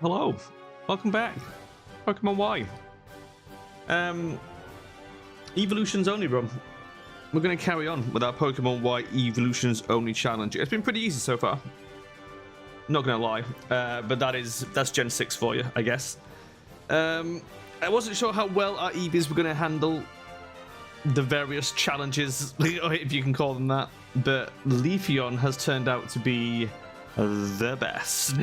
Hello, welcome back. Pokemon Y. Eeveelutions only run. We're going to carry on with our Pokemon Y Eeveelutions only challenge. It's been pretty easy so far. Not going to lie, but that's Gen 6 for you, I guess. I wasn't sure how well our Eevees were going to handle the various challenges, if you can call them that, but Leafeon has turned out to be the best.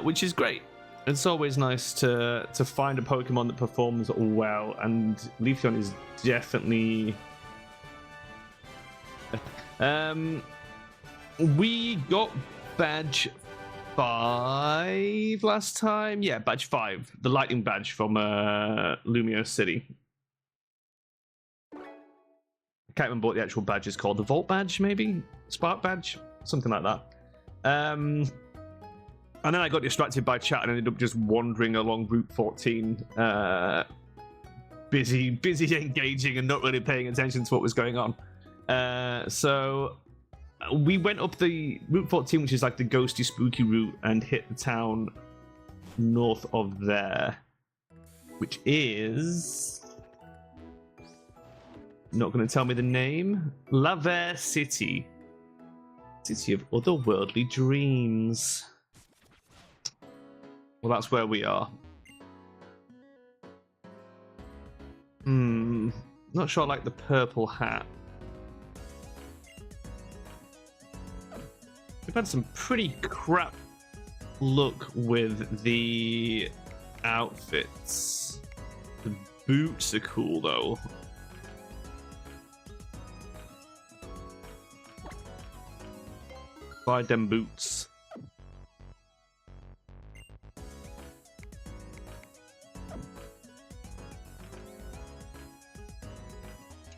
Which is great. It's always nice to find a Pokemon that performs well, and Leafeon is definitely... we got Badge 5 last time. Yeah, Badge 5. The Lightning Badge from Lumio City. I can't remember what the actual badge is called. The Volt Badge, maybe? Spark Badge? Something like that. And then I got distracted by chat and ended up just wandering along Route 14, busy engaging and not really paying attention to what was going on. So we went up the Route 14, which is like the ghosty, spooky route, and hit the town north of there, which is... not going to tell me the name. Laver City. City of otherworldly dreams. Well, that's where we are. Not sure I like the purple hat. We've had some pretty crap luck with the outfits. The boots are cool, though. Buy them boots.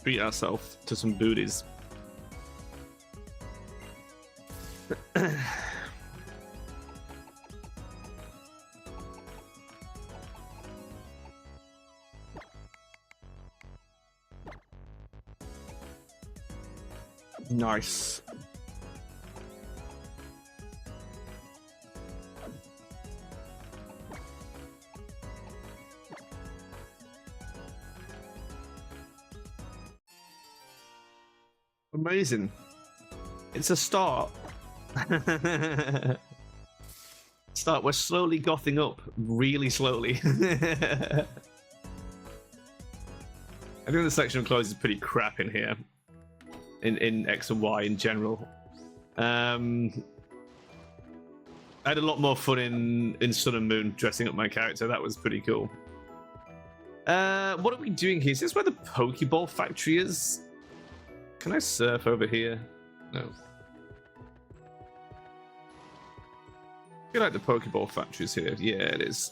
Treat ourselves to some booties. Nice. Amazing. It's a start. We're slowly gothing up, really slowly. I think the section of clothes is pretty crap in here. In X and Y in general. I had a lot more fun in Sun and Moon dressing up my character. That was pretty cool. What are we doing here? Is this where the Pokeball factory is? Can I surf over here? No. I feel like the Pokeball factory's here. Yeah, it is.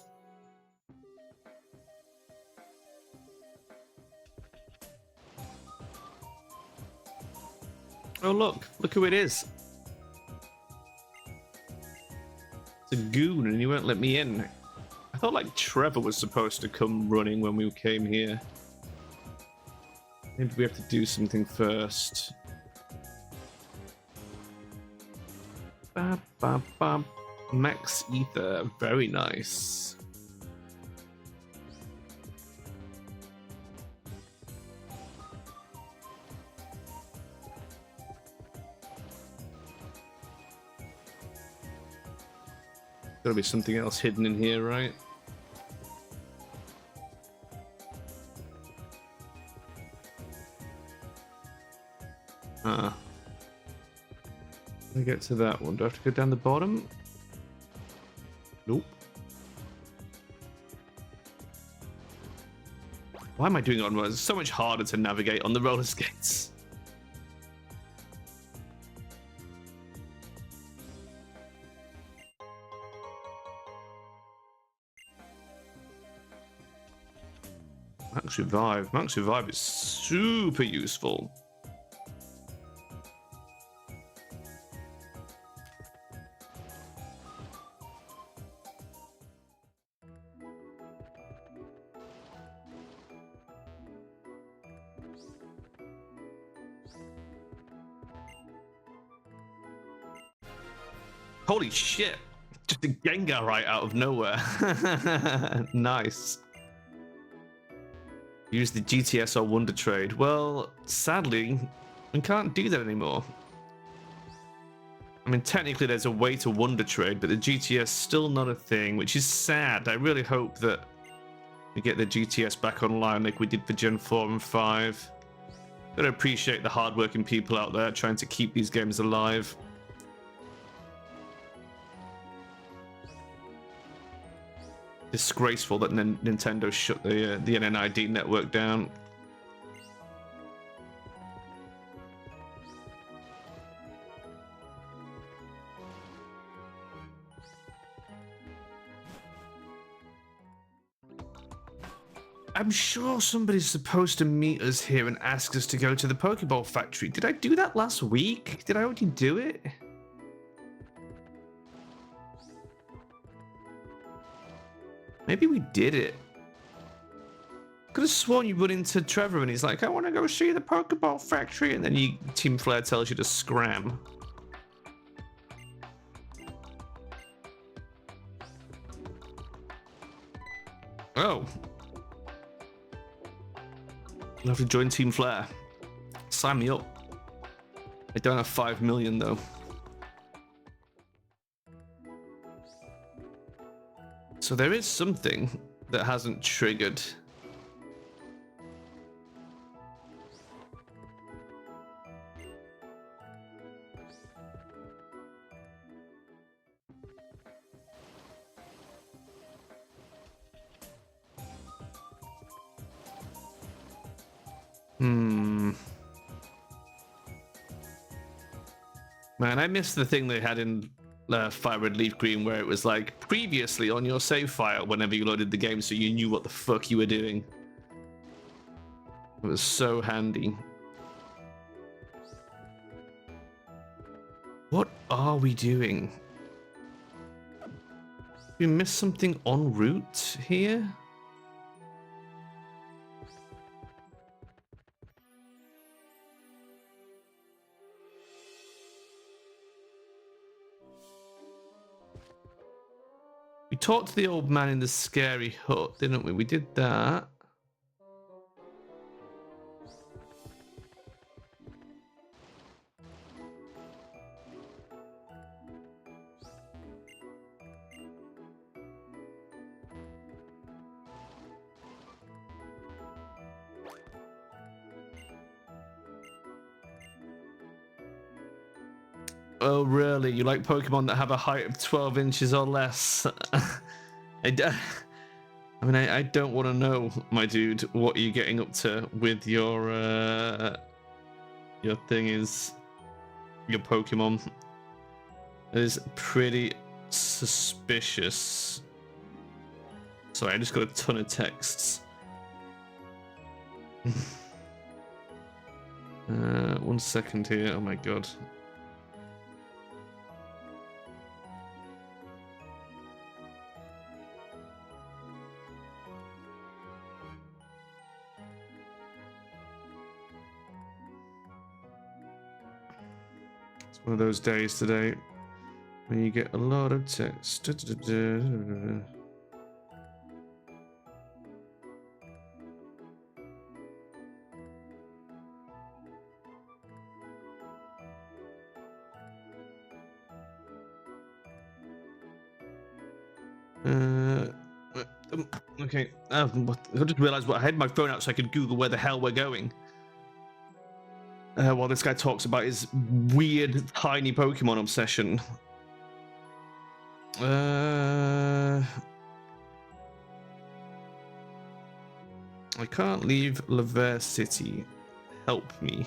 Oh, look who it is. It's a goon and he won't let me in. I thought like Trevor was supposed to come running when we came here. Maybe we have to do something first. Ba, ba, ba. Max Ether, very nice. Gotta be something else hidden in here, right? I get to that one. Do I have to go down the bottom? Nope. Why am I doing it on rollers? It's so much harder to navigate on the roller skates. Max Revive. Max Revive is super useful. Holy shit. Just a Gengar right out of nowhere. Nice. Use the GTS or Wonder Trade. Well, sadly, we can't do that anymore. I mean, technically there's a way to Wonder Trade, but the GTS is still not a thing, which is sad. I really hope that we get the GTS back online like we did for Gen 4 and 5. Gotta appreciate the hardworking people out there trying to keep these games alive. Disgraceful that Nintendo shut the NNID network down. I'm sure somebody's supposed to meet us here and ask us to go to the Pokeball factory. Did I do that last week? Did I already do it? Maybe we did it. Could have sworn you run into Trevor and he's like, I want to go see the Pokeball factory, and then Team Flare tells you to scram. Oh. You'll have to join Team Flare. Sign me up. I don't have 5 million though. So there is something that hasn't triggered. Man, I missed the thing they had in Fire Red Leaf Green where it was like previously on your save file whenever you loaded the game so you knew what the fuck you were doing. It was so handy. What are we doing? We missed something en route here? We talked to the old man in the scary hut, didn't we? We did that. Oh, really? You like Pokemon that have a height of 12 inches or less? I mean, I don't want to know, my dude, what you're getting up to with your thing is your Pokemon. It is pretty suspicious. Sorry, I just got a ton of texts. 1 second here. Oh my god. One of those days today when you get a lot of text. Okay, I just realized I had my phone out so I could Google where the hell we're going. While this guy talks about his weird tiny Pokemon obsession. I can't leave Laver City. Help me.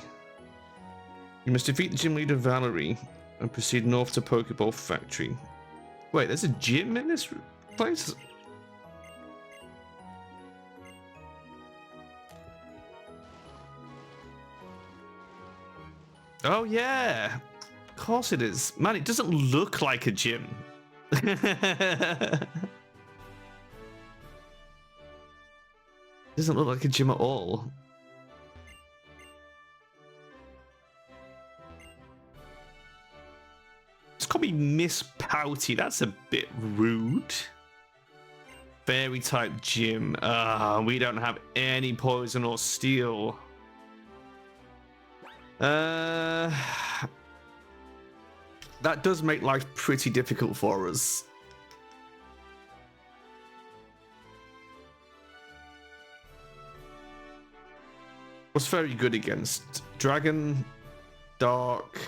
You must defeat the gym leader Valerie and proceed north to Pokeball Factory. Wait, there's a gym in this place? Oh yeah, of course it is. Man, it doesn't look like a gym. Doesn't look like a gym at all. It's call me Miss Pouty. That's a bit rude. Fairy type gym. We don't have any poison or steel. That does make life pretty difficult for us. Was very good against Dragon, Dark,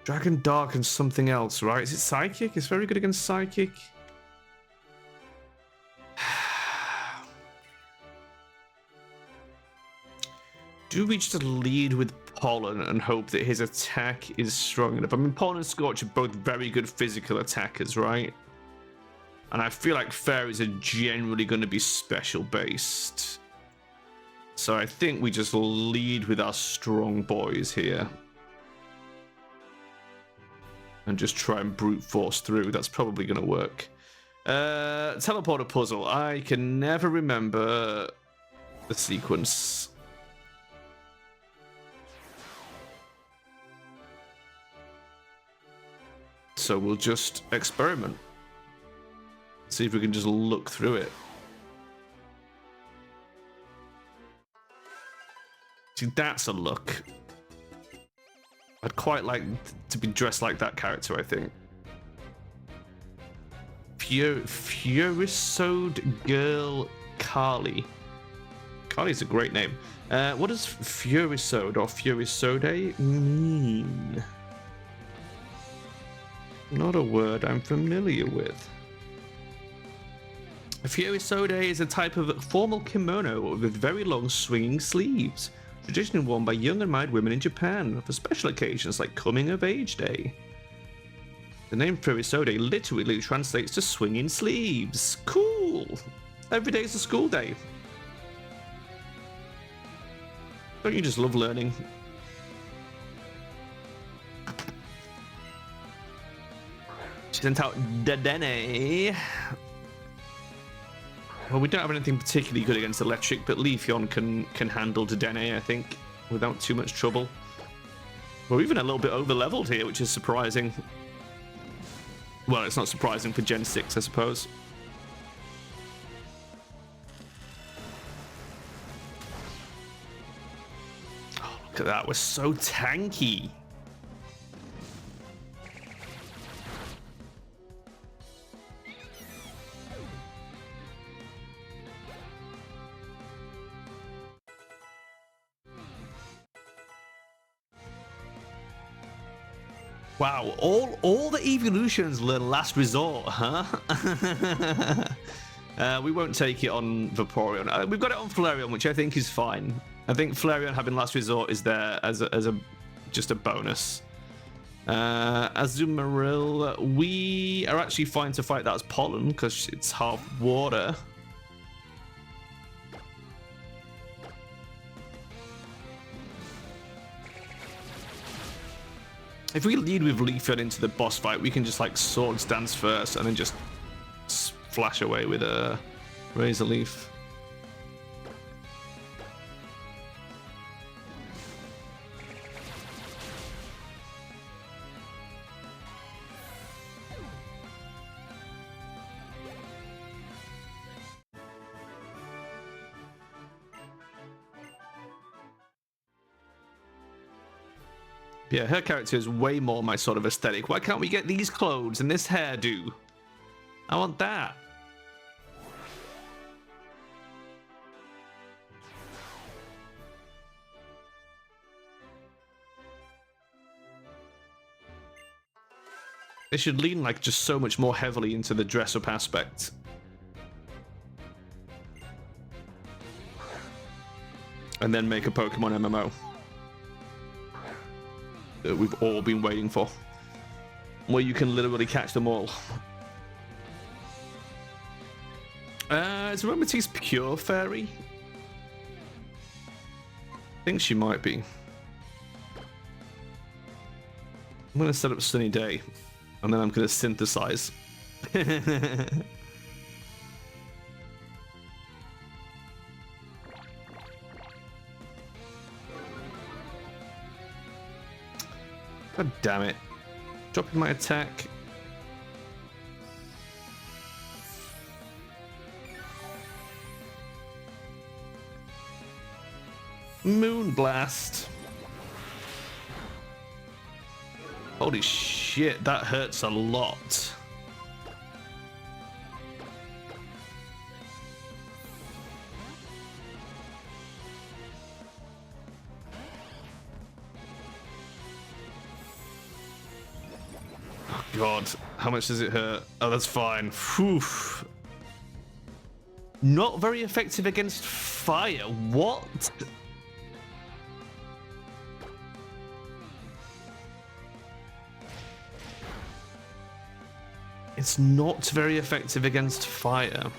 and something else, right? Is it Psychic? It's very good against Psychic. Do we just lead with Pollen and hope that his attack is strong enough? I mean, Pollen and Scorch are both very good physical attackers, right? And I feel like fairies are generally going to be special based. So I think we just lead with our strong boys here. And just try and brute force through. That's probably going to work. Teleporter puzzle. I can never remember the sequence. So we'll just experiment. See if we can just look through it. See, that's a look. I'd quite like to be dressed like that character, I think. Furisode Girl Carly. Carly's a great name. What does Furisode or Furisode mean? Not a word I'm familiar with. A Furisode is a type of formal kimono with very long swinging sleeves, traditionally worn by young and married women in Japan for special occasions like coming of age day. The name Furisode literally translates to swinging sleeves. Cool! Every day is a school day. Don't you just love learning? She sent out Dedenne. Well, we don't have anything particularly good against electric, but Leafeon can handle Dedenne, I think, without too much trouble. We're even a little bit over-leveled here, which is surprising. Well, it's not surprising for Gen 6, I suppose. Oh, look at that. We're so tanky. Wow, all the eeveelutions learn last resort, huh? We won't take it on Vaporeon. We've got it on Flareon, which I think is fine. I think Flareon having last resort is there as just a bonus. Azumarill, we are actually fine to fight that as Pollen because it's half water. If we lead with Leafeon into the boss fight, we can just like Swords Dance first and then just flash away with a Razor Leaf. Yeah, her character is way more my sort of aesthetic. Why can't we get these clothes and this hairdo? I want that. They should lean like just so much more heavily into the dress-up aspect. And then make a Pokemon MMO. That we've all been waiting for, where you can literally catch them all. Is Aromatisse pure fairy? I think she might be. I'm gonna set up Sunny Day, and then I'm gonna synthesize. God damn it. Dropping my attack. Moonblast. Holy shit, that hurts a lot. Oh god, how much does it hurt? Oh, that's fine. Whew. Not very effective against fire. What? It's not very effective against fire.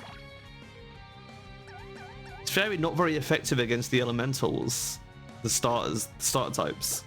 It's not very effective against the elementals, the starter types.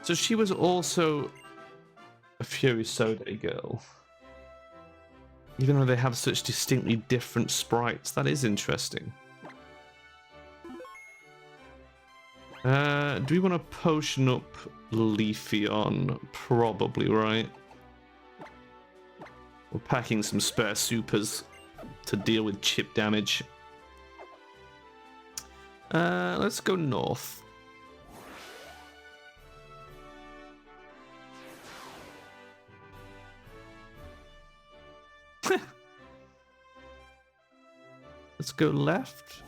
So she was also a Fury Soda girl. Even though they have such distinctly different sprites. That is interesting. Do we want to potion up Leafeon? Probably, right? We're packing some spare supers to deal with chip damage. Let's go north. Let's go left.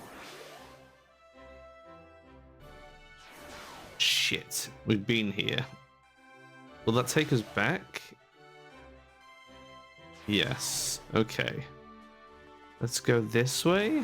Shit, we've been here. Will that take us back? Yes, okay. Let's go this way.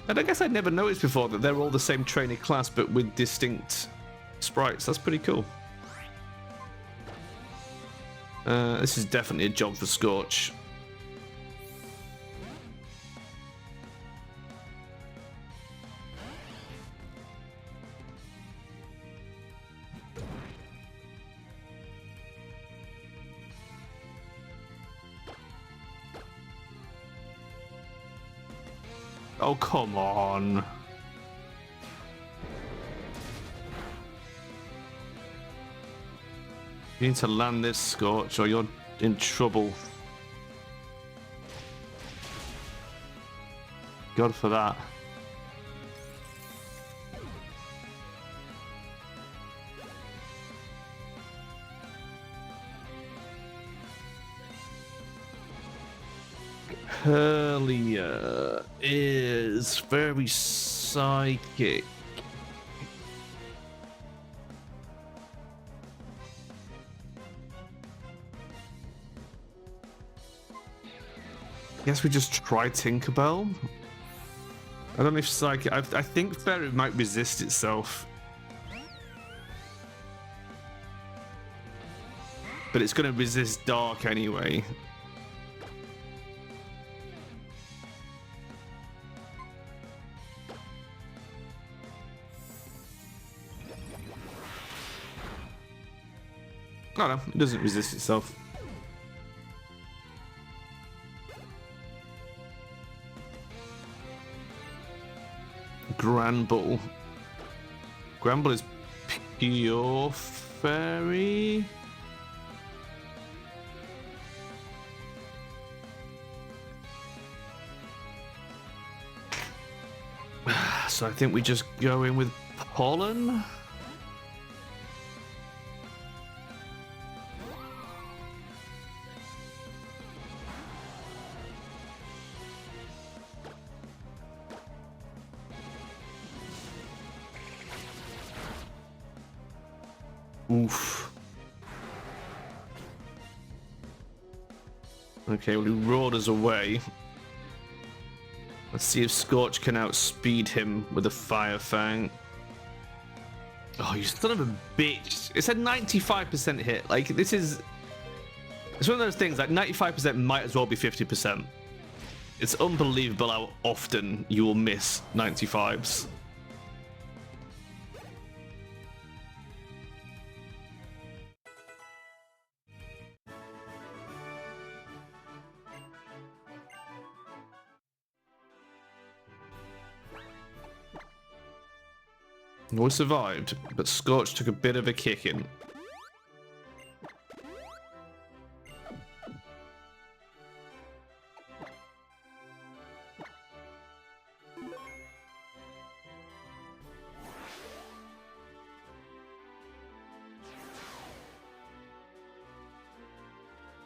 And I guess I'd never noticed before that they're all the same trainer class but with distinct sprites. That's pretty cool. This is definitely a job for Scorch. Oh, come on. You need to land this, Scorch, or you're in trouble. God for that. Hurlia is very psychic. Guess we just try Tinkerbell. I don't know if psychic. I think Fairy might resist itself, but it's going to resist Dark anyway. Oh no, it doesn't resist itself. Granbull. Granbull is pure fairy. So I think we just go in with Pollen. Oof. Okay, well, he roared us away. Let's see if Scorch can outspeed him with a Fire Fang. Oh, you son of a bitch. It said 95% hit. Like, this is... It's one of those things, like, 95% might as well be 50%. It's unbelievable how often you will miss 95s. We survived, but Scorch took a bit of a kicking.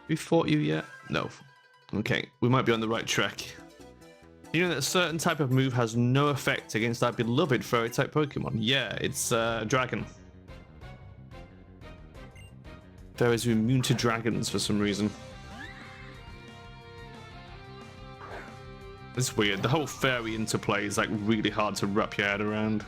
We fought you yet? No. Okay, we might be on the right track. You know that a certain type of move has no effect against our beloved fairy type Pokemon? Yeah, it's Dragon. Fairies are immune to dragons for some reason. It's weird. The whole fairy interplay is like really hard to wrap your head around.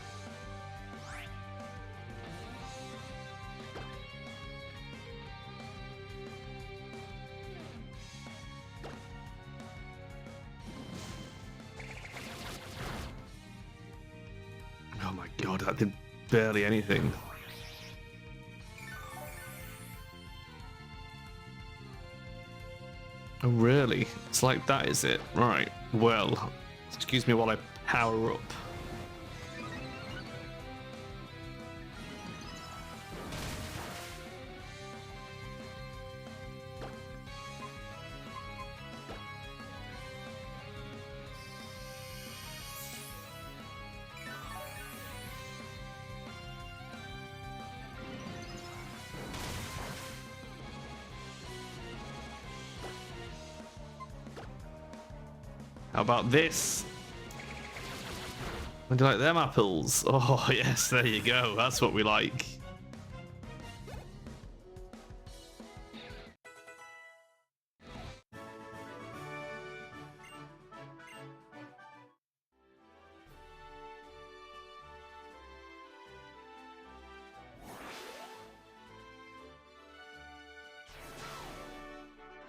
Oh my god, that did barely anything. Oh really? It's like that, is it? Right. Well, excuse me while I power up. How about this? Would you like them apples? Oh, yes, there you go. That's what we like.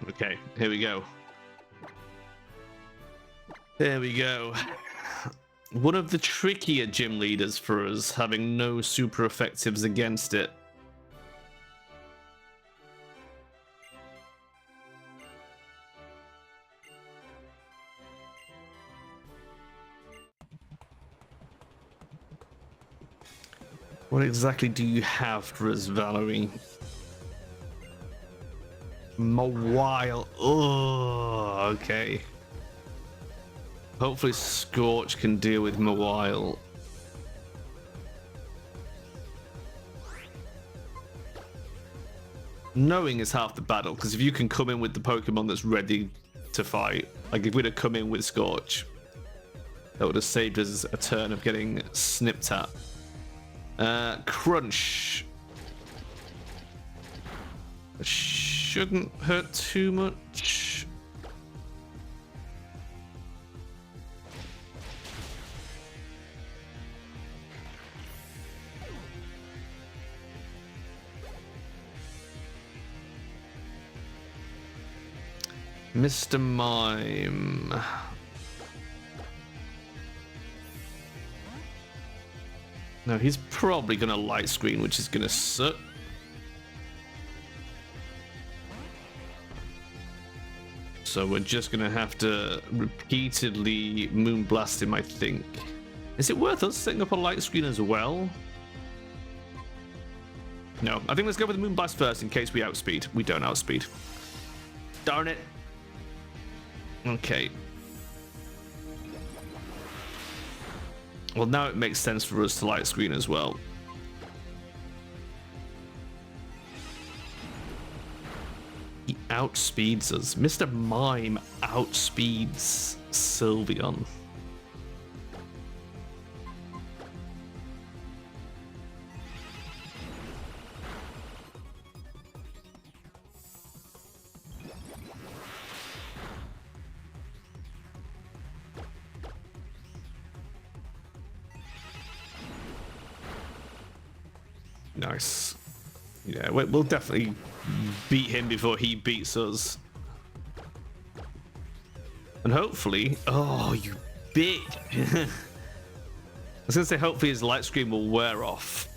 Okay, here we go. There we go. One of the trickier gym leaders for us, having no super effectives against it. What exactly do you have for us, Valerie? Mawile. Oh, okay. Hopefully Scorch can deal with Mawile. Knowing is half the battle, because if you can come in with the Pokemon that's ready to fight, like if we'd have come in with Scorch, that would have saved us a turn of getting snipped at. Crunch. It shouldn't hurt too much. Mr. Mime. No, he's probably gonna light screen, which is gonna suck. So we're just gonna have to repeatedly moonblast him, I think. Is it worth us setting up a light screen as well? No, I think let's go with the moonblast first in case we outspeed. We don't outspeed. Darn it. Okay. Well, now it makes sense for us to light screen as well. He outspeeds us. Mr. Mime outspeeds Sylveon. Nice. Yeah, we'll definitely beat him before he beats us. And hopefully... Oh, you bitch. I was going to say, hopefully his light screen will wear off.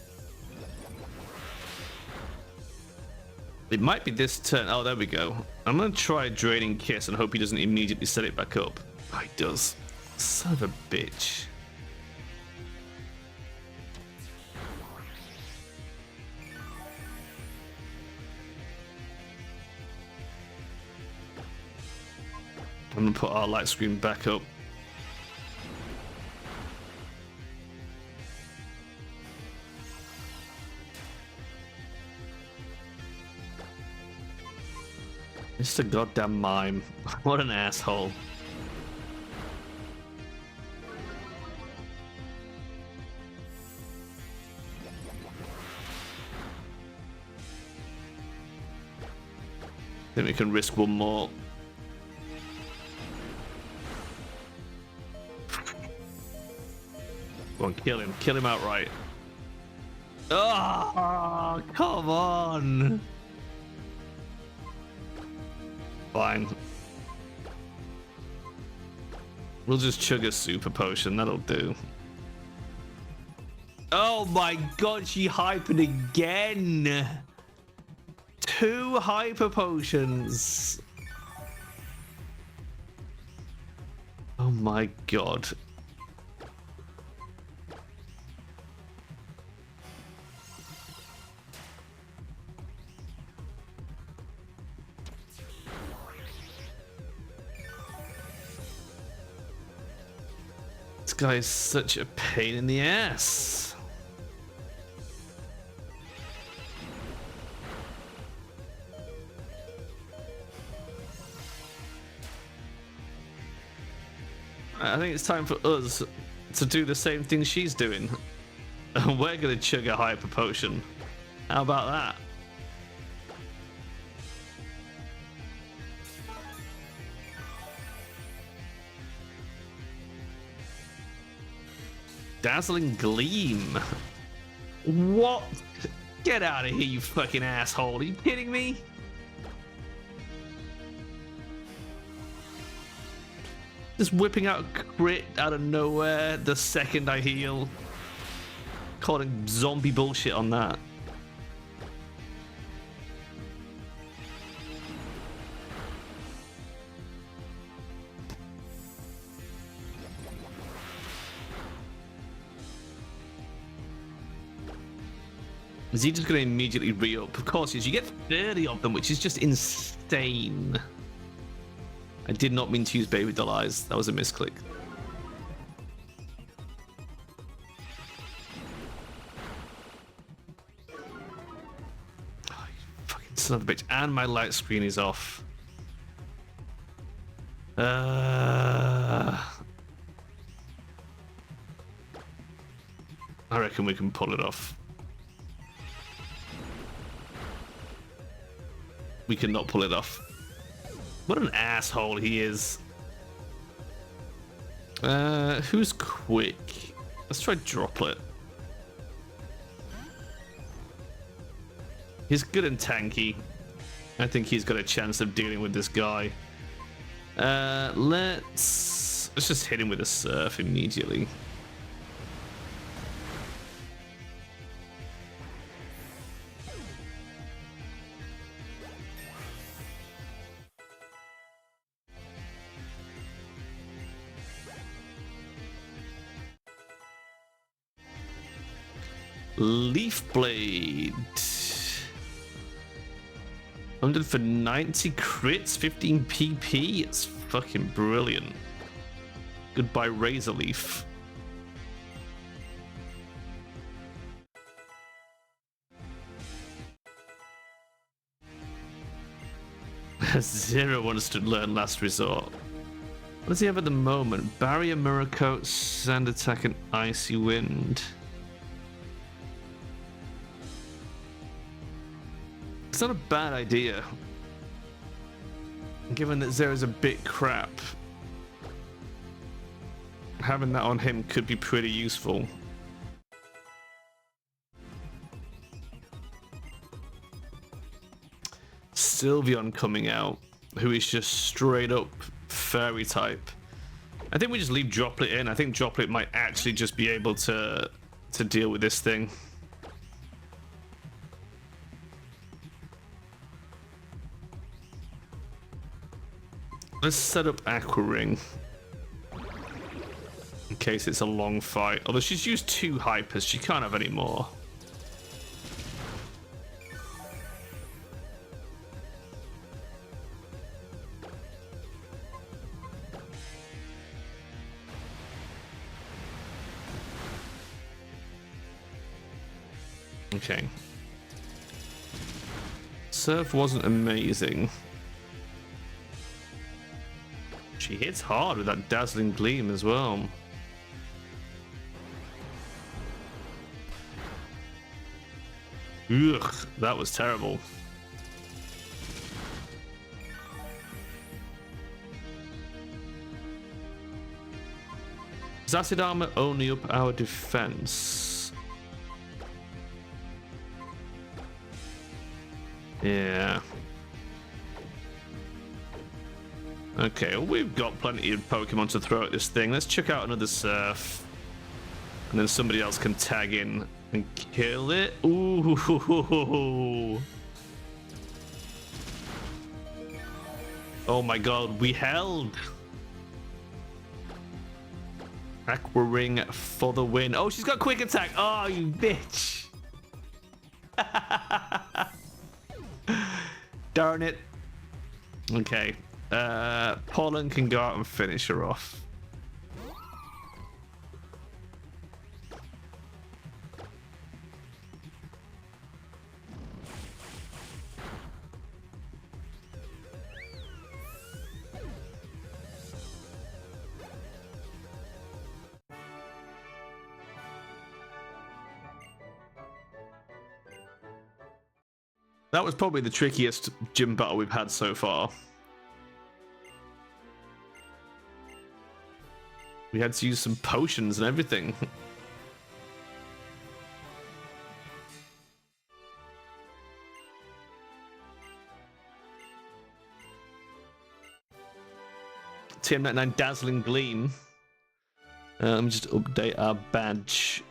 It might be this turn. Oh, there we go. I'm going to try Draining Kiss and hope he doesn't immediately set it back up. Oh, he does. Son of a bitch. I'm going to put our light screen back up. Just a goddamn mime. What an asshole. I think we can risk one more. Go on, kill him. Kill him outright. Oh, come on. Fine. We'll just chug a super potion. That'll do. Oh my god, she hypered again. 2 hyper potions. Oh my god. This guy is such a pain in the ass. I think it's time for us to do the same thing she's doing. And we're gonna chug a hyper potion. How about that? Dazzling Gleam. What? Get out of here, you fucking asshole. Are you kidding me? Just whipping out a crit out of nowhere the second I heal. Calling zombie bullshit on that. Is he just going to immediately re-up? Of course, you get 30 of them, which is just insane. I did not mean to use Baby Doll Eyes. That was a misclick. Oh, you fucking son of a bitch. And my light screen is off. I reckon we can pull it off. We cannot pull it off. What an asshole he is. Who's quick? Let's try Droplet. He's good and tanky. I think he's got a chance of dealing with this guy. Let's just hit him with a surf immediately. Leaf Blade. 100 for 90 crits, 15 PP. It's fucking brilliant. Goodbye, Razor Leaf. Zero wants to learn Last Resort. What does he have at the moment? Barrier, Mirror Coat, Sand Attack, and Icy Wind. It's not a bad idea, given that Zero's a bit crap. Having that on him could be pretty useful. Sylveon coming out, who is just straight up fairy type. I think we just leave Droplet in. I think Droplet might actually just be able to deal with this thing. Let's set up Aqua Ring in case it's a long fight. Although she's used 2 hypers, she can't have any more. Okay. Surf wasn't amazing. She hits hard with that dazzling gleam as well. Ugh, that was terrible. Does acid armor only up our defense? Yeah. Okay, well, we've got plenty of Pokemon to throw at this thing. Let's check out another Surf. And then somebody else can tag in and kill it. Ooh. Oh my god, we held. Aqua Ring for the win. Oh, she's got quick attack. Oh, you bitch. Darn it. Okay. Pollen can go out and finish her off. That was probably the trickiest gym battle we've had so far. We had to use some potions and everything. TM99 Dazzling Gleam. Let me just update our badge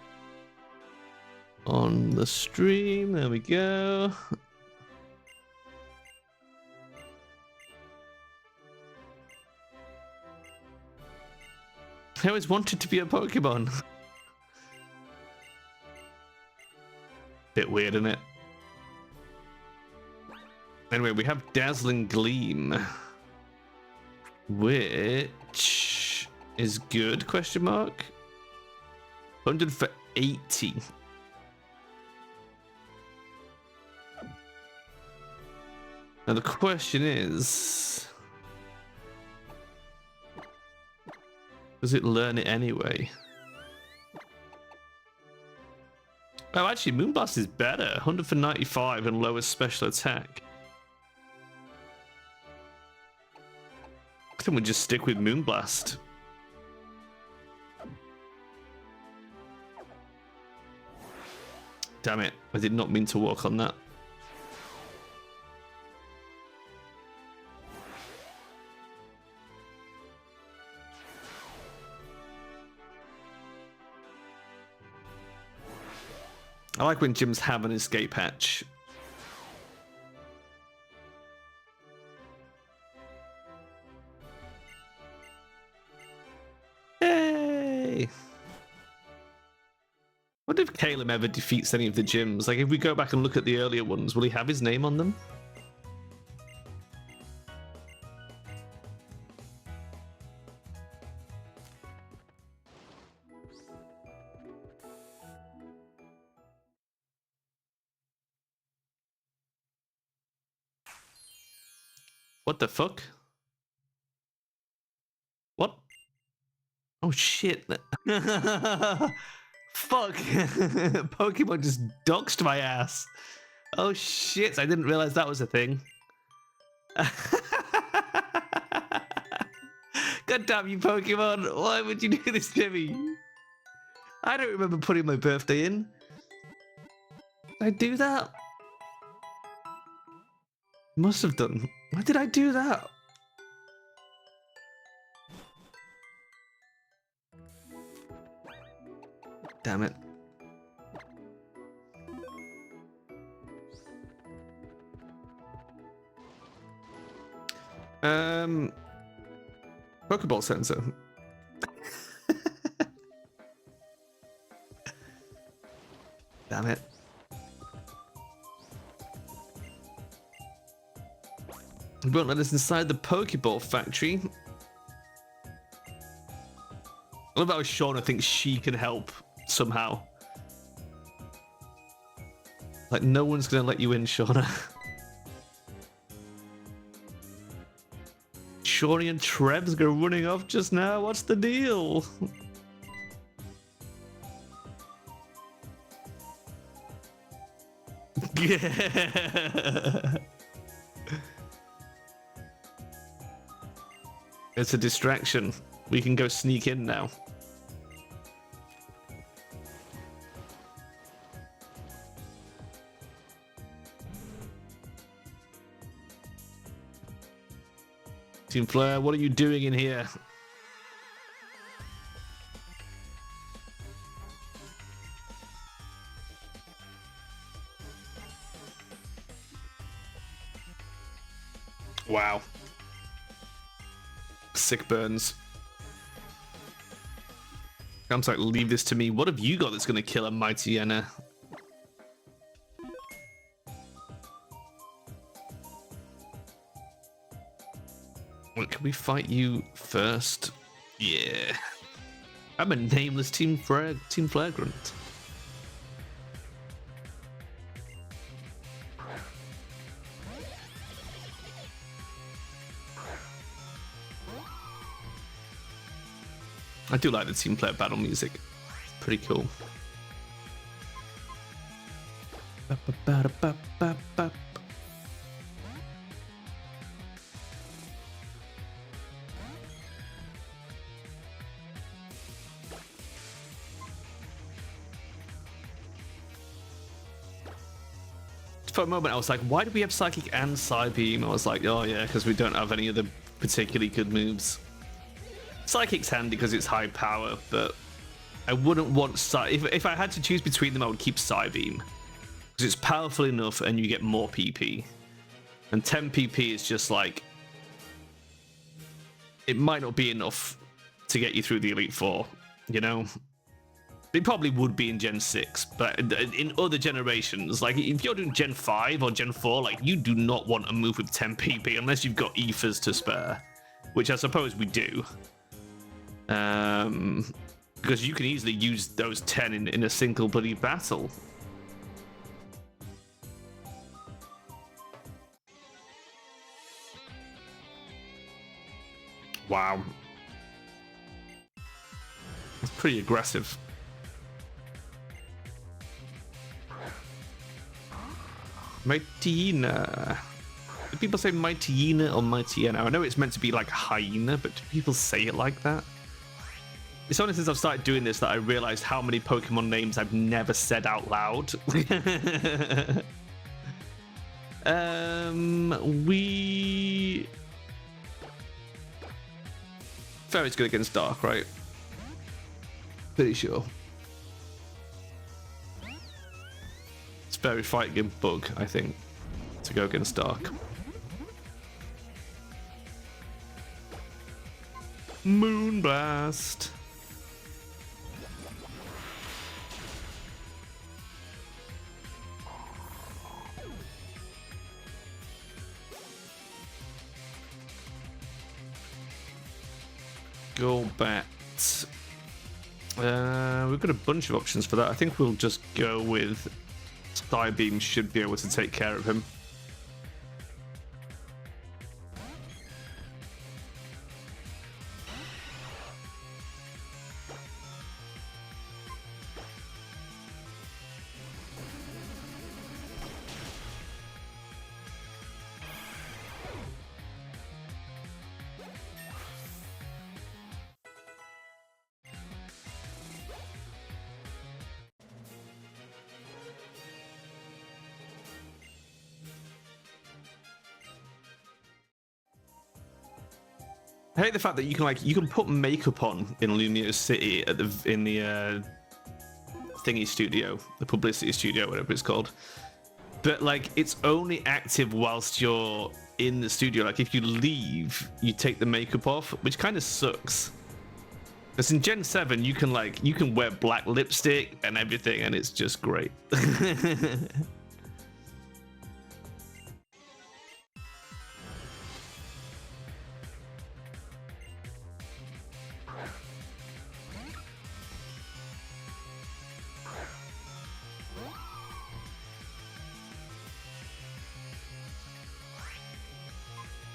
on the stream. There we go. I always wanted to be a Pokemon. Bit weird, isn't it? Anyway, we have Dazzling Gleam, which is good, question mark. 100 for 80. Now the question is, does it learn it anyway? Oh, actually, Moonblast is better. 100 for 95 and lowest special attack. I think we'll just stick with Moonblast. Damn it, I did not mean to walk on that. I like when gyms have an escape hatch. Hey! What if Caleb ever defeats any of the gyms? Like, if we go back and look at the earlier ones, will he have his name on them? What the fuck? What? Oh shit. Fuck. Pokemon just doxed my ass. Oh shit, I didn't realize that was a thing. God damn you, Pokemon. Why would you do this to me? I don't remember putting my birthday in. Did I do that? Must have done. Why did I do that? Damn it. Pokeball sensor. Damn it. You won't let us inside the Pokeball factory. I love how Shauna thinks she can help somehow. Like, no one's gonna let you in, Shauna. Shawnee and Trebs go running off just now. What's the deal? Yeah. It's a distraction. We can go sneak in now. Team Flare, what are you doing in here? Wow. Sick burns. Sounds like, leave this to me. What have you got that's going to kill a mighty Enna? Can we fight you first? Yeah. I'm a nameless Team Flagrant. I do like the team player battle music. It's pretty cool. For a moment I was like, why do we have Psychic and Psybeam? I was like, oh yeah, because we don't have any of the particularly good moves. Psychic's handy because it's high power, but I wouldn't want if I had to choose between them, I would keep Psybeam because it's powerful enough and you get more PP. And 10 PP is just like, it might not be enough to get you through the Elite Four, you know? It probably would be in Gen 6, but in other generations, like if you're doing Gen 5 or Gen 4, like you do not want a move with 10 PP unless you've got Ethers to spare, which I suppose we do. Because you can easily use those 10 in a single bloody battle. Wow. It's pretty aggressive. Mightyena. Do people say Mightyena or Mightyena? I know it's meant to be like hyena, but do people say it like that? It's only since I've started doing this that I realized how many Pokemon names I've never said out loud. Fairy's good against Dark, right? Pretty sure. It's Fairy fighting against Bug, I think, to go against Dark. Moonblast. Go bat. We've got a bunch of options for that. I think we'll just go with Psybeam. Should be able to take care of him. I hate the fact that you can put makeup on in Lumiere City at in the thingy studio, the publicity studio, whatever it's called. But like, it's only active whilst you're in the studio. Like, if you leave, you take the makeup off, which kind of sucks. Because in Gen 7, you can wear black lipstick and everything, and it's just great.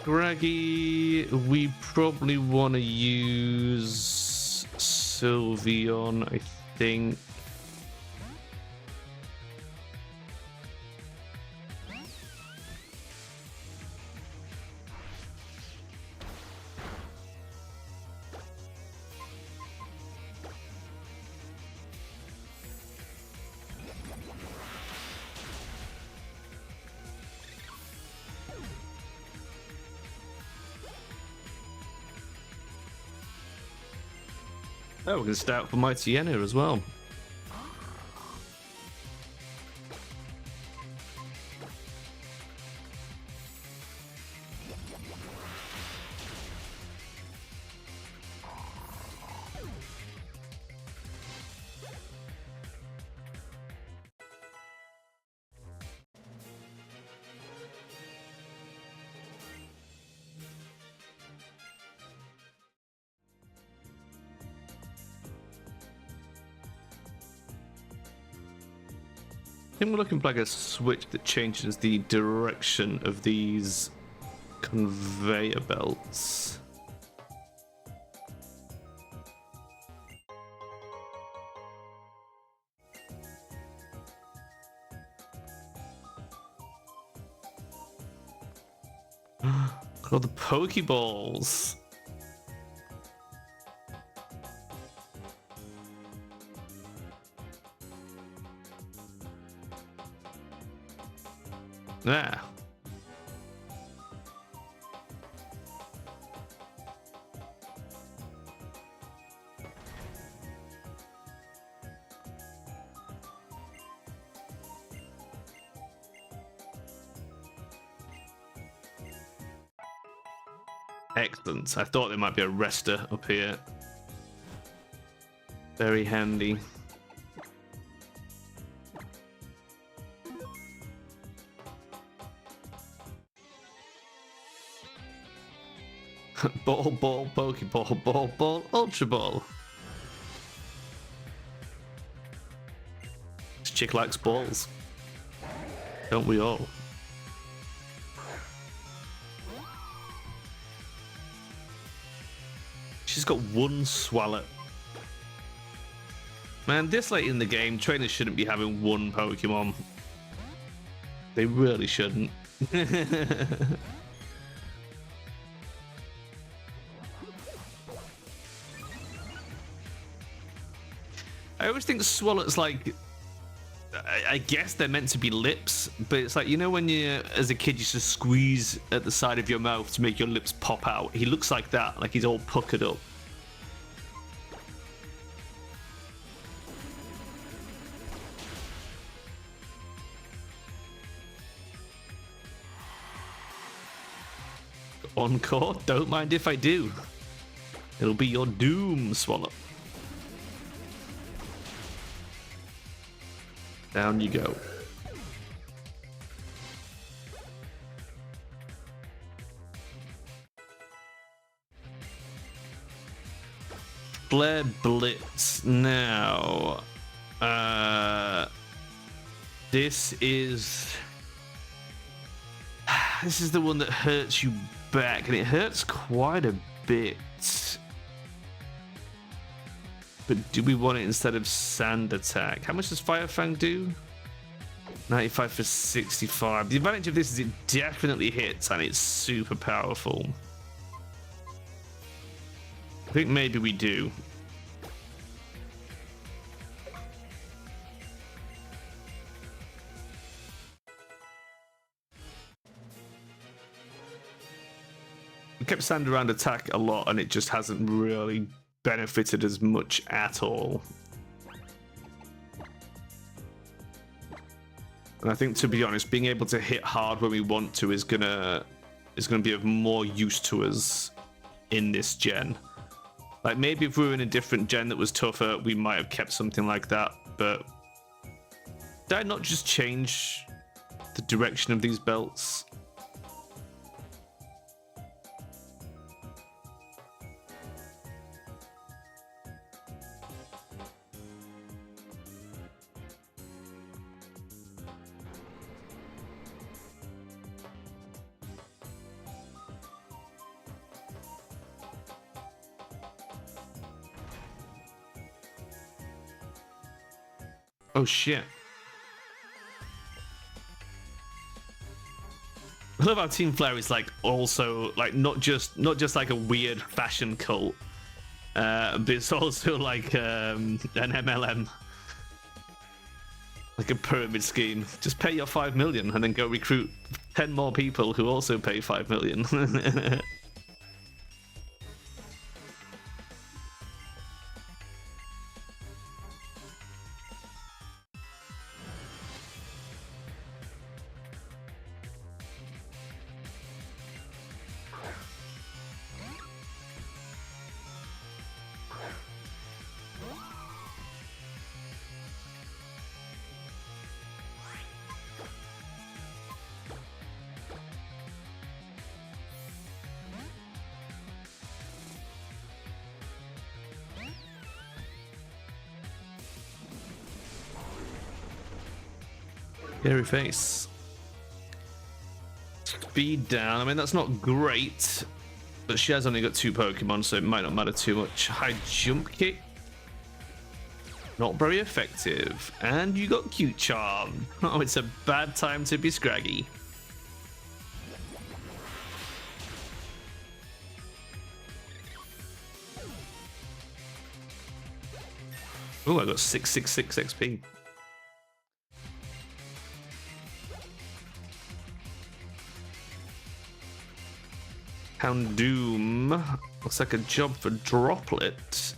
Graggy, we probably want to use Sylveon, I think. Oh, we're going to start for my Tiana as well. I think we're looking for like a switch that changes the direction of these conveyor belts. Oh, the Pokeballs. Yeah. Excellent. I thought there might be a rester up here. Very handy. Ball, Pokeball, ball, Ultra Ball. This chick likes balls. Don't we all? She's got one Swallow. Man, this late in the game, trainers shouldn't be having one Pokemon. They really shouldn't. I always think Swallows, like, I guess they're meant to be lips, but it's like, you know when you, as a kid, you used to squeeze at the side of your mouth to make your lips pop out? He looks like that, like he's all puckered up. Encore? Don't mind if I do. It'll be your doom, Swallow. Down you go. Flare Blitz. Now, this is the one that hurts you back, and it hurts quite a bit. But do we want it instead of Sand Attack? How much does Fire Fang do? 95 for 65. The advantage of this is it definitely hits and it's super powerful. I think maybe we do. kept sand around attack a lot, and it just hasn't really benefited as much at all. And I think, to be honest, being able to hit hard when we want to is gonna be of more use to us in this gen. Like, maybe if we were in a different gen that was tougher, we might have kept something like that. But did I not just change the direction of these belts? Oh shit. I love how Team Flare is like also like not just like a weird fashion cult, but it's also like an MLM, like a pyramid scheme. Just pay your 5 million and then go recruit 10 more people who also pay 5 million. Scary face. Speed down. I mean, that's not great, but she has only got 2 Pokemon, so it might not matter too much. High jump kick. Not very effective. And you got Cute Charm. Oh, it's a bad time to be scraggy. Oh, I got 666 XP. Houndoom. Looks like a job for Droplet.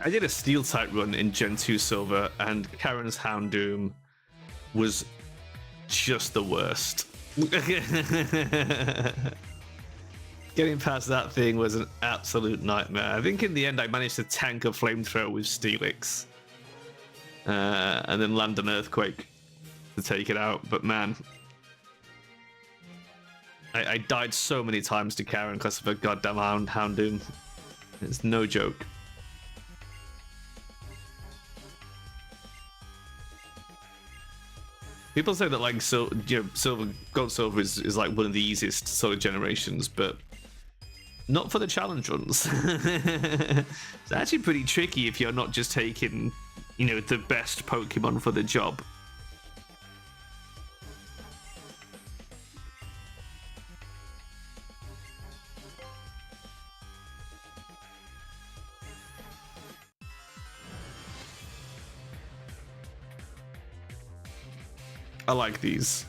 I did a Steel type run in Gen 2 Silver, and Karen's Houndoom was just the worst. Getting past that thing was an absolute nightmare. I think in the end I managed to tank a flamethrower with Steelix, and then land an earthquake to take it out. But man, I died so many times to Karen because of a goddamn Houndoom. It's no joke. People say that like Gold Silver is like one of the easiest sort of generations, but not for the challenge runs. It's actually pretty tricky if you're not just taking, you know, the best Pokemon for the job. I like these.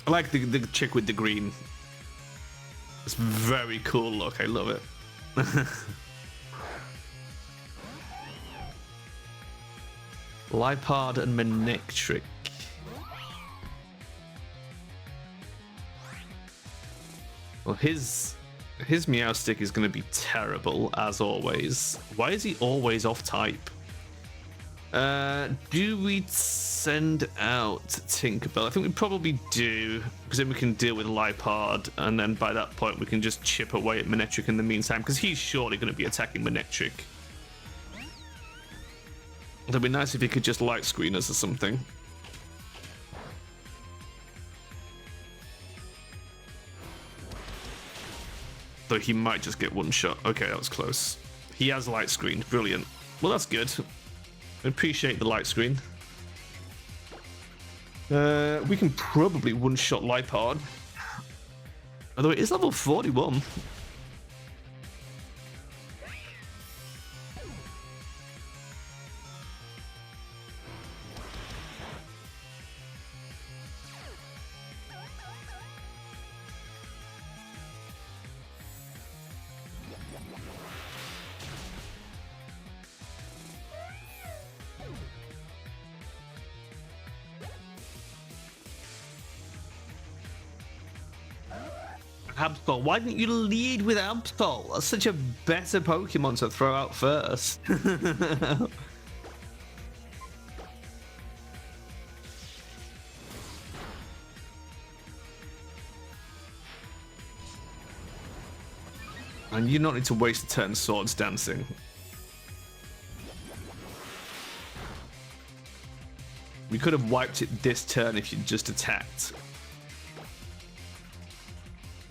I like the chick with the green. It's very cool look. I love it. Lipard and Manectric. Well, his Meowstic is going to be terrible as always. Why is he always off type? Do we send out Tinkerbell? I think we probably do, because then we can deal with Lipard, and then by that point we can just chip away at Manectric in the meantime, because he's surely going to be attacking Manectric. It'd be nice if he could just light screen us or something. Though he might just get one shot. Okay, that was close. He has light screen. Brilliant. Well, that's good. I appreciate the light screen. We can probably one-shot Lipard. Although it is level 41. Absol, why didn't you lead with Absol? That's such a better Pokemon to throw out first. And you don't need to waste a turn swords dancing. We could have wiped it this turn if you'd just attacked.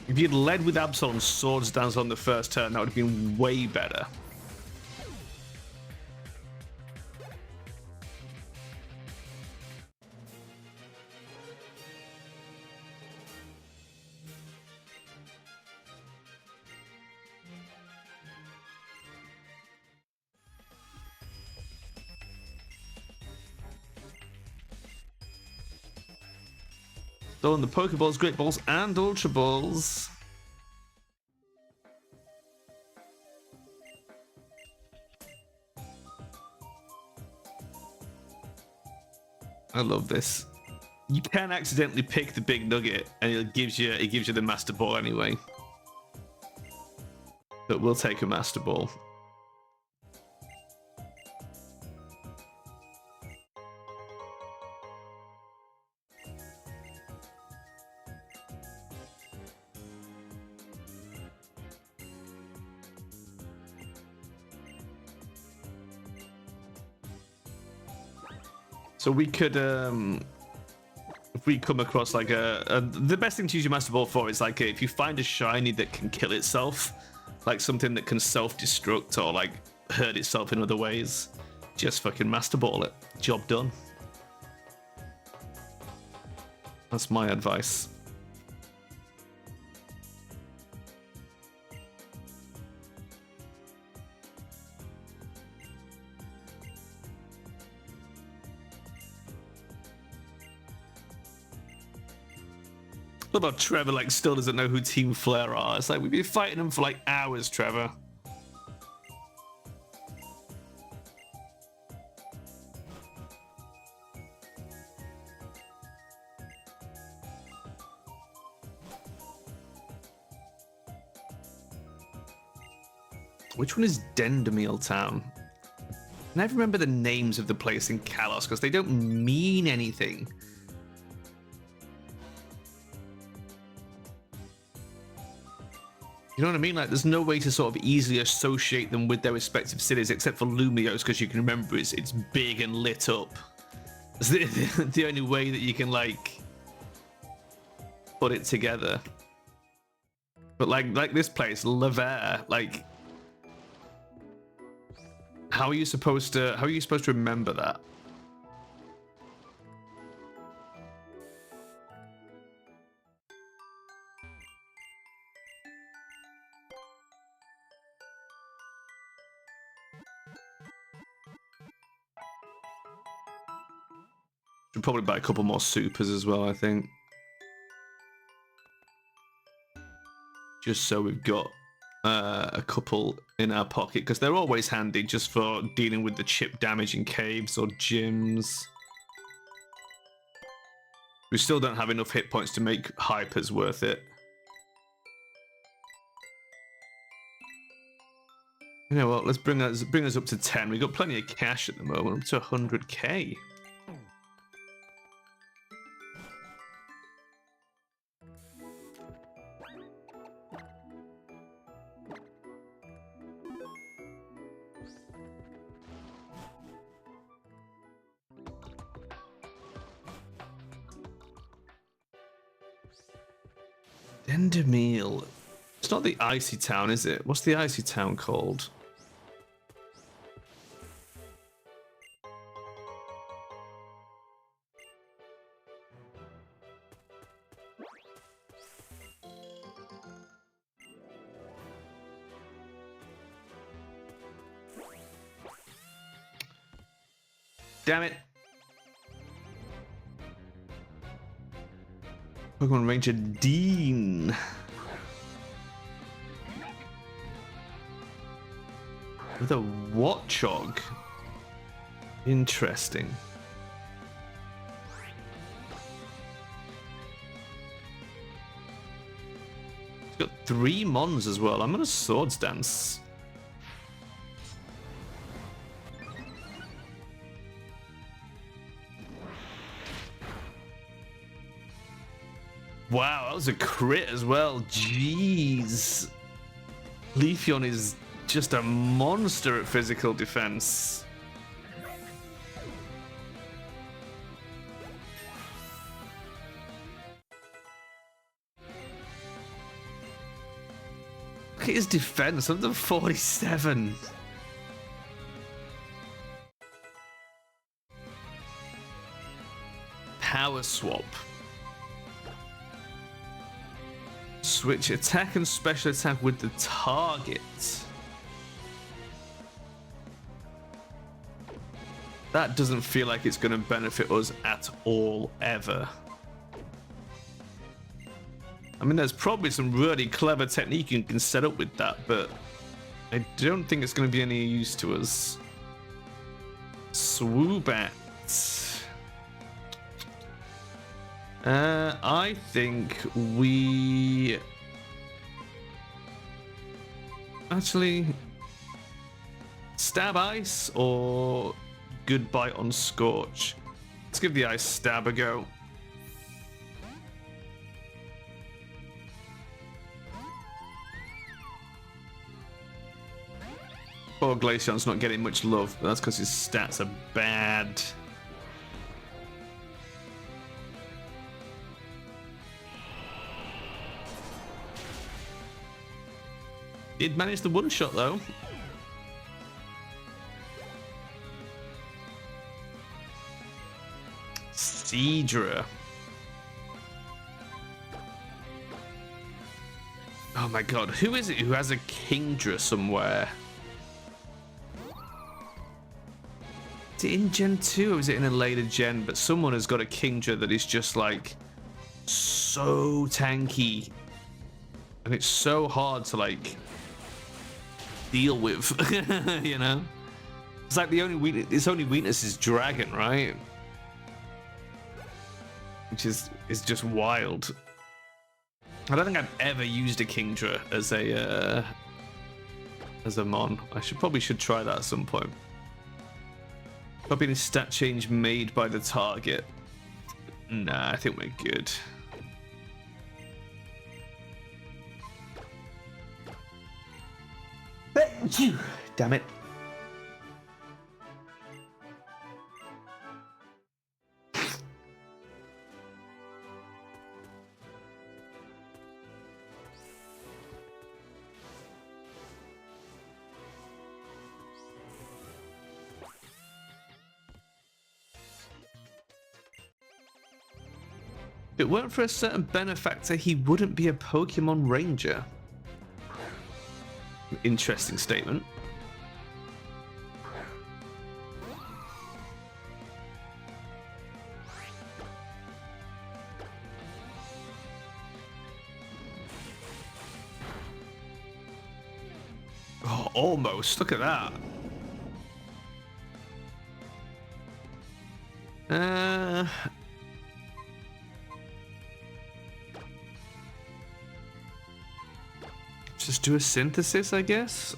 If you'd led with Absol and Swords Dance on the first turn, that would have been way better. Throwing the Pokeballs, Great Balls, and Ultra Balls. I love this. You can accidentally pick the big nugget, and it gives you the Master Ball anyway. But we'll take a Master Ball. So we could, if we come across like the best thing to use your Master Ball for is like if you find a shiny that can kill itself, like something that can self-destruct or like hurt itself in other ways, just fucking Master Ball it. Job done. That's my advice. What about Trevor, like, still doesn't know who Team Flare are? It's like, we've been fighting them for, like, hours, Trevor. Which one is Dendermeal Town? I never remember the names of the place in Kalos, because they don't mean anything. You know what I mean? Like, there's no way to sort of easily associate them with their respective cities, except for Lumios, because you can remember it's big and lit up. It's the only way that you can, like, put it together. But like this place, Lavere, like, how are you supposed to remember that? Should probably buy a couple more supers as well, I think. Just so we've got a couple in our pocket, because they're always handy just for dealing with the chip damage in caves or gyms. We still don't have enough hit points to make hypers worth it. You know what, let's bring us up to 10. We've got plenty of cash at the moment, up to 100k. Dendermeal. It's not the Icy Town, is it? What's the Icy Town called? Damn it. Pokemon Ranger Dean. With a Watchog. Interesting. He's got 3 Mons as well. I'm gonna Swords Dance. Wow, that was a crit as well. Jeez. Leafeon is just a monster at physical defense. Look at his defense, under 47. Power swap. Switch attack and special attack with the target. That doesn't feel like it's going to benefit us at all, ever. I mean, there's probably some really clever technique you can set up with that, but I don't think it's going to be any use to us. Swoobat. I think we actually stab ice or goodbye on Scorch. Let's give the ice stab a go. Poor Glaceon's not getting much love, but that's because his stats are bad. Did manage the one shot though. Seadra. Oh my god, who is it who has a Kingdra somewhere? Is it in Gen 2 or is it in a later gen? But someone has got a Kingdra that is just like so tanky. And it's so hard to like deal with, you know? It's like the only weakness, its only weakness is Dragon, right? Which is just wild. I don't think I've ever used a Kingdra as a mon. I probably should try that at some point. Probably a stat change made by the target. Nah, I think we're good. Damn it. If it weren't for a certain benefactor, he wouldn't be a Pokemon Ranger. Interesting statement. Oh, almost. Look at that. Just do a synthesis, I guess.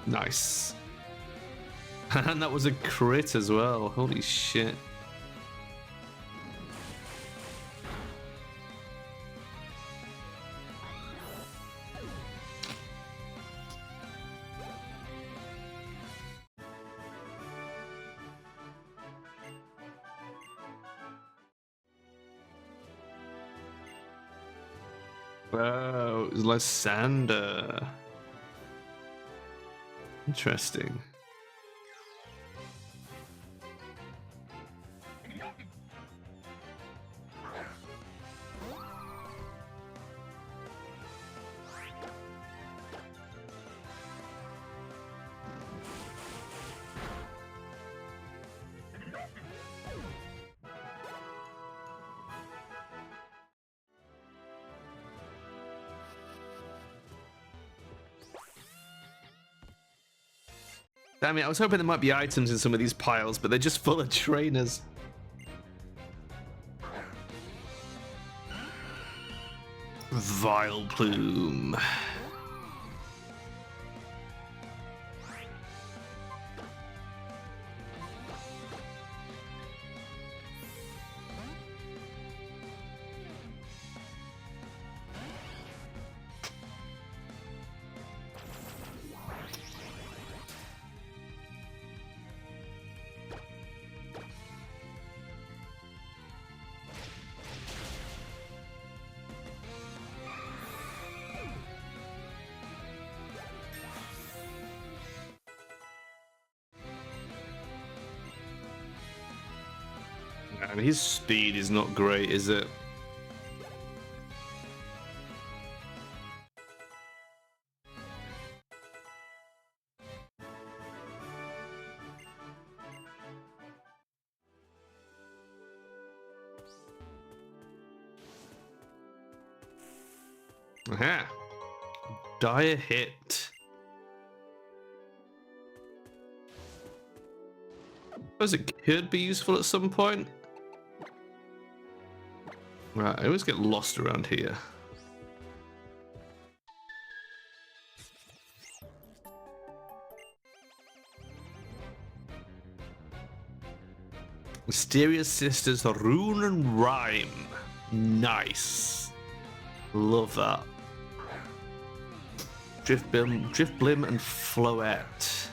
Nice. And that was a crit as well. Holy shit. Wow, it was Lysander. Interesting. I mean, I was hoping there might be items in some of these piles, but they're just full of trainers. Vile Plume. And his speed is not great, is it? Aha! Dire hit. Suppose it could be useful at some point. Right, I always get lost around here. Mysterious Sisters Rune and Rhyme. Nice. Love that. Drift Blim and Floette.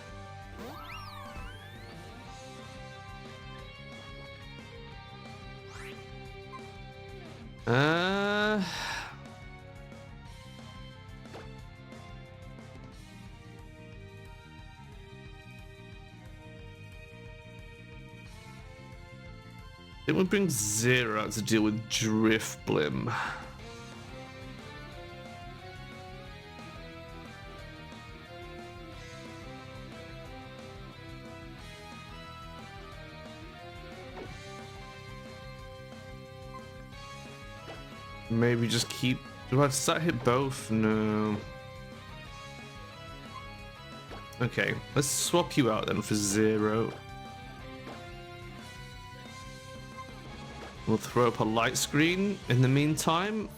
It would bring Zero out to deal with Drift Blim. Maybe just keep. Do I decide to hit both? No. Okay, let's swap you out then for Zero. We'll throw up a light screen in the meantime.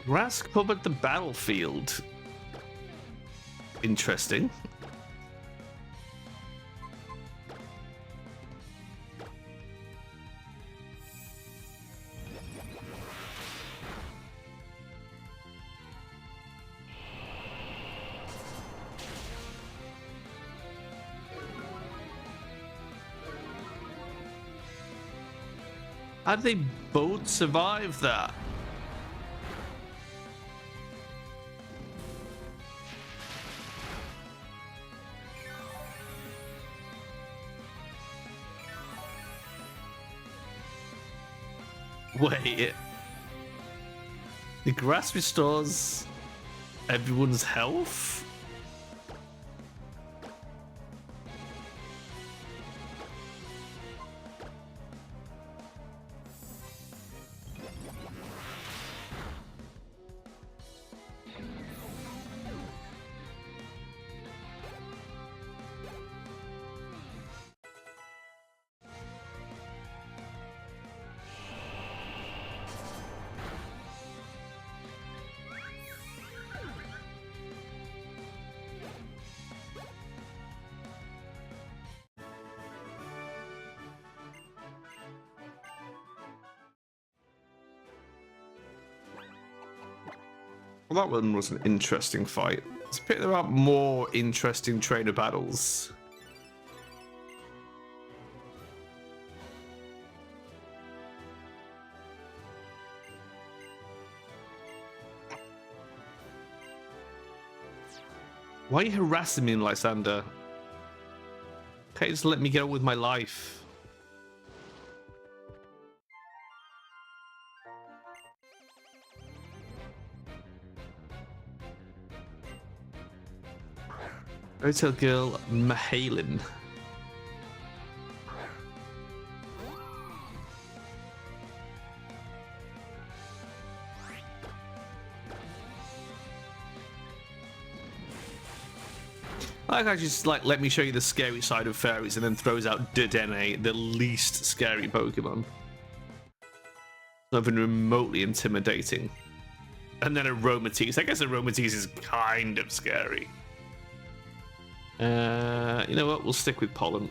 Grass covered the battlefield. Interesting. How did they both survive that? Wait. The grass restores everyone's health? Well, that one was an interesting fight. Let's pick there out more interesting trainer battles. Why are you harassing me, Lysander? Okay, just let me get on with my life. Hotel Girl Mahalin. I like how just like let me show you the scary side of fairies and then throws out Dedenne, the least scary Pokemon. Not even remotely intimidating. And then Aromatisse. I guess Aromatisse is kind of scary. You know what? We'll stick with Pollen.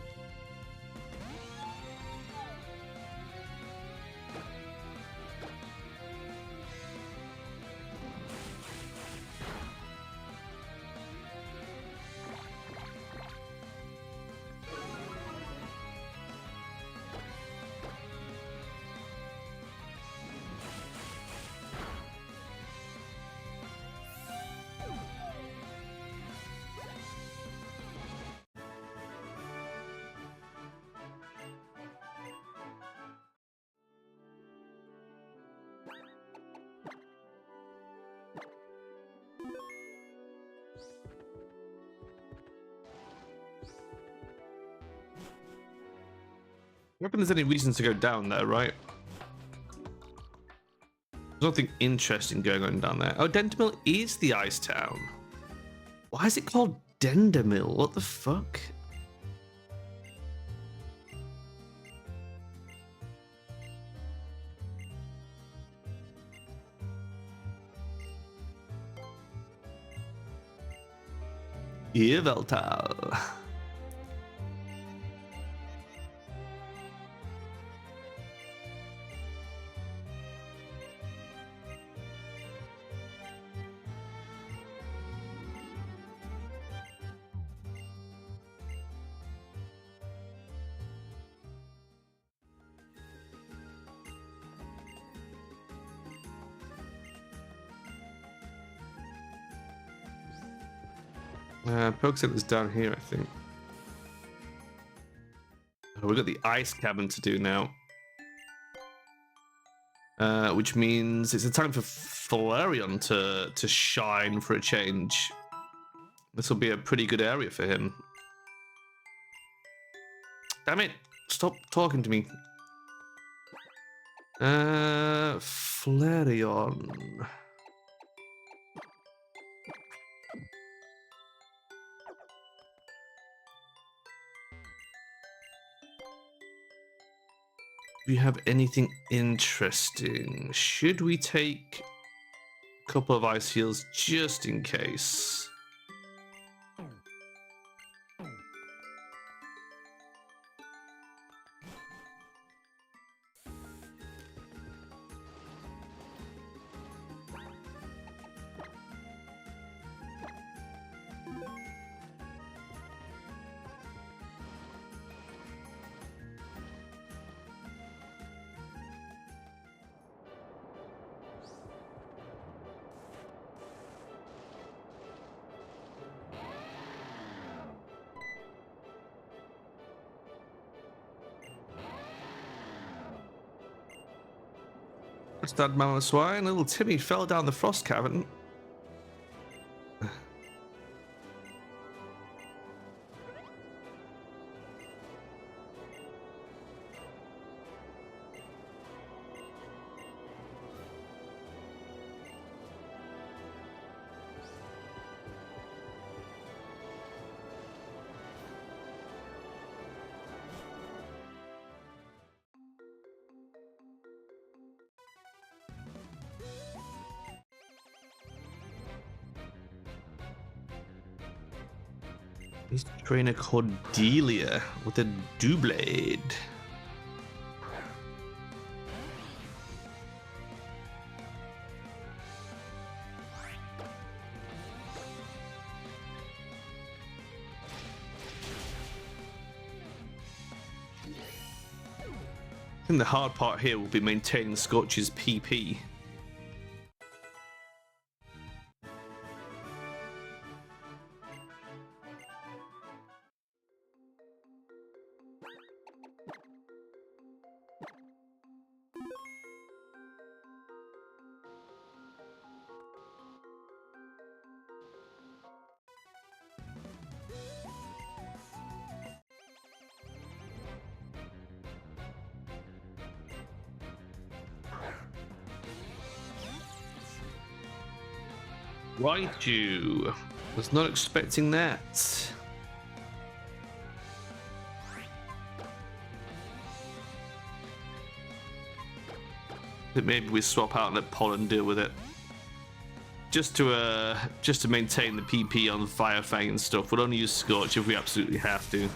I don't think there's any reason to go down there, right? There's nothing interesting going on down there. Oh, Dendermill is the ice town. Why is it called Dendermill? What the fuck? Eeveelutions. Pokecenter's down here, I think. Oh, we've got the ice cabin to do now. Which means it's a time for Flareon to shine for a change. This will be a pretty good area for him. Damn it! Stop talking to me. Flareon. Do we have anything interesting? Should we take a couple of ice heals just in case? That Mama Swine, little Timmy fell down the frost cavern. He's trainer Cordelia with a Doublade. I think the hard part here will be maintaining Scorch's PP. Right, you. Was not expecting that. Maybe we swap out and let Pollen deal with it. Just to maintain the PP on Firefang and stuff. We'll only use Scorch if we absolutely have to.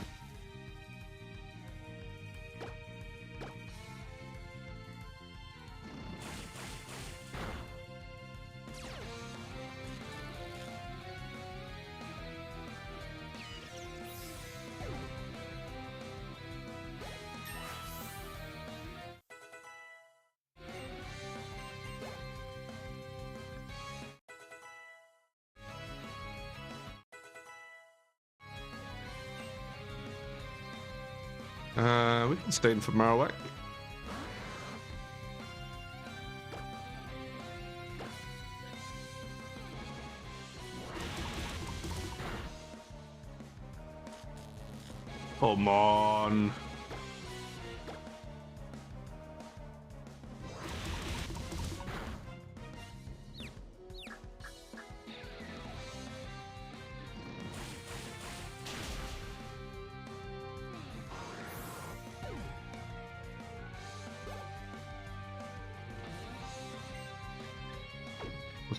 We can stay in for Marowak. Come on.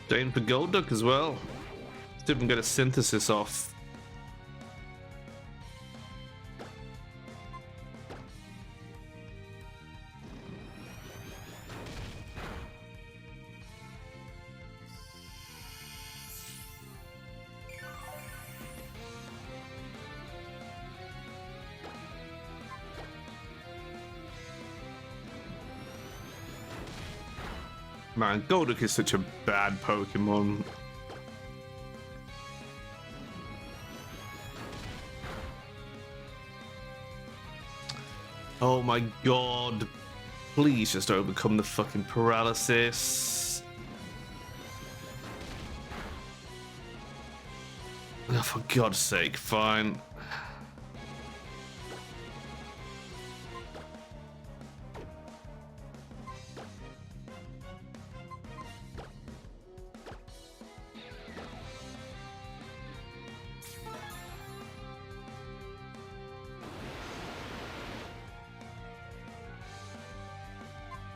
Staying for Golduck as well. Still even get a synthesis off. Man, Golduck is such a bad Pokemon. Oh my god. Please just overcome the fucking paralysis. Oh, for God's sake, fine.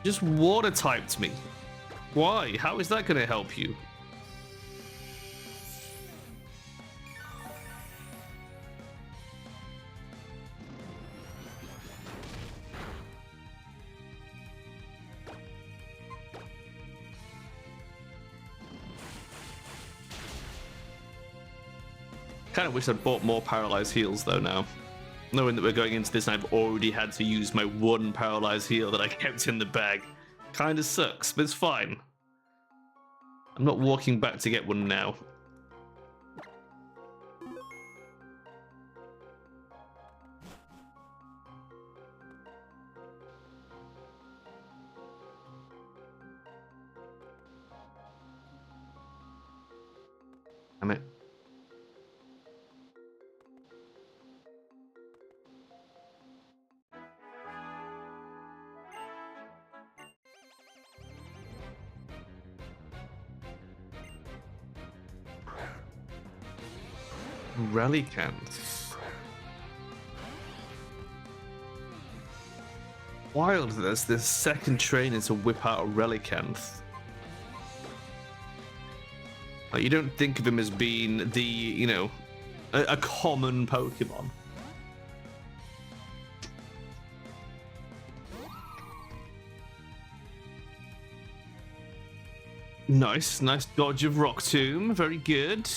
Just water typed me. Why? How is that going to help you? Kind of wish I'd bought more paralyzed heals though now. Knowing that we're going into this and I've already had to use my one paralyzed heal that I kept in the bag. Kinda sucks, but it's fine. I'm not walking back to get one now. Damn it. Relicanth. Wild that there's this second trainer to whip out a Relicanth. Like, you don't think of him as being the, you know, a common Pokemon. Nice dodge of Rock Tomb, very good.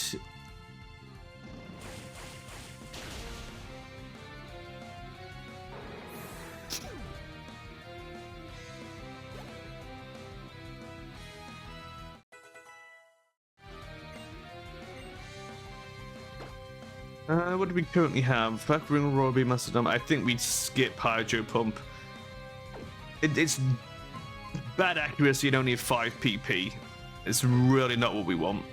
What do we currently have? Ring, Roby, Mastodon. I think we'd skip Hydro Pump. It's bad accuracy and only 5 PP. It's really not what we want.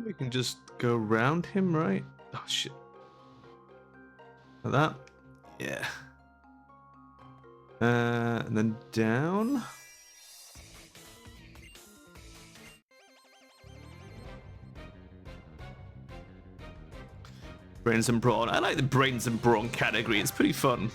We can just go around him, right? Oh shit. Like that? Yeah. And then down. Brains and brawn. I like the brains and brawn category. It's pretty fun.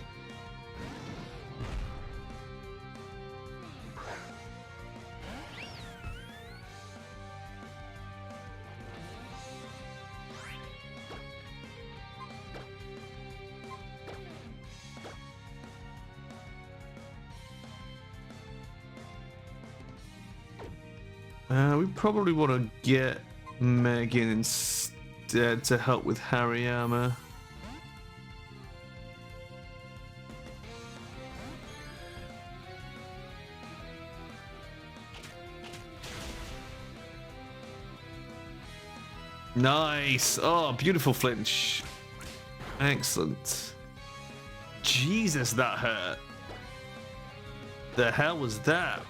We probably want to get Megan instead to help with Hariyama. Nice. Oh, beautiful flinch. Excellent. Jesus, that hurt. The hell was that?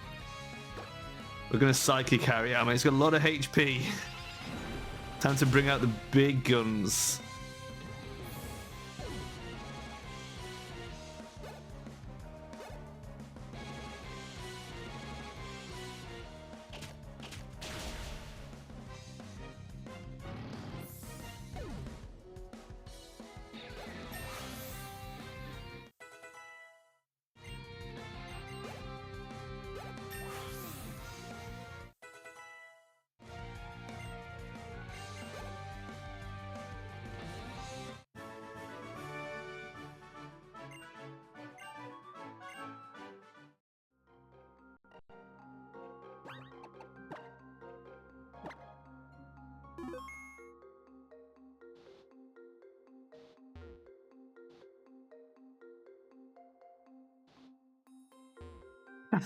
We're gonna psychic Hariyama. He's got a lot of HP. Time to bring out the big guns.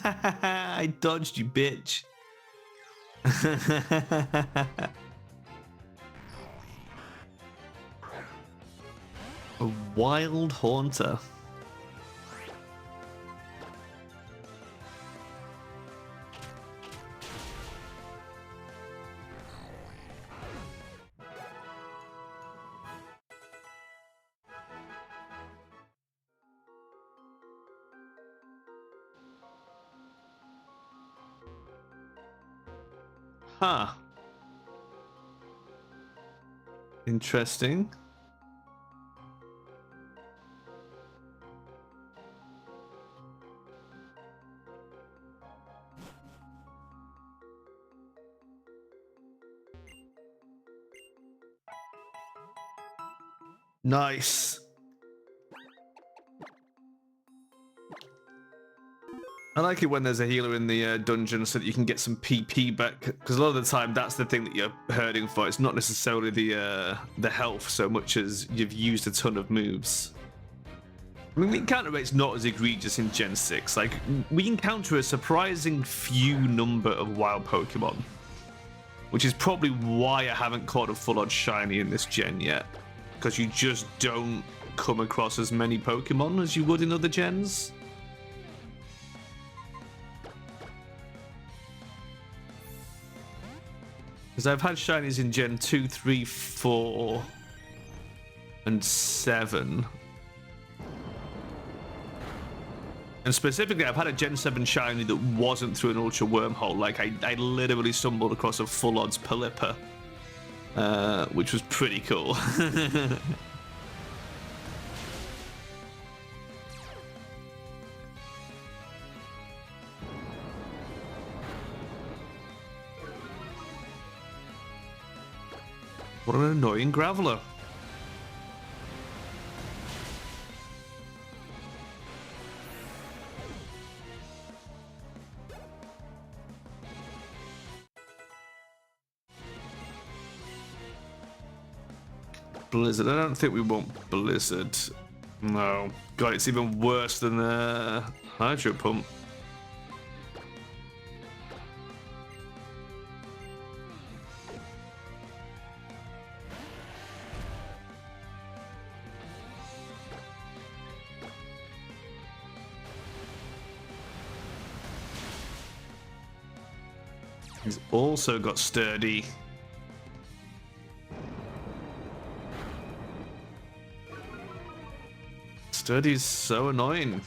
I dodged you, bitch. A wild haunter. Huh. Interesting. Nice. I like it when there's a healer in the dungeon so that you can get some PP back, because a lot of the time that's the thing that you're hurting for. It's not necessarily the health so much as you've used a ton of moves. I mean, the encounter rate's not as egregious in Gen 6. Like, we encounter a surprising few number of wild Pokemon, which is probably why I haven't caught a full-on shiny in this gen yet, because you just don't come across as many Pokemon as you would in other gens. Because I've had shinies in Gen 2, 3, 4, and 7. And specifically, I've had a Gen 7 shiny that wasn't through an Ultra Wormhole. Like, I literally stumbled across a full odds Pelipper, which was pretty cool. What an annoying Graveler. Blizzard. I don't think we want Blizzard. No. God, it's even worse than the Hydro Pump. He's also got Sturdy. Sturdy's so annoying.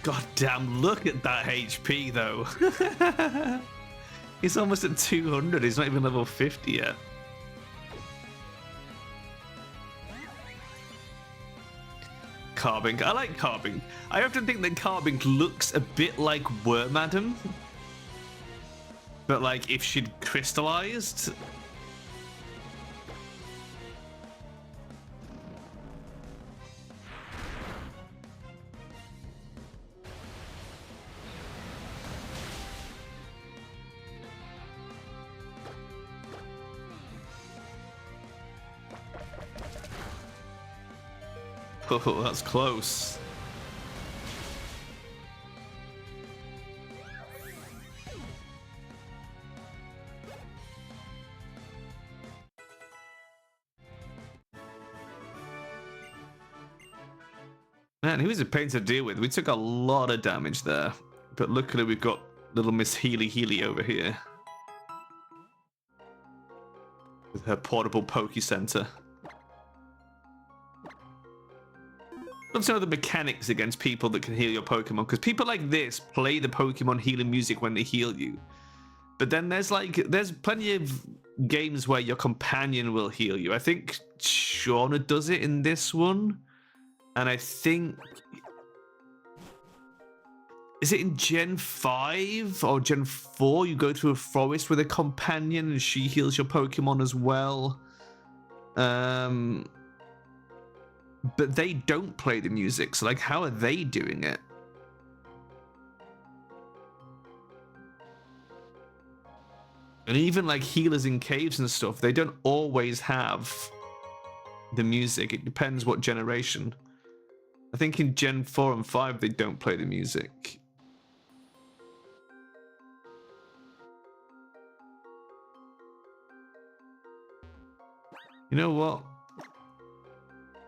God damn, look at that HP though. He's almost at 200, he's not even level 50 yet. Carbink, I like Carbink. I often think that Carbink looks a bit like Wormadam, but like if she'd crystallized. Oh, that's close. Man, he was a pain to deal with. We took a lot of damage there. But luckily we've got little Miss Healy over here. With her portable Poke Center. Let's know the mechanics against people that can heal your Pokemon, because people like this play the Pokemon healing music when they heal you. But then there's plenty of games where your companion will heal you. I think Shauna does it in this one. And I think... Is it in Gen 5 or Gen 4? You go through a forest with a companion and she heals your Pokemon as well. But they don't play the music, so like, how are they doing it? And even like healers in caves and stuff, they don't always have the music. It depends what generation. I think in Gen 4 and 5, they don't play the music. You know what?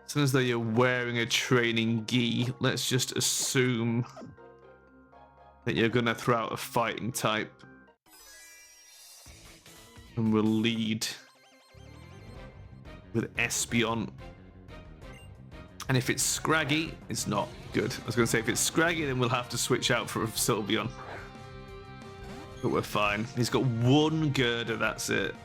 As soon as though you're wearing a training gi, let's just assume that you're gonna throw out a fighting type. And we'll lead with Espeon. And if it's Scraggy, it's not good. I was gonna say if it's Scraggy, then we'll have to switch out for a Sylveon. But we're fine. He's got one girder, that's it.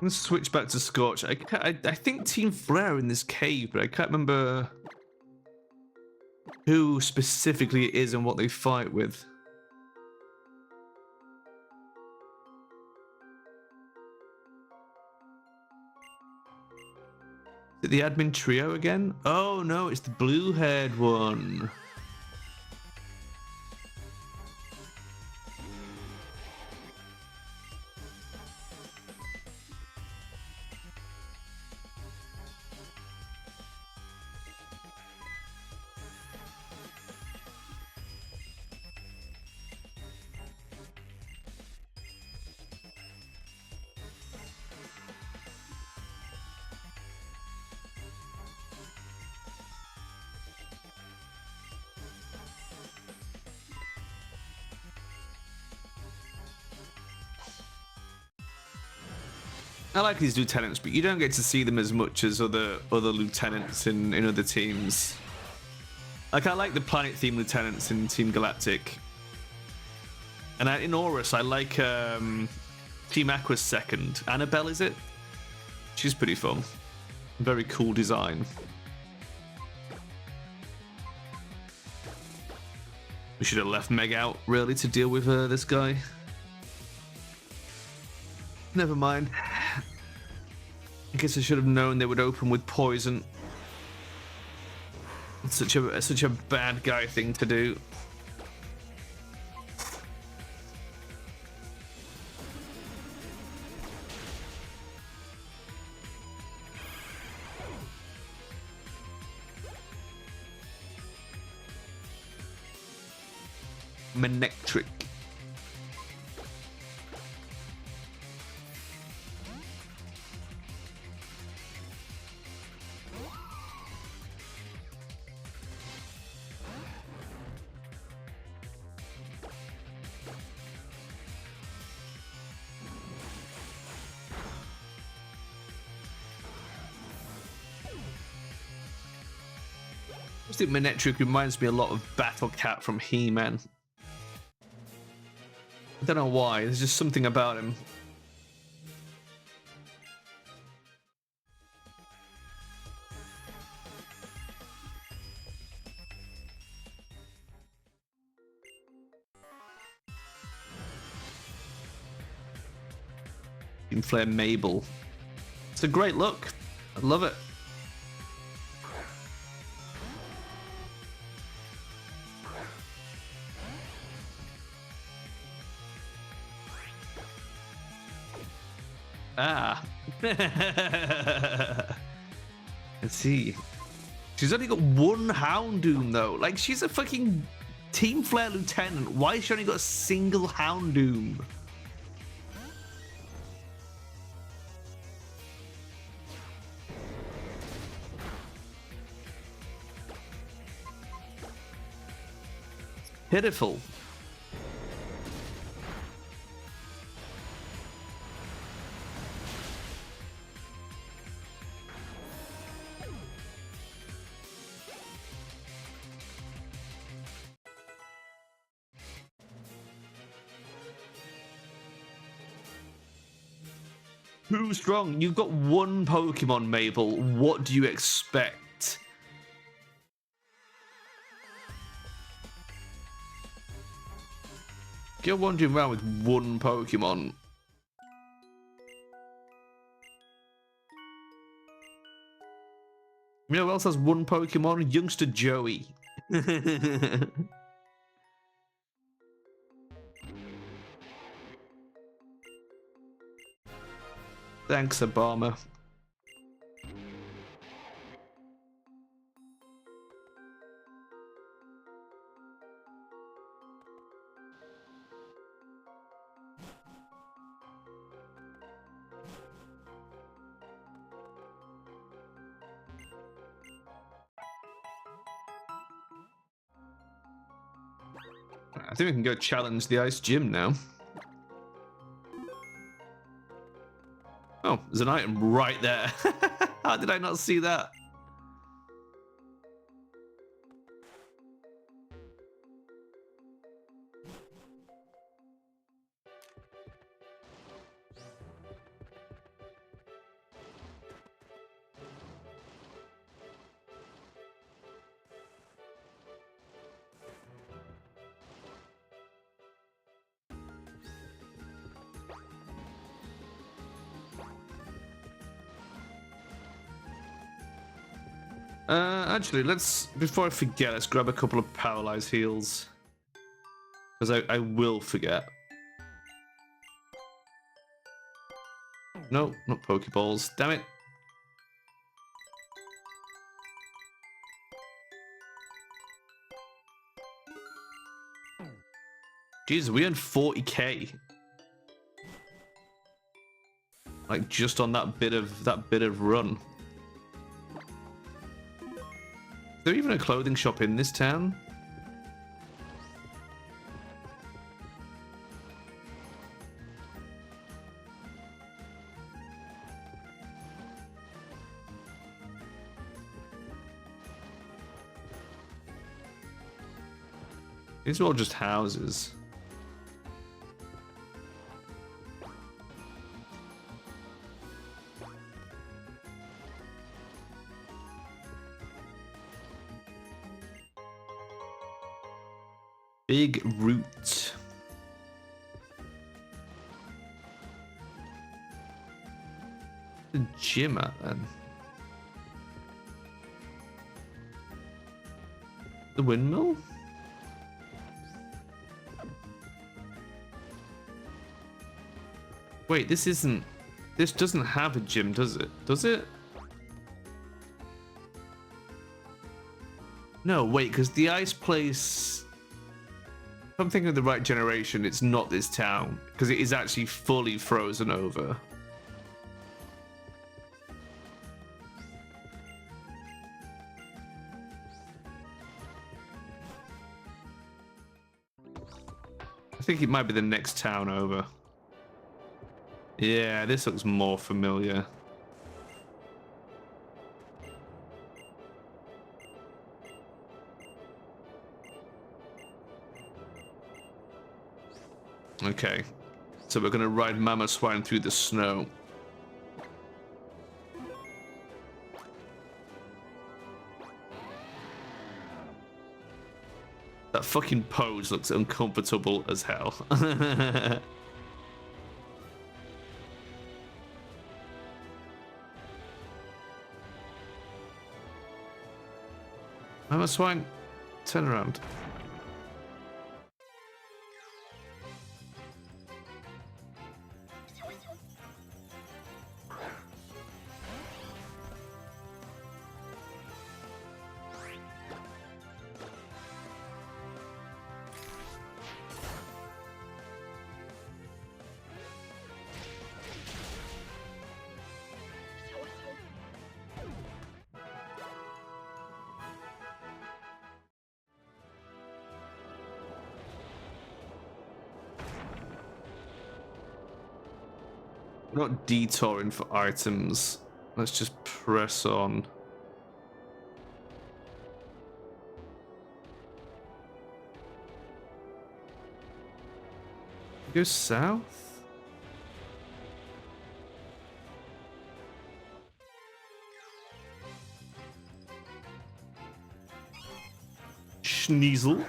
Let's switch back to Scorch. I think Team Flare in this cave, but I can't remember who specifically it is and what they fight with. Is it the admin trio again? Oh no, it's the blue-haired one. I like these lieutenants, but you don't get to see them as much as other lieutenants in other teams. Like, I like the planet-themed lieutenants in Team Galactic. And in Aurus, I like Team Aqua's second. Annabelle, is it? She's pretty fun. Very cool design. We should have left Meg out, really, to deal with this guy. Never mind. I guess I should have known they would open with poison. It's such a bad guy thing to do. Manectric. I think Manectric reminds me a lot of Battle Cat from He-Man. I don't know why, there's just something about him. Flare Mabel. It's a great look. I love it. Ah. Let's see. She's only got one Houndoom though. Like, she's a fucking Team Flare Lieutenant. Why has she only got a single Houndoom? Pitiful. Too strong. You've got one Pokemon, Mabel. What do you expect? You're wandering around with one Pokemon. You know who else has one Pokemon? Youngster Joey. Thanks, Obama. I think we can go challenge the Ice Gym now. Oh, there's an item right there. How did I not see that? Actually, before I forget, let's grab a couple of paralyzed heals. Because I will forget. No, not Pokeballs. Damn it. Jeez, we earned 40k. Like, just on that bit of run. Is there even a clothing shop in this town? These are all just houses. Big root. The gym at then. The windmill? Wait, this doesn't have a gym, does it? Does it? No, wait, because the ice place... If I'm thinking of the right generation, it's not this town, because it is actually fully frozen over. I think it might be the next town over. Yeah, this looks more familiar. Okay, so we're gonna ride Mama Swine through the snow. That fucking pose looks uncomfortable as hell. Mama Swine, turn around. We're not detouring for items. Let's just press on. Go south? Schneasel.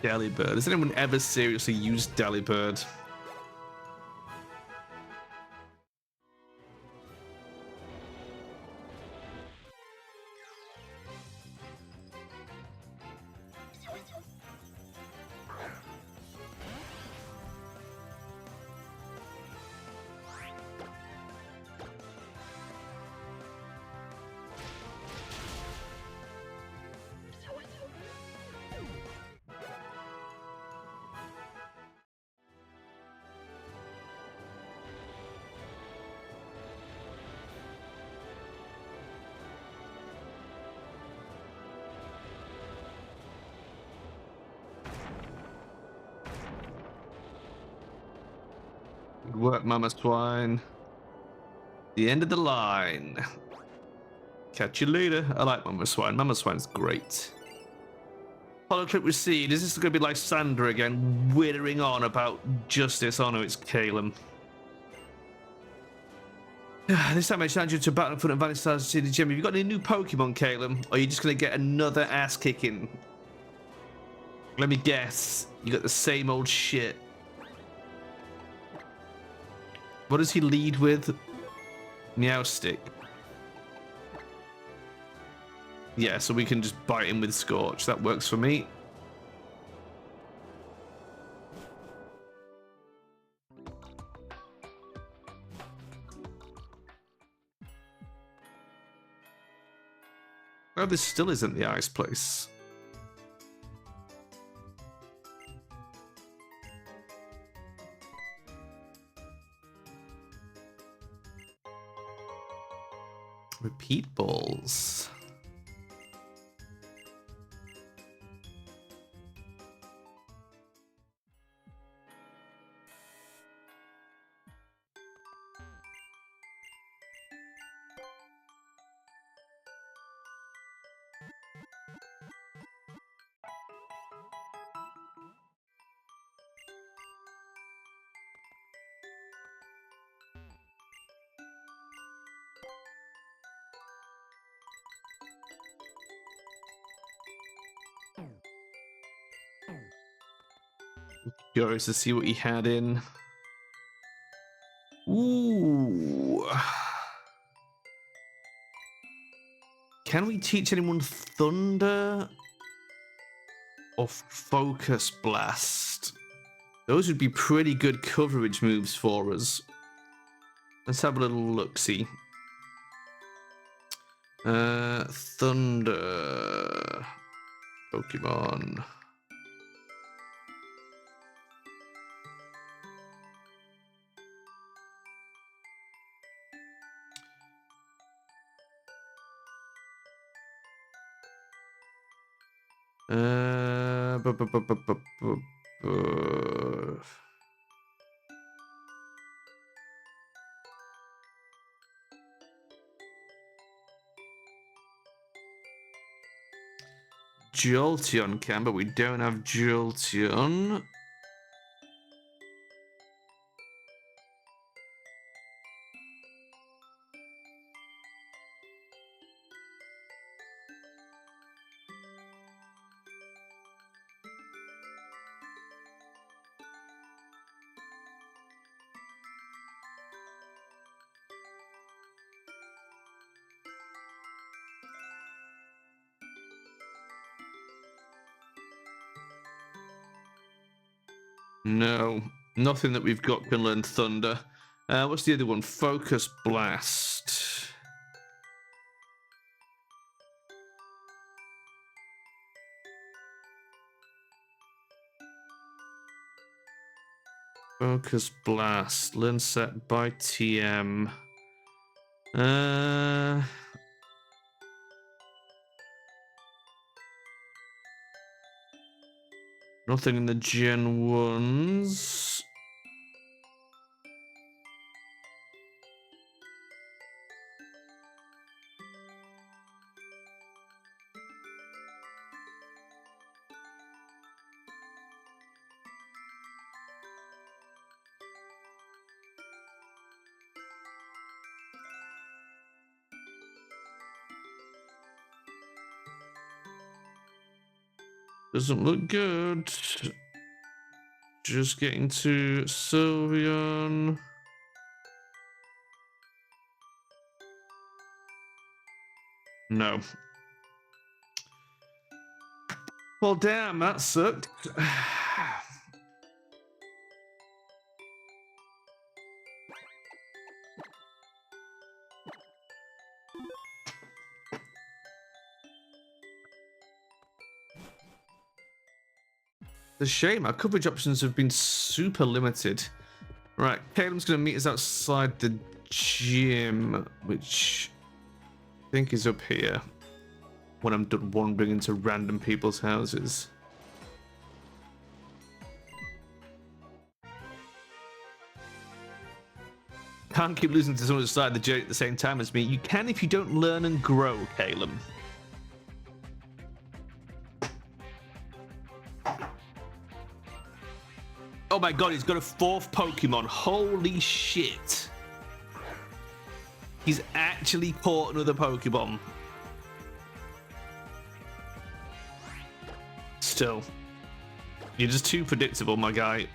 Delibird. Has anyone ever seriously used Delibird? Good work, Mama Swine. The end of the line. Catch you later. I like Mama Swine. Mama Swine's great. Follow clip received. Is this going to be like Sandra again, withering on about justice? Oh no, it's Calum. This time I challenge you to battle in front of Valley Stars City Gym. Have you got any new Pokemon, Calum? Or are you just going to get another ass kicking? Let me guess. You got the same old shit. What does he lead with? Meowstick. Yeah, so we can just bite him with Scorch. That works for me. Oh, this still isn't the ice place. Repeat balls. Curious to see what he had in. Ooh. Can we teach anyone Thunder or Focus Blast? Those would be pretty good coverage moves for us. Let's have a little look-see. Thunder Pokemon. Jolteon can, but we don't have Jolteon. No, nothing that we've got can learn Thunder. What's the other one? Focus Blast. Focus Blast. Learn set by TM. Nothing in the Gen 1s. Doesn't look good. Just getting to Sylveon. No. Well, damn, that sucked. It's a shame. Our coverage options have been super limited. Right, Caleb's going to meet us outside the gym, which I think is up here when I'm done wandering into random people's houses. Can't keep losing to someone outside the gym at the same time as me. You can if you don't learn and grow, Caleb. Oh my god, he's got a fourth Pokemon. Holy shit. He's actually caught another Pokemon. Still. You're just too predictable, my guy.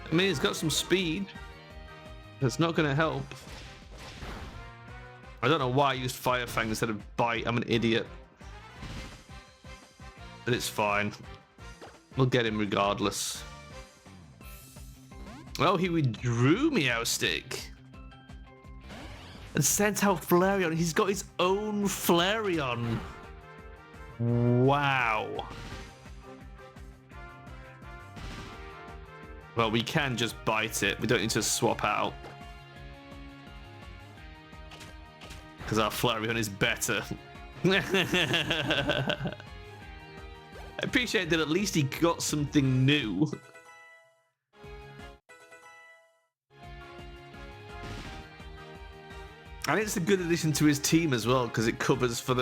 I mean, he's got some speed. That's not going to help. I don't know why I used Fire Fang instead of Bite. I'm an idiot. But it's fine. We'll get him regardless. Oh, he withdrew Meowstic. And sent out Flareon. He's got his own Flareon. Wow. Well, we can just bite it. We don't need to swap out. Because our Flareon is better. I appreciate that at least he got something new. And it's a good addition to his team as well, because it covers for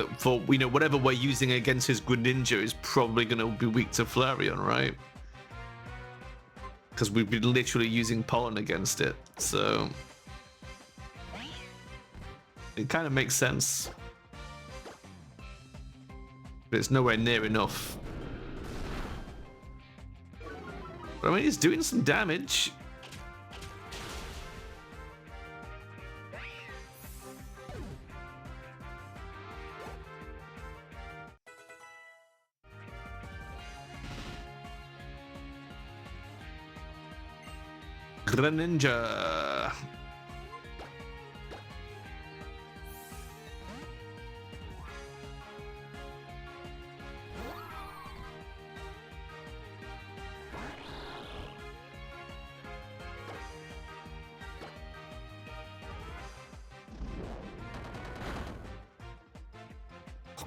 you know, whatever we're using against his Greninja is probably going to be weak to Flareon, right? because we've been literally using pollen against it, so it kind of makes sense, but it's nowhere near enough. But I mean, he's doing some damage. Greninja.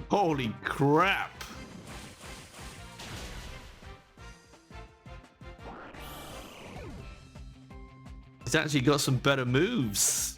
Holy crap. He's actually got some better moves.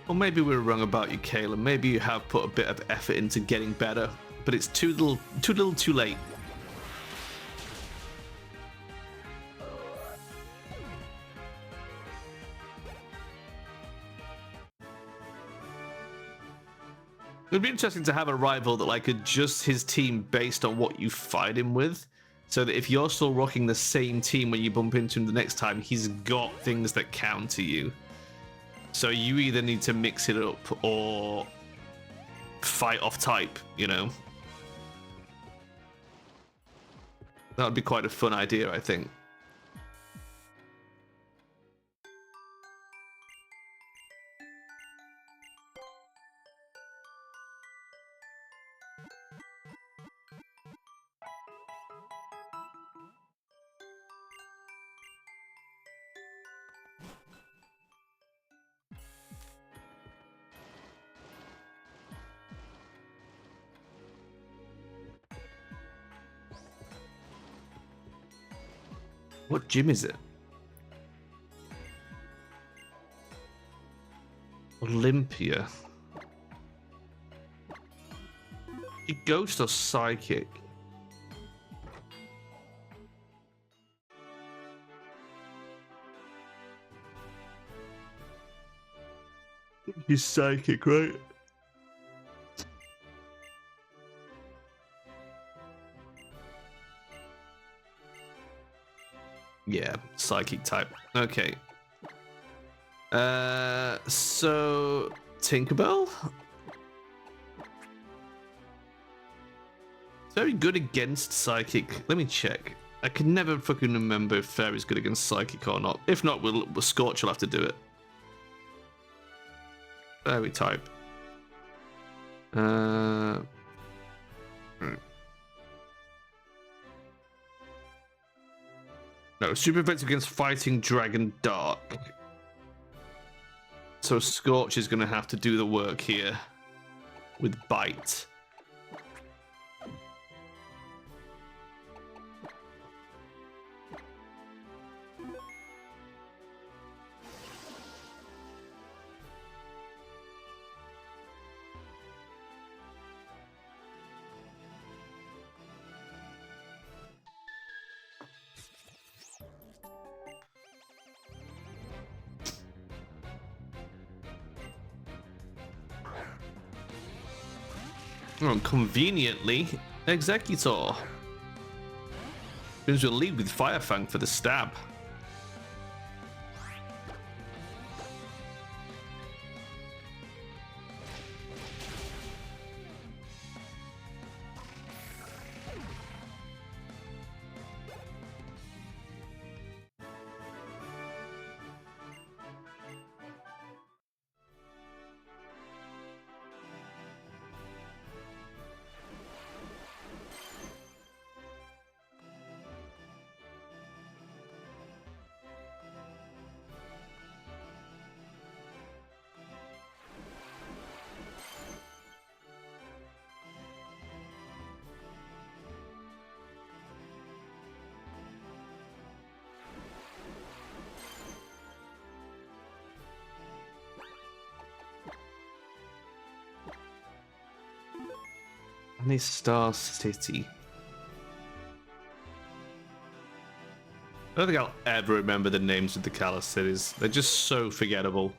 Well, maybe we're wrong about you, Kayla. Maybe you have put a bit of effort into getting better, but it's too little too late. It'd be interesting to have a rival that like adjusts his team based on what you fight him with, so that if you're still rocking the same team when you bump into him the next time, he's got things that counter you. So you either need to mix it up or fight off type, you know? That would be quite a fun idea, I think. What gym is it? Olympia. Ghost or psychic? He's psychic, right? Yeah, psychic type. Okay. So Tinkerbell? It's very good against psychic. Let me check. I can never fucking remember if Fairy's good against psychic or not. If not, we'll Scorch will have to do it. Fairy type. No, super effective against fighting Dragon Dark. So Scorch is going to have to do the work here with Bite. Oh, conveniently, Executor. Brings will lead with Firefang for the stab. Any Star City. I don't think I'll ever remember the names of the Kalos cities. They're just so forgettable.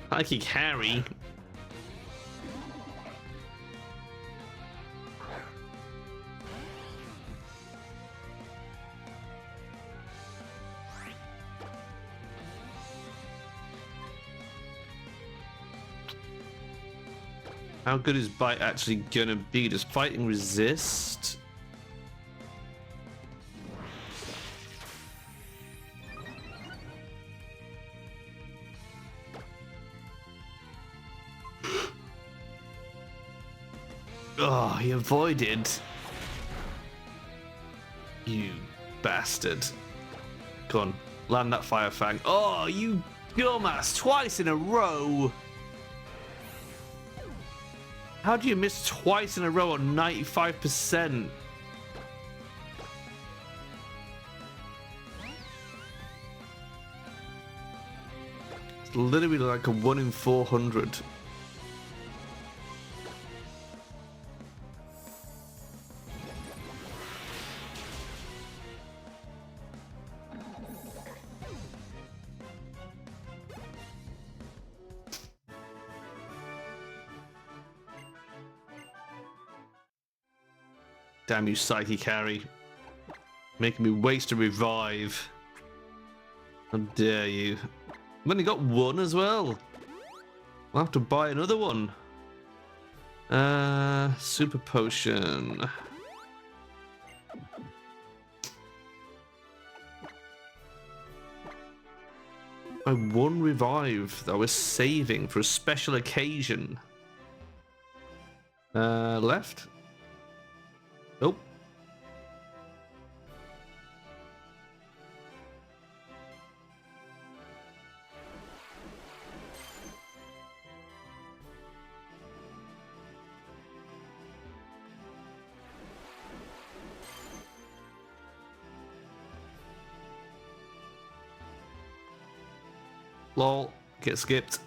Psychic Harry. How good is Bite actually gonna be? Does fighting resist? Oh, he avoided. You bastard. Go on, land that Fire Fang. Oh, you dumbass, twice in a row. How do you miss twice in a row on 95%? It's literally like a 1 in 400. Damn you, Psychic Harry. Making me waste a revive. How dare you. I've only got one as well. I'll have to buy another one. Super Potion. My one revive that I was saving for a special occasion. Left. Nope. Lol, get skipped.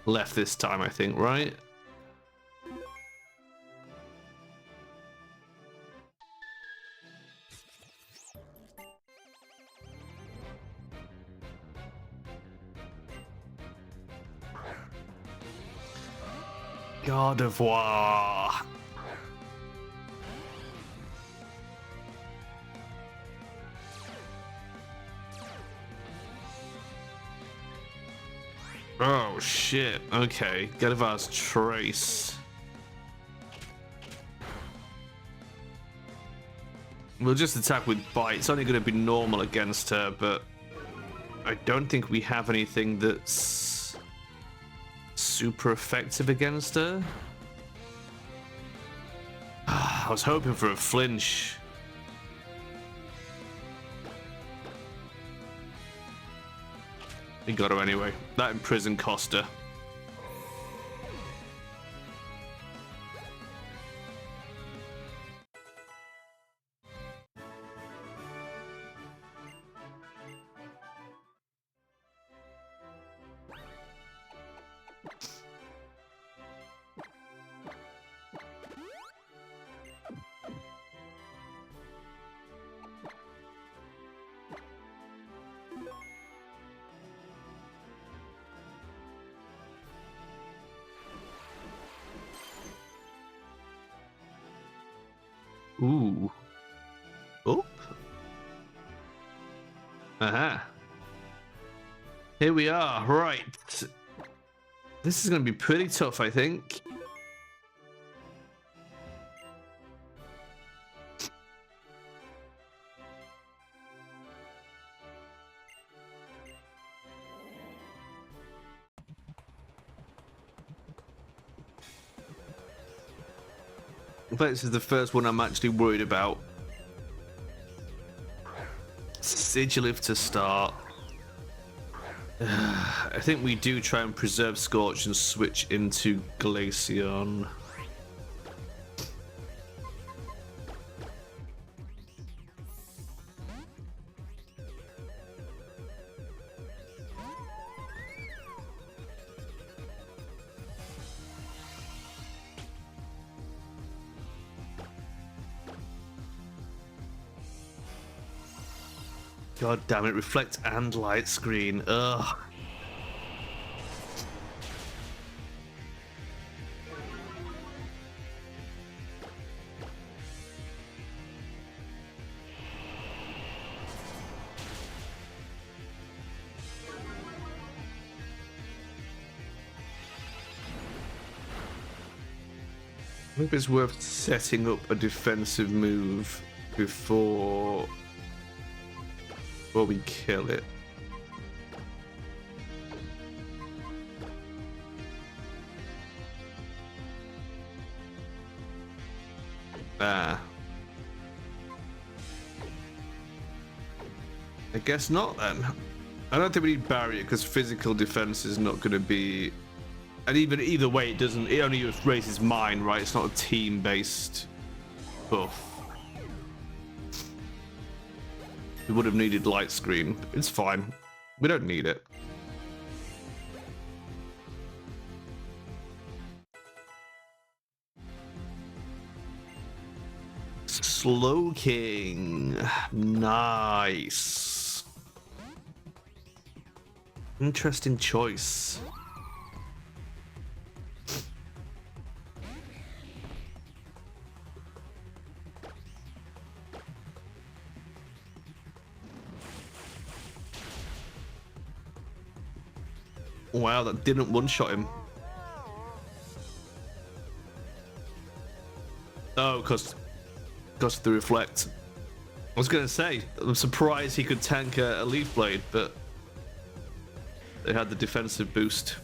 Left this time, I think, right? God of War. Oh shit, okay. Gadivar's Trace. We'll just attack with Bite. It's only going to be normal against her, but I don't think we have anything that's super effective against her. I was hoping for a flinch. He got her anyway. That imprison cost her. Ooh. Oh. Aha. Here we are. Right. This is going to be pretty tough, I think. But this is the first one I'm actually worried about. Sigilif to start. I think we do try and preserve Scorch and switch into Glaceon. God damn it, reflect and light screen. Ugh. Maybe it's worth setting up a defensive move before we kill it. Ah. I guess not then. I don't think we need barrier because physical defense is not going to be. And even either way, it doesn't. It only raises mine, right? It's not a team-based buff. We would have needed light screen. It's fine. We don't need it. Slow King. Nice. Interesting choice. Wow, that didn't one-shot him. Oh, because of the reflect. I was going to say, I'm surprised he could tank a Leaf Blade, but they had the defensive boost.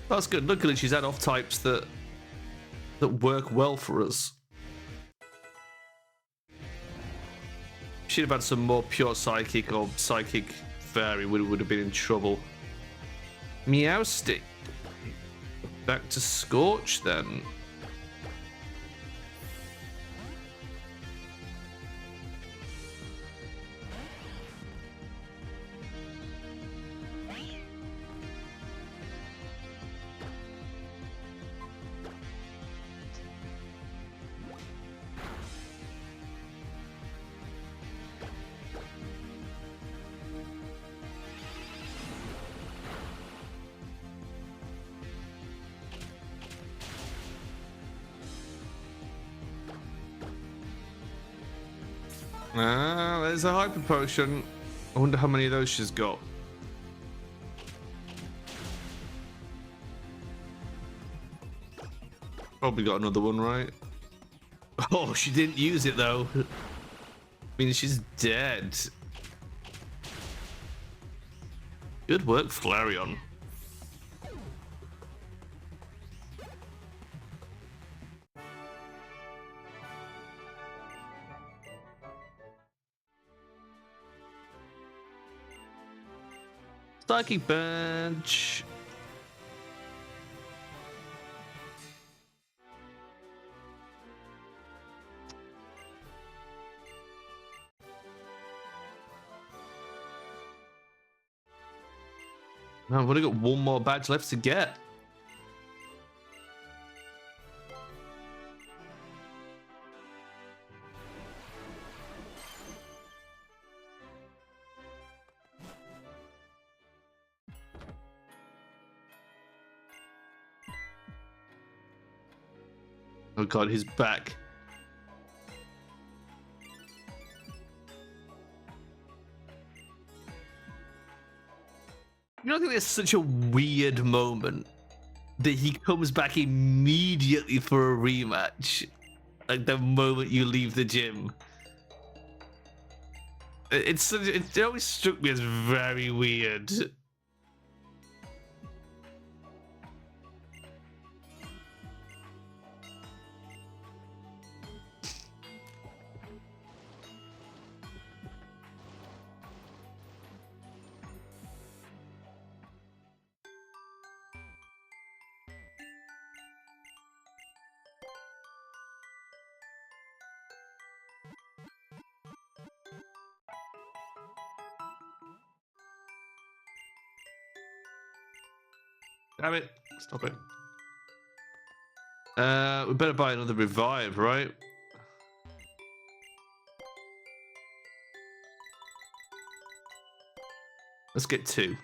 That's good. Luckily, she's had off types that work well for us. She'd have had some more pure psychic or psychic fairy, would have been in trouble. Meowstic. Back to Scorch then. There's a hyper potion. I wonder how many of those she's got. Probably got another one, right? Oh, she didn't use it though. I mean, she's dead. Good work, Flareon. Psychic Bench. Man, I've only got one more badge left to get. Oh god, he's back. You know, I think it's such a weird moment that he comes back immediately for a rematch. Like the moment you leave the gym. It always struck me as very weird. Damn it. Stop it. We better buy another revive, right? Let's get 2.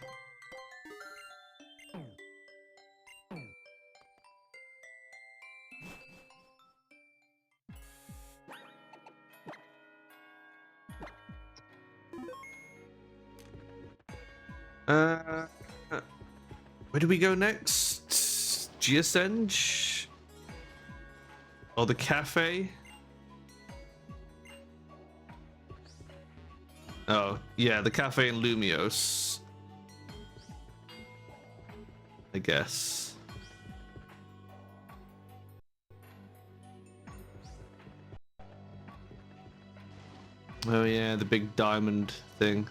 Where do we go next? Geosenge? Or the cafe? Oh, yeah, the cafe in Lumios. I guess. Oh yeah, the big diamond thing.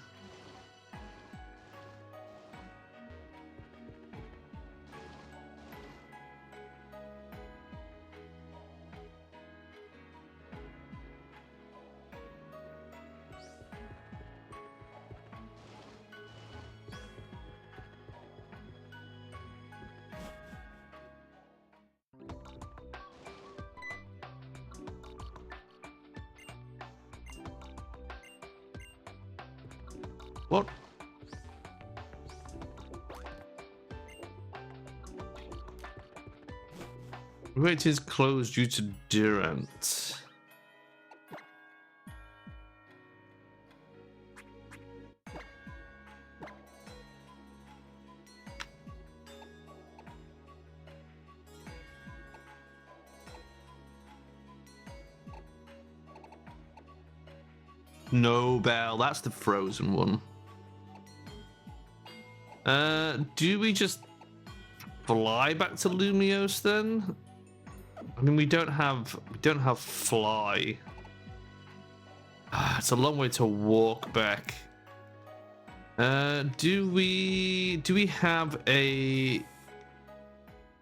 What? It is closed due to Durant. No bell, that's the frozen one. Do we just fly back to Lumios then? I mean, we don't have fly. It's a long way to walk back. Do we have a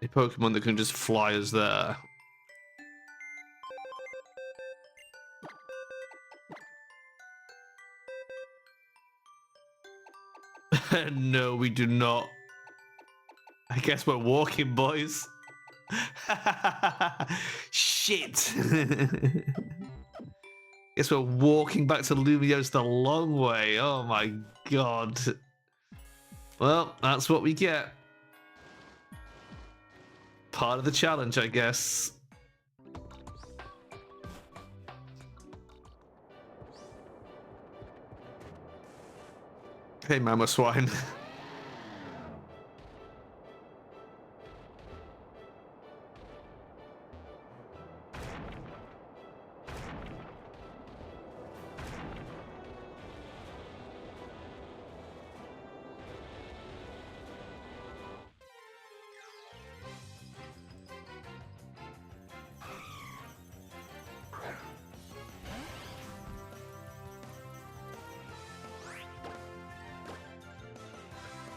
Pokemon that can just fly us there? No, we do not. I guess we're walking, boys. Shit. Guess we're walking back to Lumios the long way. Oh my god. Well, that's what we get. Part of the challenge, I guess. Hey, Mama Swine.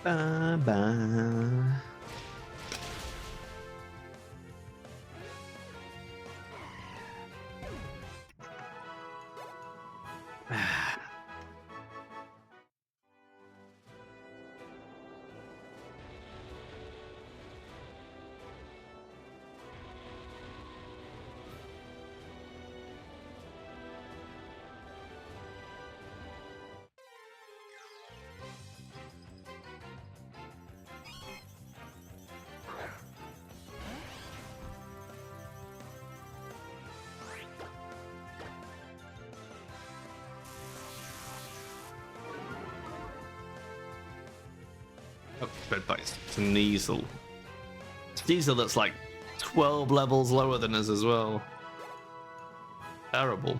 Bye-bye. Oh, red bites. It's a Sneasel. Sneasel that's like 12 levels lower than us as well. Terrible.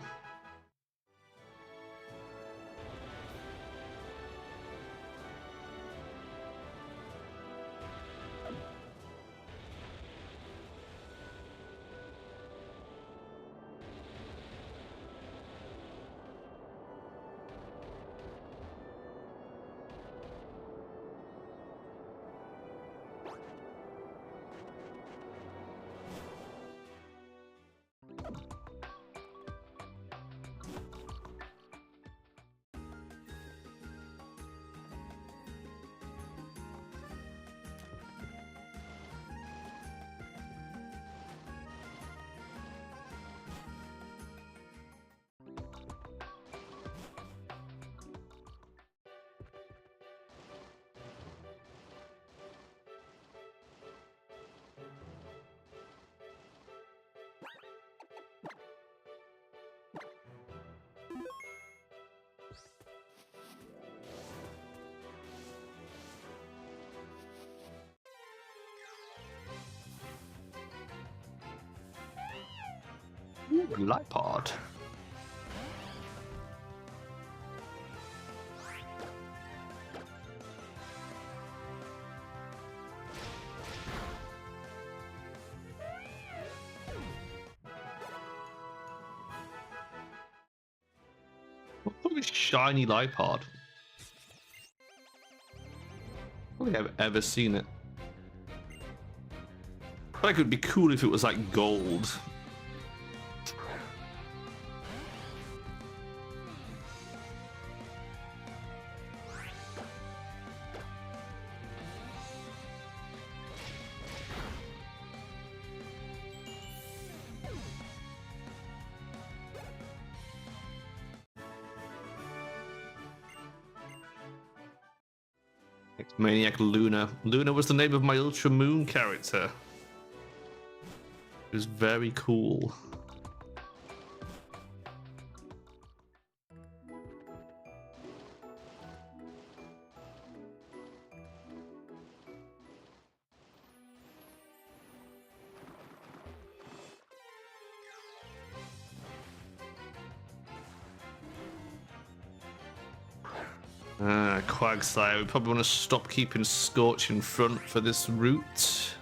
Ooh, a light pod. What a shiny Lipod. I don't think I've ever seen it. I feel like it would be cool if it was like gold. Maniac Luna. Luna was the name of my Ultra Moon character. It was very cool. Quagsire. We probably want to stop keeping Scorch in front for this route.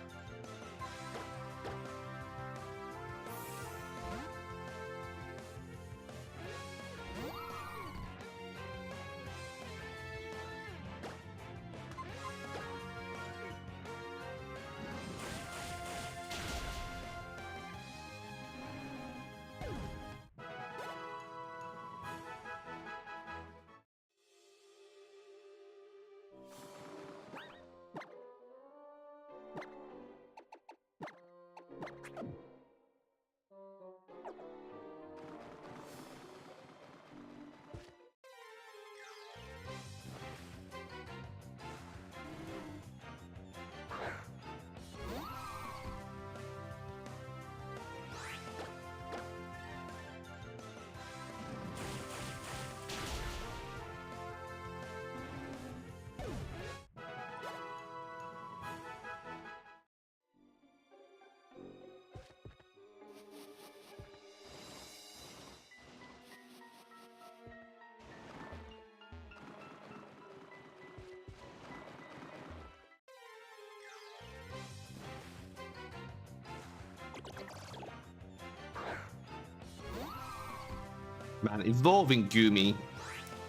Man, evolving Gumi,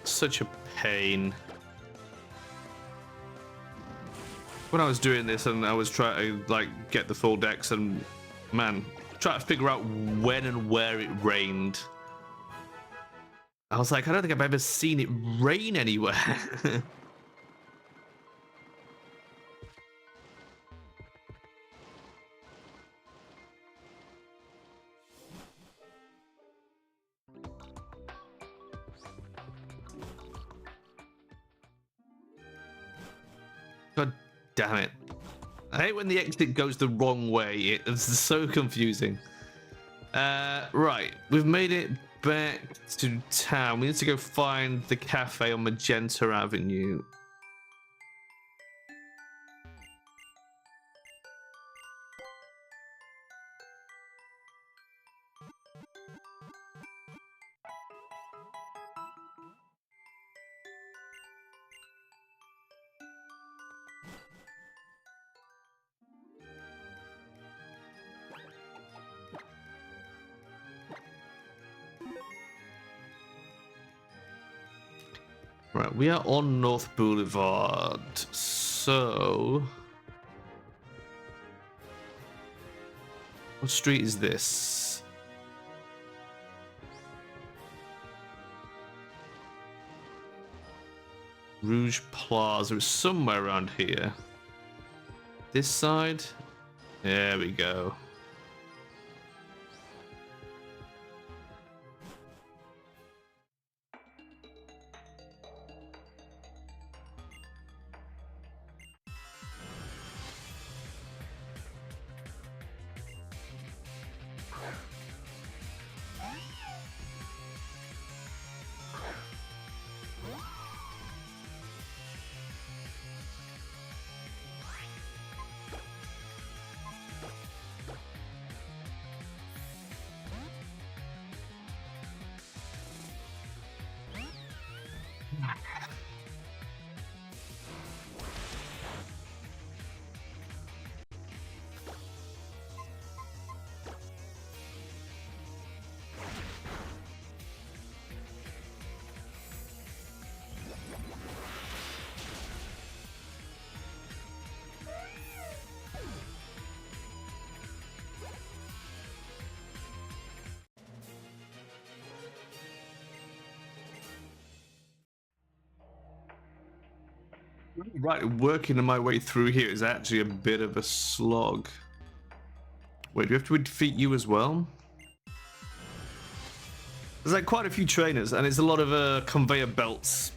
such a pain. When I was doing this and I was trying to like get the full decks and man, try to figure out when and where it rained. I was like, I don't think I've ever seen it rain anywhere. God damn it. I hate when the exit goes the wrong way. It's so confusing. Right, we've made it back to town. We need to go find the cafe on Magenta Avenue. Right, we are on North Boulevard, so... What street is this? Rouge Plaza is somewhere around here. This side? There we go. Right, working my way through here is actually a bit of a slog. Wait, do we have to defeat you as well? There's like quite a few trainers, and it's a lot of conveyor belts.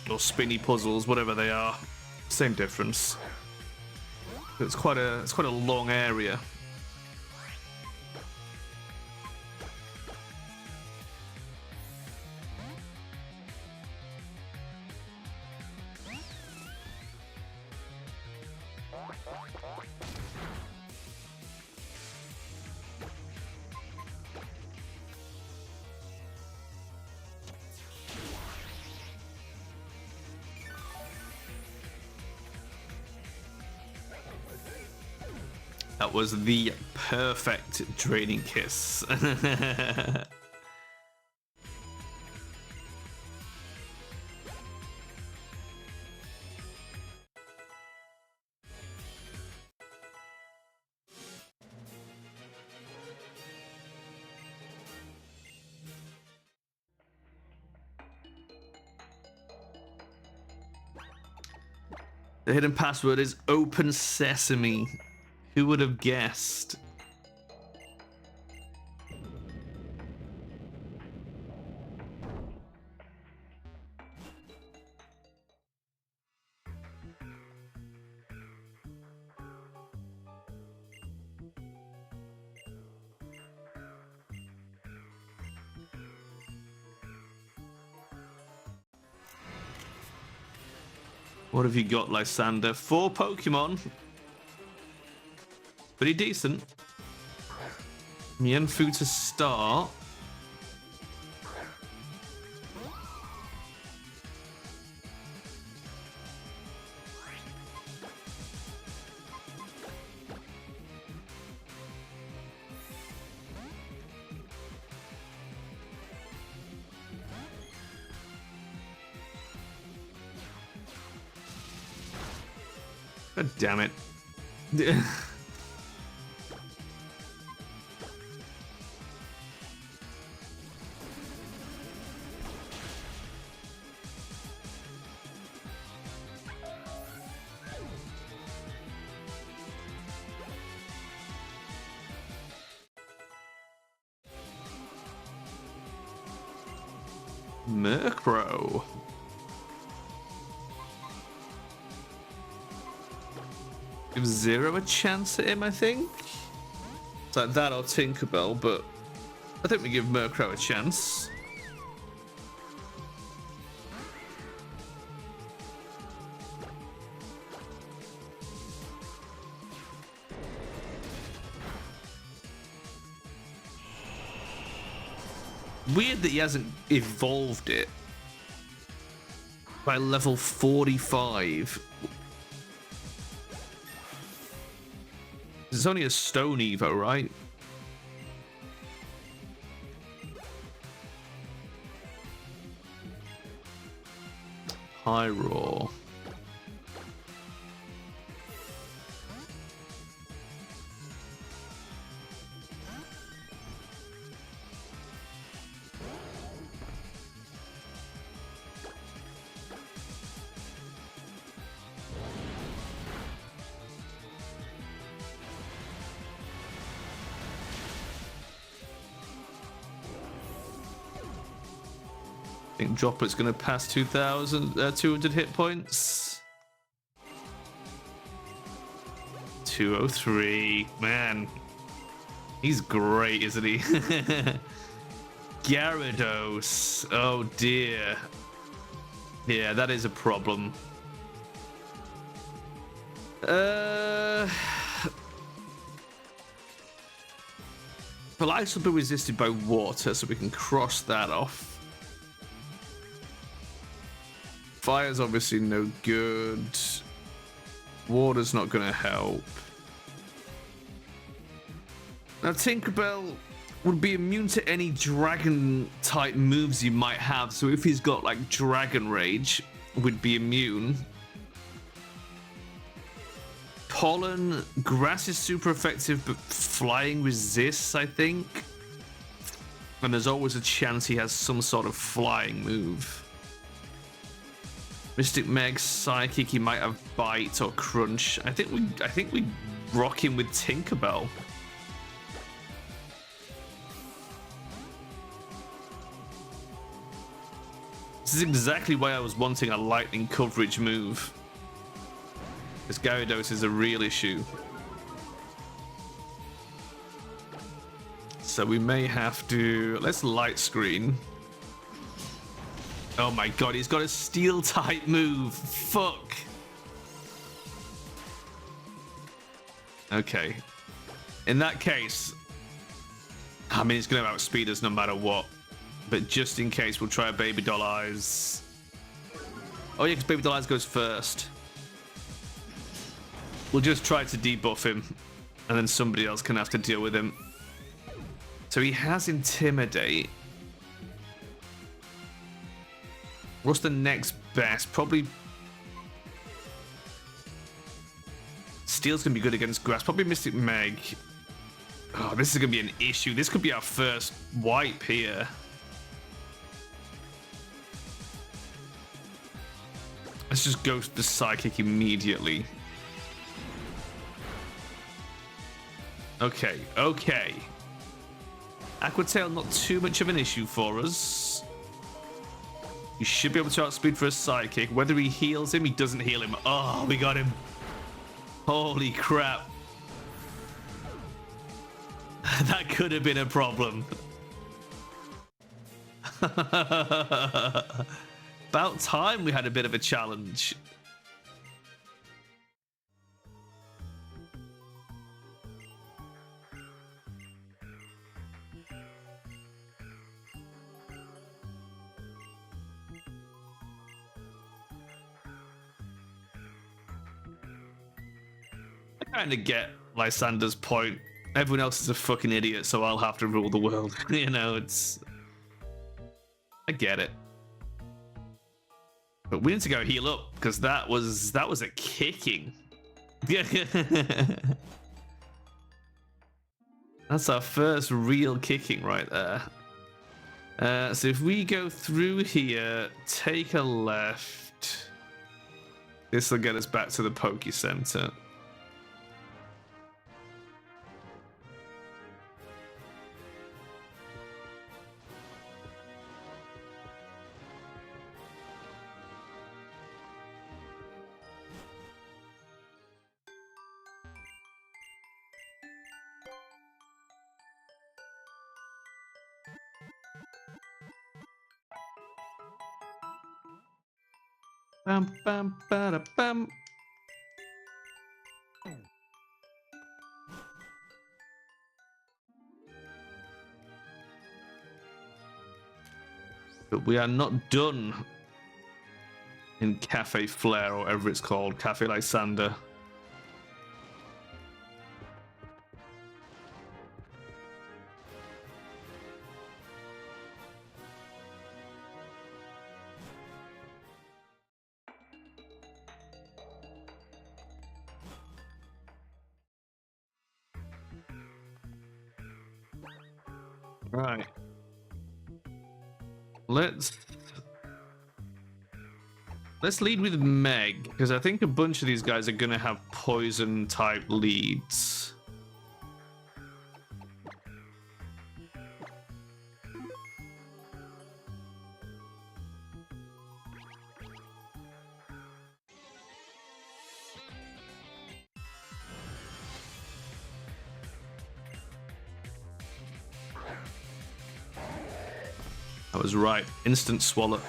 Or spinny puzzles, whatever they are. Same difference. It's quite a long area. That was the perfect draining kiss. The hidden password is Open Sesame. Who would have guessed? What have you got, Lysander? 4 Pokemon. Pretty decent. Mienfoo to start. God damn it. Murkrow. Give Zero a chance at him, I think. It's like that or Tinkerbell, but I think we give Murkrow a chance. Weird that he hasn't evolved it by level 45. It's only a Stone Evo, right? High Roar. I think Droplet's going to pass 2,200 hit points. 203. Man, he's great, isn't he? Gyarados. Oh dear. Yeah, that is a problem. But ice will be resisted by water, so we can cross that off. Fire's obviously no good. Water's not going to help. Now, Tinkerbell would be immune to any dragon-type moves you might have, so if he's got, like, Dragon Rage, would be immune. Pollen, Grass is super effective, but Flying resists, I think. And there's always a chance he has some sort of flying move. Mystic Meg, Psychic, he might have Bite or Crunch. I think we rock him with Tinkerbell. This is exactly why I was wanting a lightning coverage move. This Gyarados is a real issue. So we may have to... Let's light screen. Oh my god, he's got a steel type move. Fuck. Okay. In that case, I mean, he's going to outspeed us no matter what. But just in case, we'll try a Baby Doll Eyes. Oh yeah, because Baby Doll Eyes goes first. We'll just try to debuff him. And then somebody else can have to deal with him. So he has Intimidate. What's the next best? Probably... Steel's going to be good against Grass. Probably Mystic Meg. Oh, this is going to be an issue. This could be our first wipe here. Let's just go for the Psychic immediately. Okay, okay. Aqua Tail, not too much of an issue for us. You should be able to outspeed for a Psychic. Whether he heals him, he doesn't heal him. Oh, we got him. Holy crap. That could have been a problem. About time we had a bit of a challenge. I kind of get Lysander's point. Everyone else is a fucking idiot, so I'll have to rule the world. You know, it's... I get it. But we need to go heal up, because that was a kicking. That's our first real kicking right there. So if we go through here, take a left. This will get us back to the Poke Center. Bam, bam, bada, bam. But we are not done in Cafe Flare, or whatever it's called, Cafe Lysander. Right. Let's lead with Meg, because I think a bunch of these guys are going to have poison type leads. I was right. Instant swallow.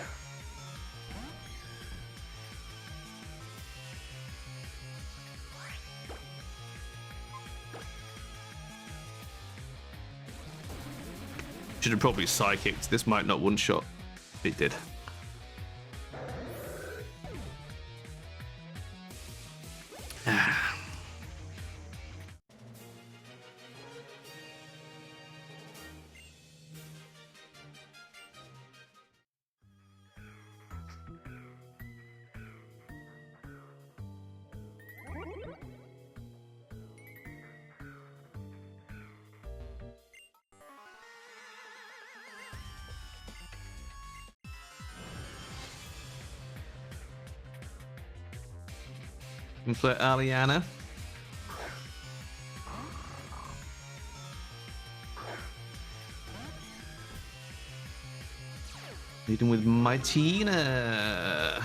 Should have probably psychicked. This might not one shot. It did. Infiltrate Aliana. Leading with Mightina.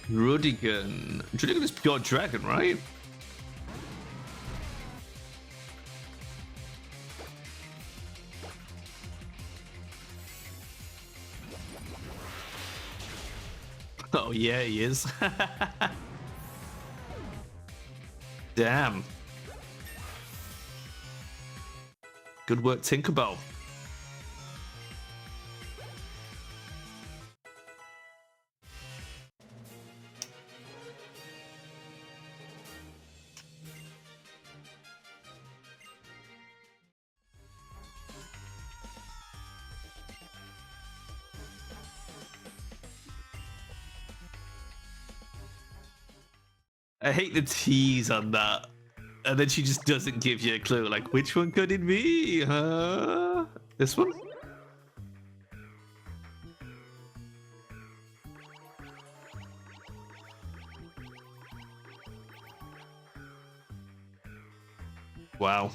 Rudigan. Rudigan is pure dragon, right? Oh yeah, he is. Damn. Good work, Tinkerbell. I hate the tease on that. And then she just doesn't give you a clue. Like, which one could it be? Huh? This one? Wow.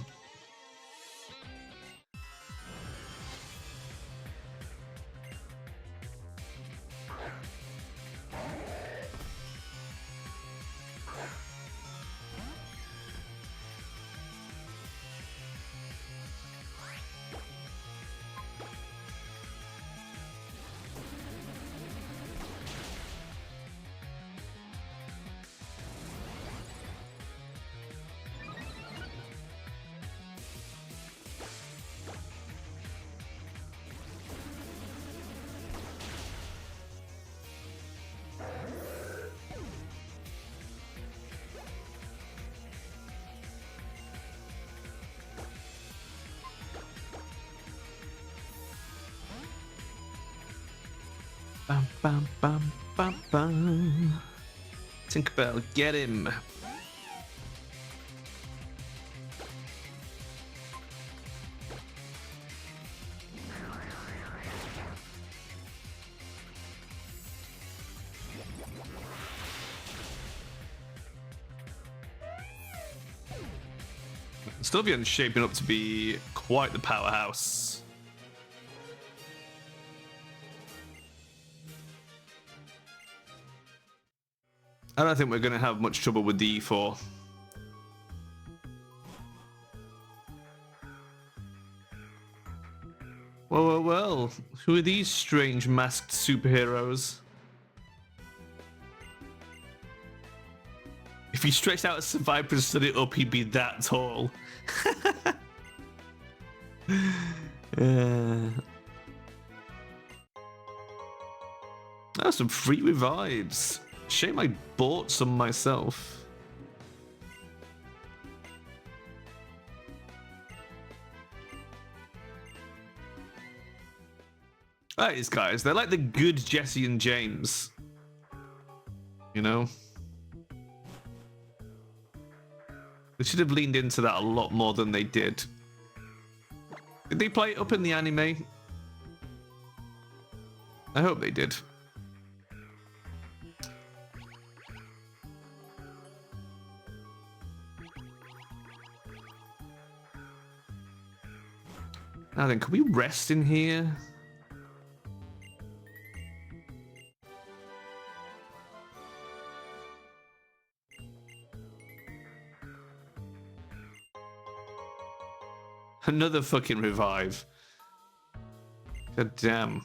Bam, bam, bam, bam, bam. Tinkerbell, get him. Sylvian's shaping up to be quite the powerhouse. I don't think we're going to have much trouble with the E4. Well, well, well. Who are these strange masked superheroes? If he stretched out a survivor and stood it up, he'd be that tall. Oh, some free revives. Shame I bought some myself. That is, guys. They're like the good Jesse and James. You know? They should have leaned into that a lot more than they did. Did they play it up in the anime? I hope they did. Now then, can we rest in here? Another fucking revive. God damn.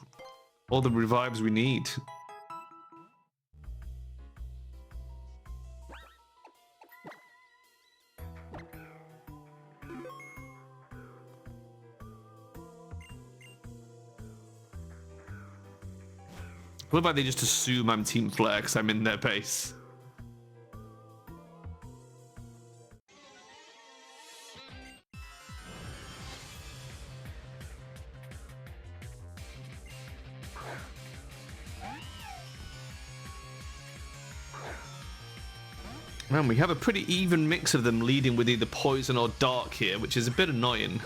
All the revives we need. What about they just assume I'm Team Flare because I'm in their base? Man, we have a pretty even mix of them leading with either poison or dark here, which is a bit annoying.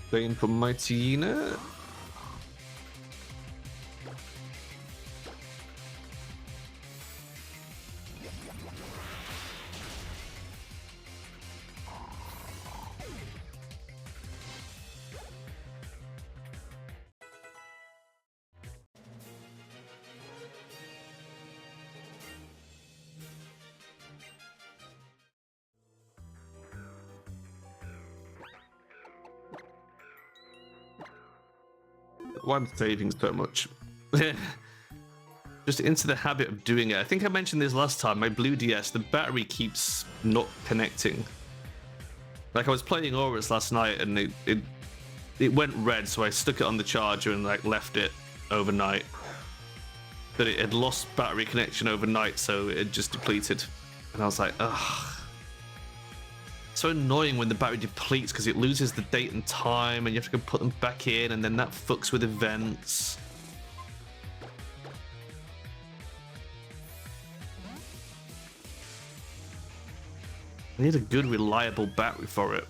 Playing for Mightyena. Why I'm saving so much. Just into the habit of doing it. I think I mentioned this last time. My blue DS, the battery keeps not connecting. Like I was playing Auras last night and it went red, so I stuck it on the charger and like left it overnight. But it had lost battery connection overnight, so it just depleted. And I was like, ugh. So annoying when the battery depletes because it loses the date and time and you have to go put them back in, and then that fucks with events. I need a good reliable battery for it,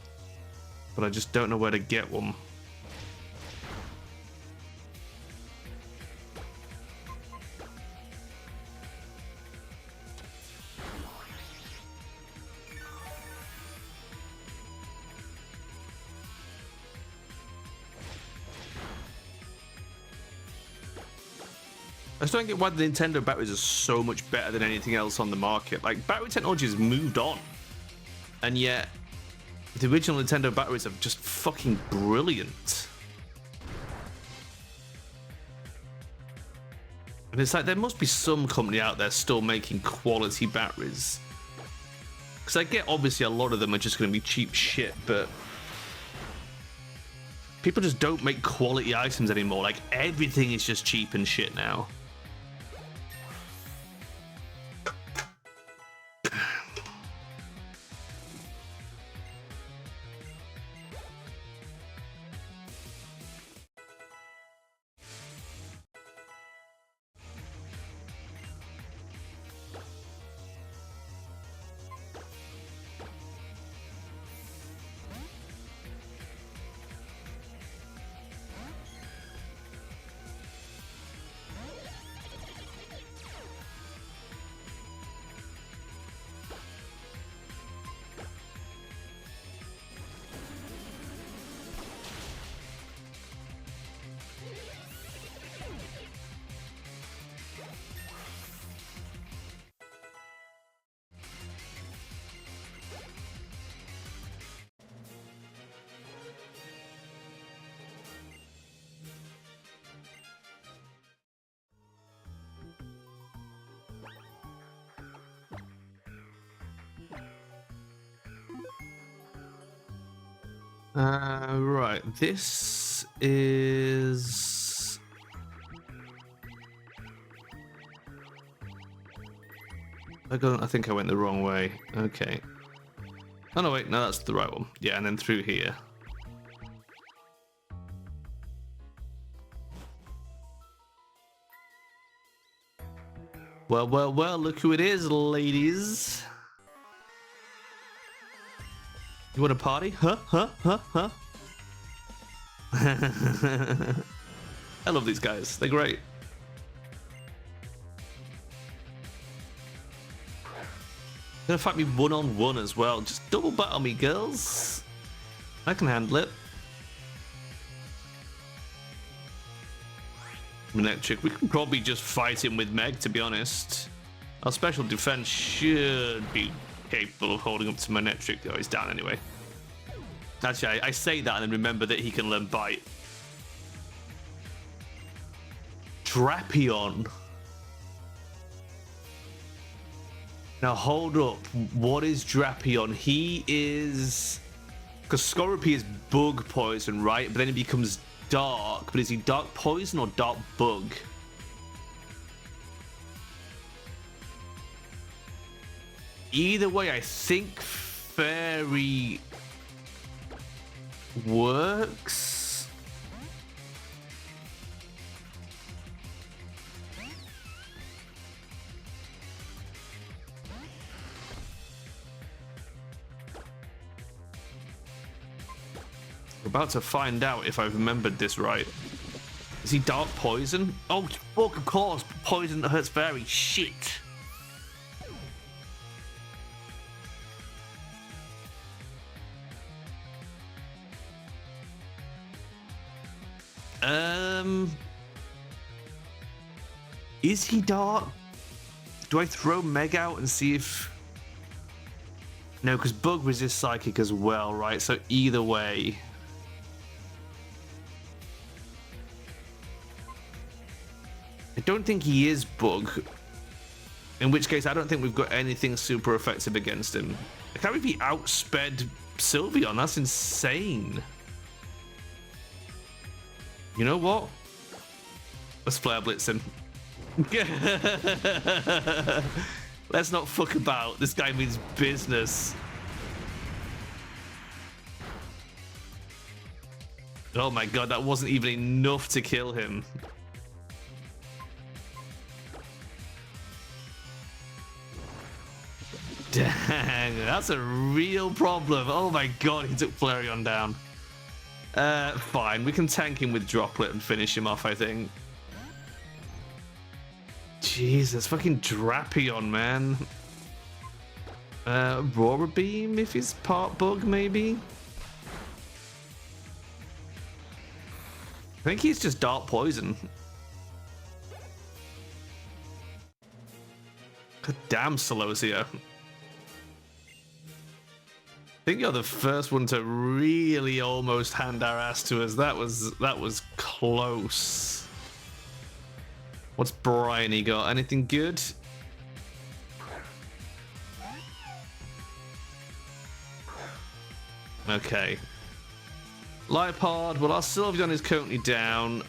but I just don't know where to get one. I just don't get why the Nintendo batteries are so much better than anything else on the market. Like, battery technology has moved on. And yet, the original Nintendo batteries are just fucking brilliant. And it's like, there must be some company out there still making quality batteries. Because I get, obviously, a lot of them are just going to be cheap shit, but people just don't make quality items anymore. Like, everything is just cheap and shit now. Right, this is... I think I went the wrong way. Okay. Oh no, wait, no, that's the right one. Yeah, and then through here. Well, well, well, look who it is, ladies. You want a party? Huh? I love these guys. They're great. Gonna fight me one-on-one as well. Just double battle me, girls. I can handle it. Electric. We can probably just fight him with Meg, to be honest. Our special defense should be capable of holding up to my electric. Oh, he's down anyway. Actually, I say that and then remember that he can learn bite. Drapion. Now hold up. What is Drapion? He is... Because Scorpy is bug poison, right? But then he becomes dark. But is he dark poison or dark bug? Either way, I think Fairy works. We're about to find out if I've remembered this right. Is he dark poison? Oh, fuck, of course. Poison that hurts Fairy. Shit. Is he dark? Do I throw Meg out and see if... No, because Bug resists Psychic as well, right? So either way... I don't think he is Bug. In which case, I don't think we've got anything super effective against him. I can't believe he outsped Sylveon. That's insane. You know what? Let's Flare Blitz him. Let's not fuck about. This guy means business. Oh my god, that wasn't even enough to kill him. Dang, that's a real problem. Oh my god, he took Flareon down. Fine, we can tank him with Droplet and finish him off, I think. Jesus, fucking Drapion, man. Aurora Beam, if he's part bug, maybe? I think he's just Dark Poison. God damn, Celosia. I think you're the first one to really almost hand our ass to us. That was close. What's Bryony got? Anything good? Okay. Lipard, well, our Sylveon is currently down.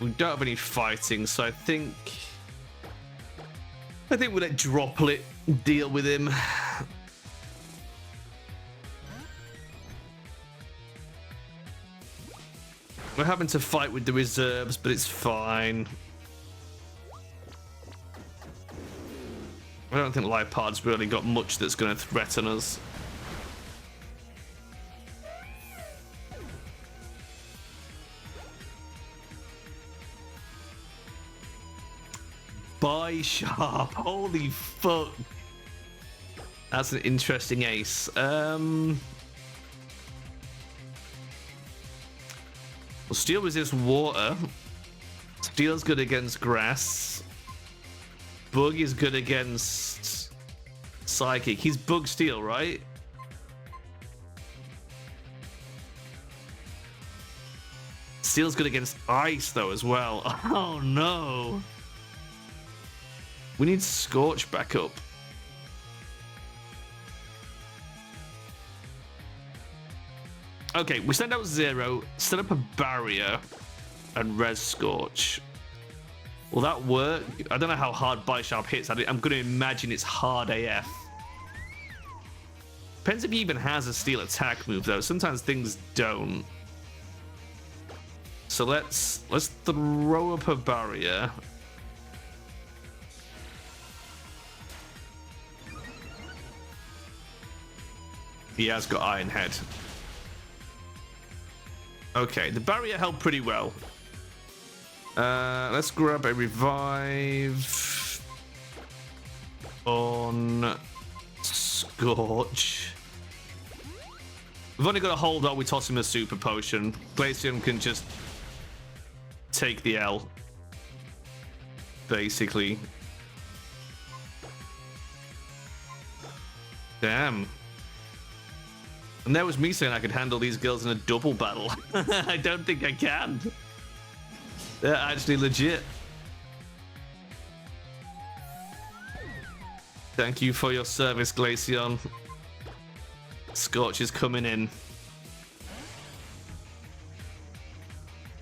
We don't have any fighting, so I think we'll let Droplet deal with him. We're having to fight with the reserves, but it's fine. I don't think Lipard's really got much that's going to threaten us. Bisharp, holy fuck. That's an interesting ace. Well, Steel resists water. Steel's good against grass. Bug is good against Psychic. He's Bug Steel, right? Steel's good against Ice, though, as well. Oh, no. We need Scorch back up. Okay, we send out Zero, set up a barrier, and res Scorch. Will that work? I don't know how hard Bisharp hits. I'm going to imagine it's hard AF. Depends if he even has a steel attack move, though. Sometimes things don't. So let's throw up a barrier. He has got Iron Head. Okay, the barrier held pretty well. Let's grab a revive on Scorch. We've only got to hold on. We toss him a super potion. Glaceon can just take the L. Basically. Damn. And there was me saying I could handle these girls in a double battle. I don't think I can. They're actually legit. Thank you for your service, Glaceon. Scorch is coming in.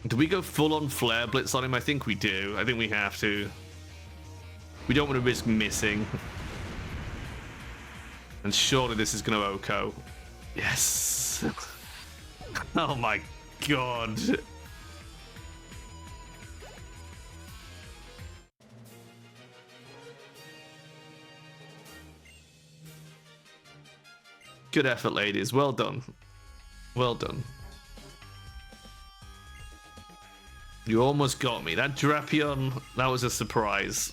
Do we go full-on Flare Blitz on him? I think we do. I think we have to. We don't want to risk missing. And surely this is going to OHKO. Yes. Oh my god. Good effort, ladies. Well done. Well done. You almost got me. That Drapion, that was a surprise.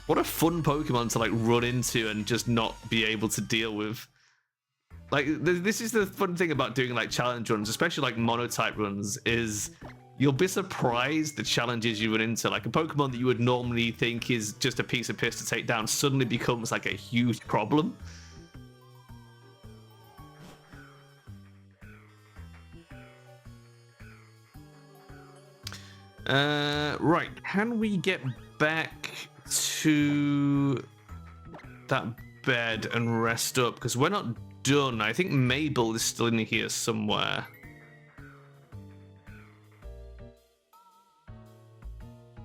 What a fun Pokemon to like run into and just not be able to deal with. Like, this is the fun thing about doing like challenge runs, especially like monotype runs, is you'll be surprised the challenges you run into. Like a Pokemon that you would normally think is just a piece of piss to take down suddenly becomes like a huge problem. Right, can we get back to that bed and rest up? Because we're not done. I think Mabel is still in here somewhere.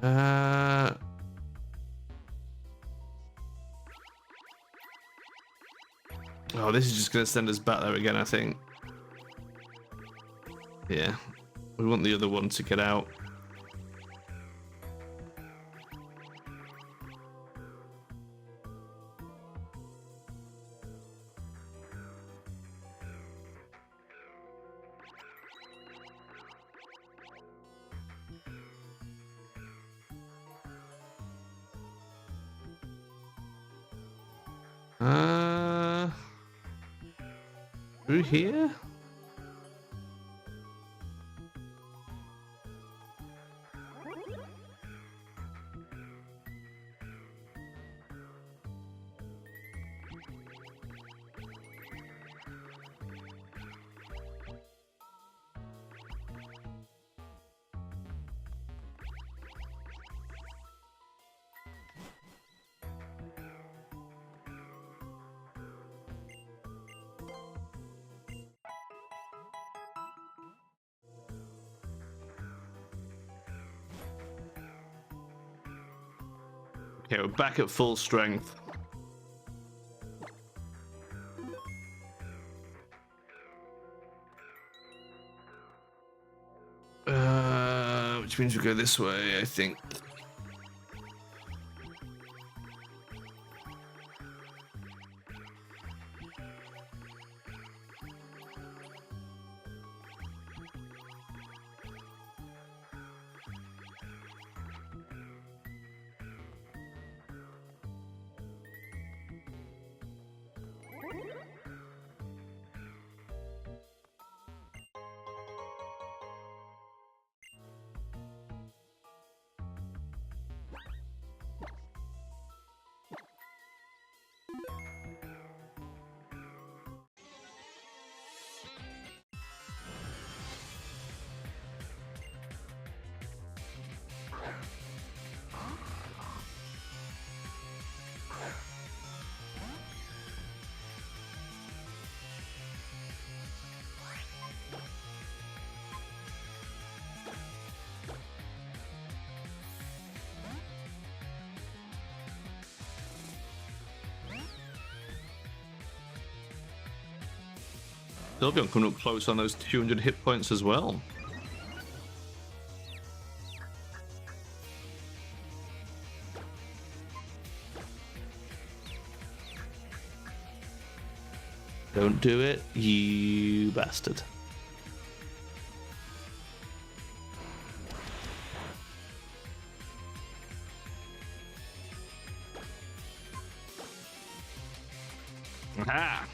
Oh, this is just going to send us back there again, I think. Yeah. We want the other one to get out. Through here? Okay, we're back at full strength. Which means we go this way, I think. Sylveon coming up close on those 200 hit points as well. Don't do it, you bastard. Aha!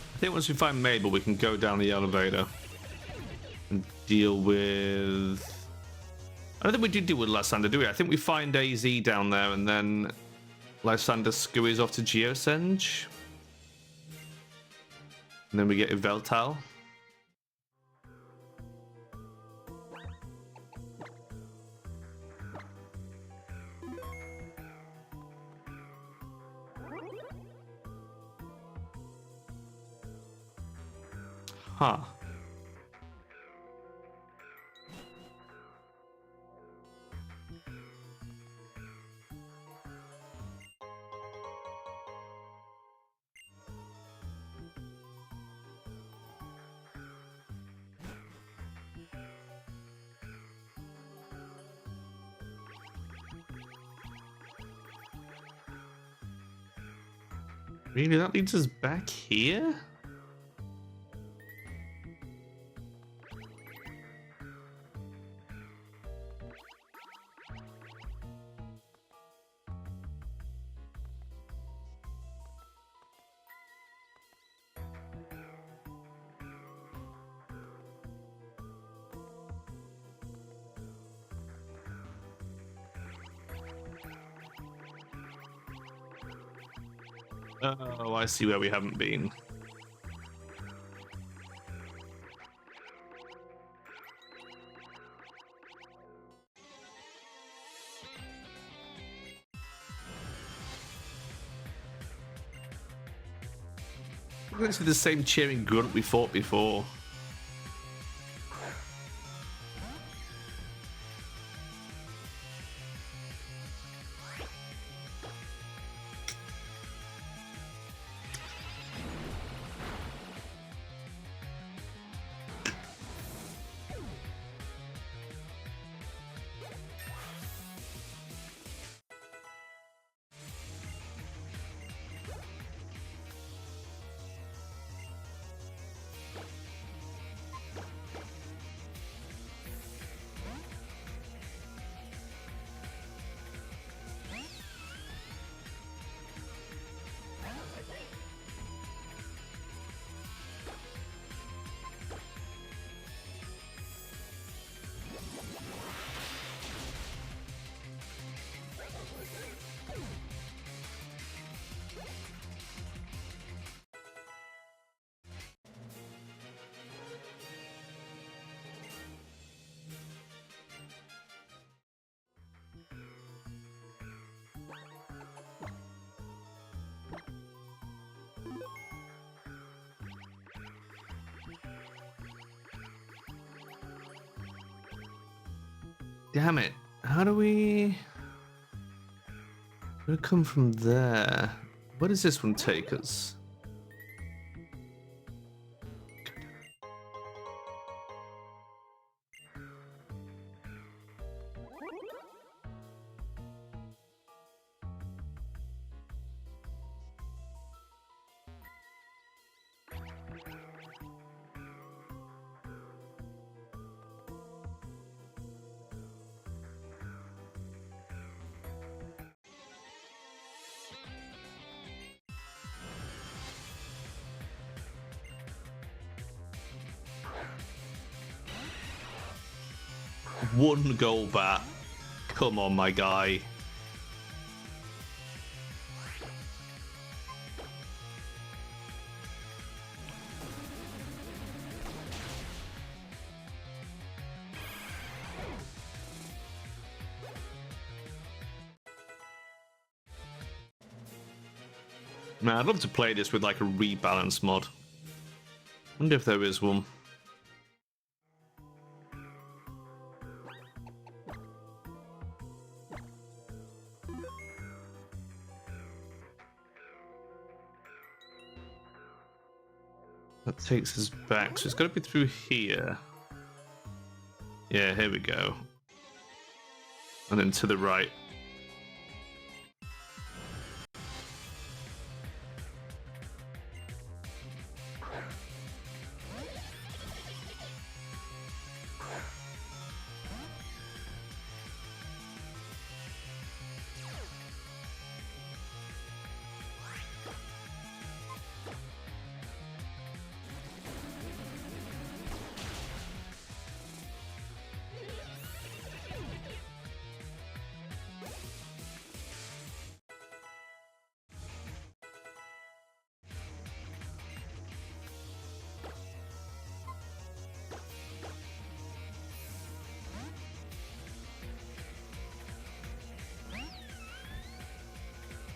I think once we find Mabel, we can go down the elevator and deal with... I don't think we did deal with Lysander, do we? I think we find AZ down there and then Lysander scurries off to Geosenge. And then we get Yveltal. Huh. Really? That leads us back here? Oh, I see where we haven't been. We're going to see the same cheering grunt we fought before. Damn it. How do we... We'll come from there. Where does this one take us? One goal bat. Come on, my guy. Man, I'd love to play this with like a rebalance mod. Wonder if there is one. That takes us back, so it's got to be through here. Yeah, here we go. And then to the right.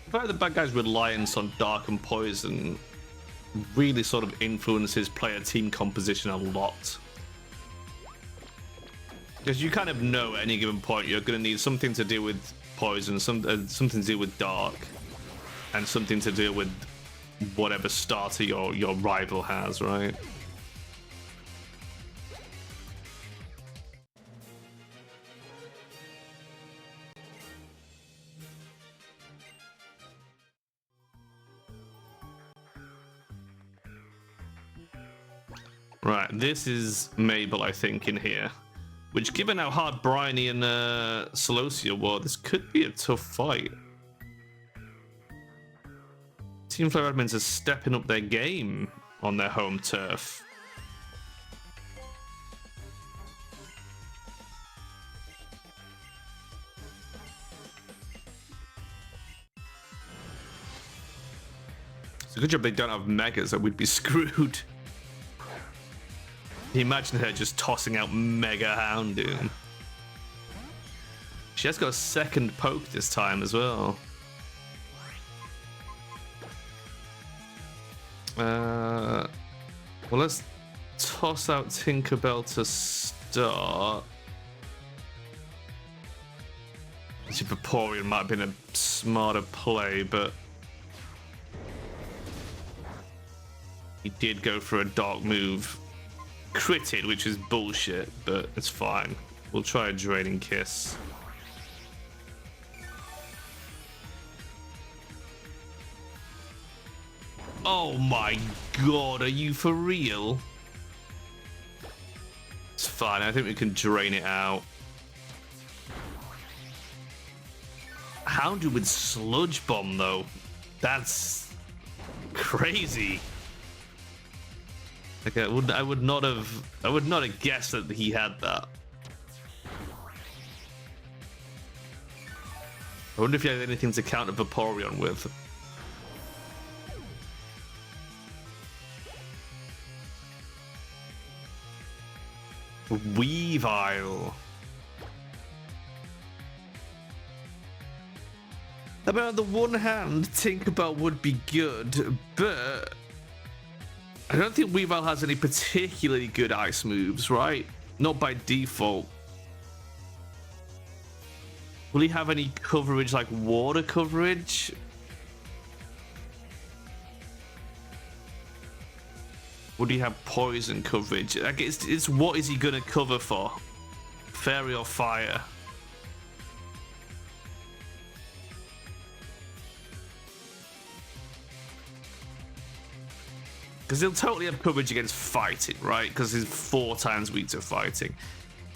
I feel like the bad guy's reliance on dark and poison really sort of influences player team composition a lot. Because you kind of know at any given point you're going to need something to do with poison, something to do with dark, and something to do with whatever starter your rival has, right? Right, this is Mabel, I think, in here. Which, given how hard Bryony and Celosia were, this could be a tough fight. Team Flare admins are stepping up their game on their home turf. It's a good job they don't have megas, or we'd be screwed. Can you imagine her just tossing out Mega Houndoom? She has got a second poke this time as well. Well, let's toss out Tinkerbell to start. Actually, Vaporeon might have been a smarter play, but he did go for a dark move. Critted, which is bullshit, but it's fine. We'll try a Draining Kiss. Oh my god, are you for real? It's fine, I think we can drain it out. Houndoom with Sludge Bomb, though. That's crazy. Like I would not have guessed that he had that. I wonder if he had anything to counter Vaporeon with. Weavile. I mean, on the one hand, Tinkerbell would be good, but I don't think Weavile has any particularly good ice moves, right? Not by default. Will he have any coverage like water coverage? Would he have poison coverage? Like it's what is he gonna cover for? Fairy or fire? Because he'll totally have coverage against fighting, right? Because he's 4 times weak to fighting.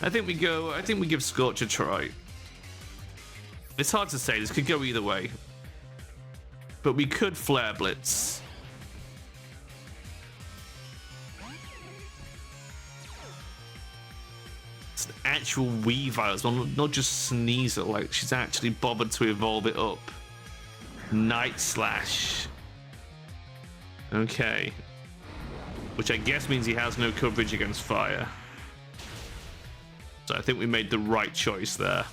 I think we give Scorch a try. It's hard to say, this could go either way. But we could Flare Blitz. It's an actual Weavile as well, not just Sneasel, like she's actually bothered to evolve it up. Night Slash. Okay. Which I guess means he has no coverage against fire. So I think we made the right choice there.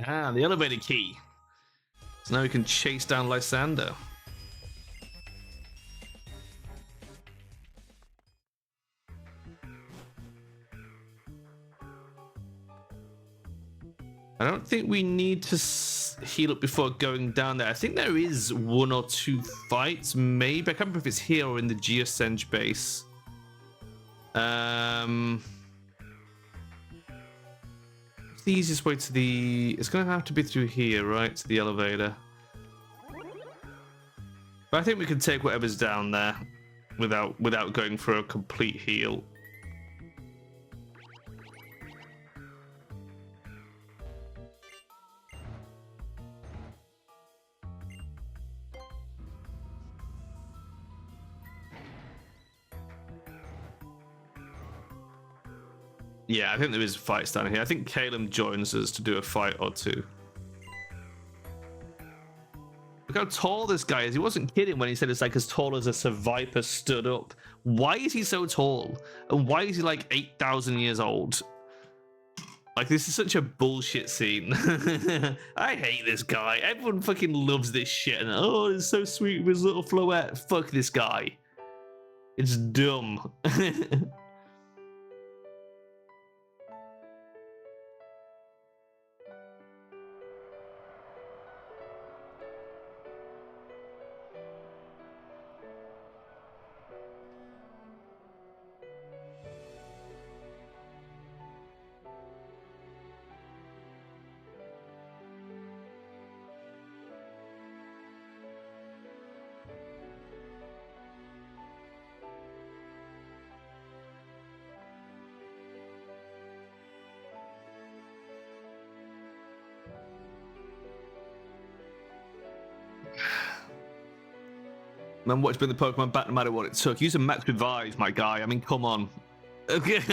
Ah, the elevator key. So now we can chase down Lysander. I don't think we need to heal up before going down there. I think there is 1 or 2 fights, maybe. I can't remember if it's here or in the Geosenge base. What's the easiest way to the... It's going to have to be through here, right? To the elevator. But I think we can take whatever's down there without going for a complete heal. Yeah, I think there is fights down here. I think Caleb joins us to do a fight or 2. Look how tall this guy is. He wasn't kidding when he said it's like as tall as a Survivor stood up. Why is he so tall? And why is he like 8,000 years old? Like, this is such a bullshit scene. I hate this guy. Everyone fucking loves this shit. And, oh, it's so sweet with his little floette. Fuck this guy. It's dumb. Man, what's been the Pokemon back no matter what it took? Use a max revive, my guy. I mean, come on. Okay.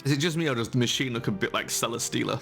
Is it just me or does the machine look a bit like Celesteela?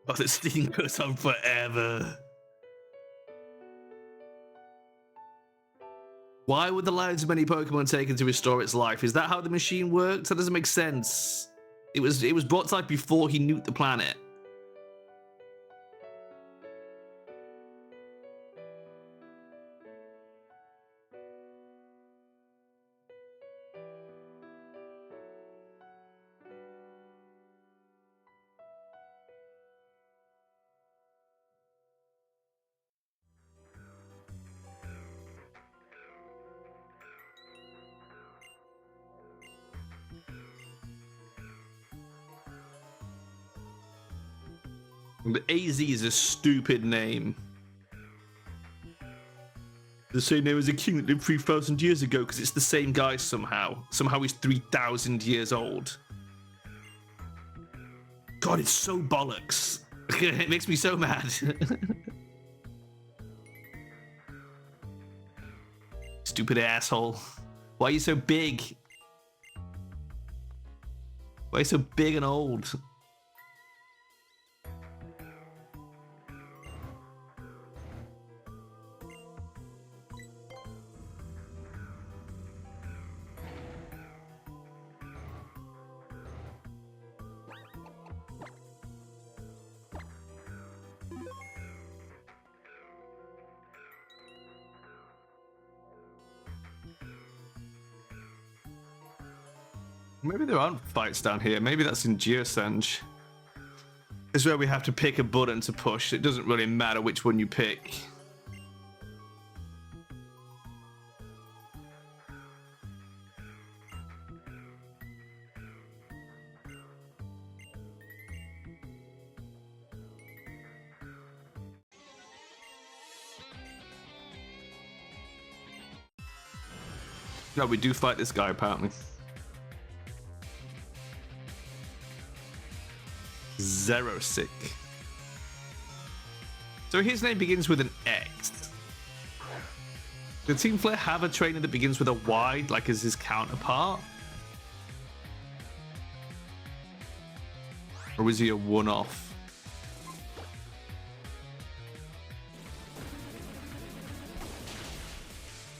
Oh, the steam goes on forever. Why would the lives of many Pokemon taken to restore its life? Is that how the machine works? That doesn't make sense. It was brought to life before he nuked the planet. But AZ is a stupid name. The same name as a king that lived 3,000 years ago because it's the same guy somehow. Somehow he's 3,000 years old. God, it's so bollocks. It makes me so mad. Stupid asshole. Why are you so big? Why are you so big and old? Maybe there aren't fights down here. Maybe that's in Geosenge. This is where we have to pick a button to push. It doesn't really matter which one you pick. No, we do fight this guy apparently. Zerosic. So his name begins with an X. Did Team Flare have a trainer that begins with a Y, like as his counterpart? Or is he a one-off?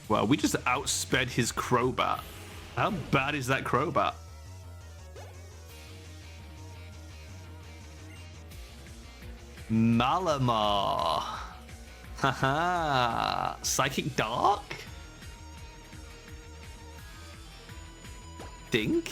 Well, we just outsped his Crobat. How bad is that Crobat? Malamar. Haha. Psychic Dark? Dink?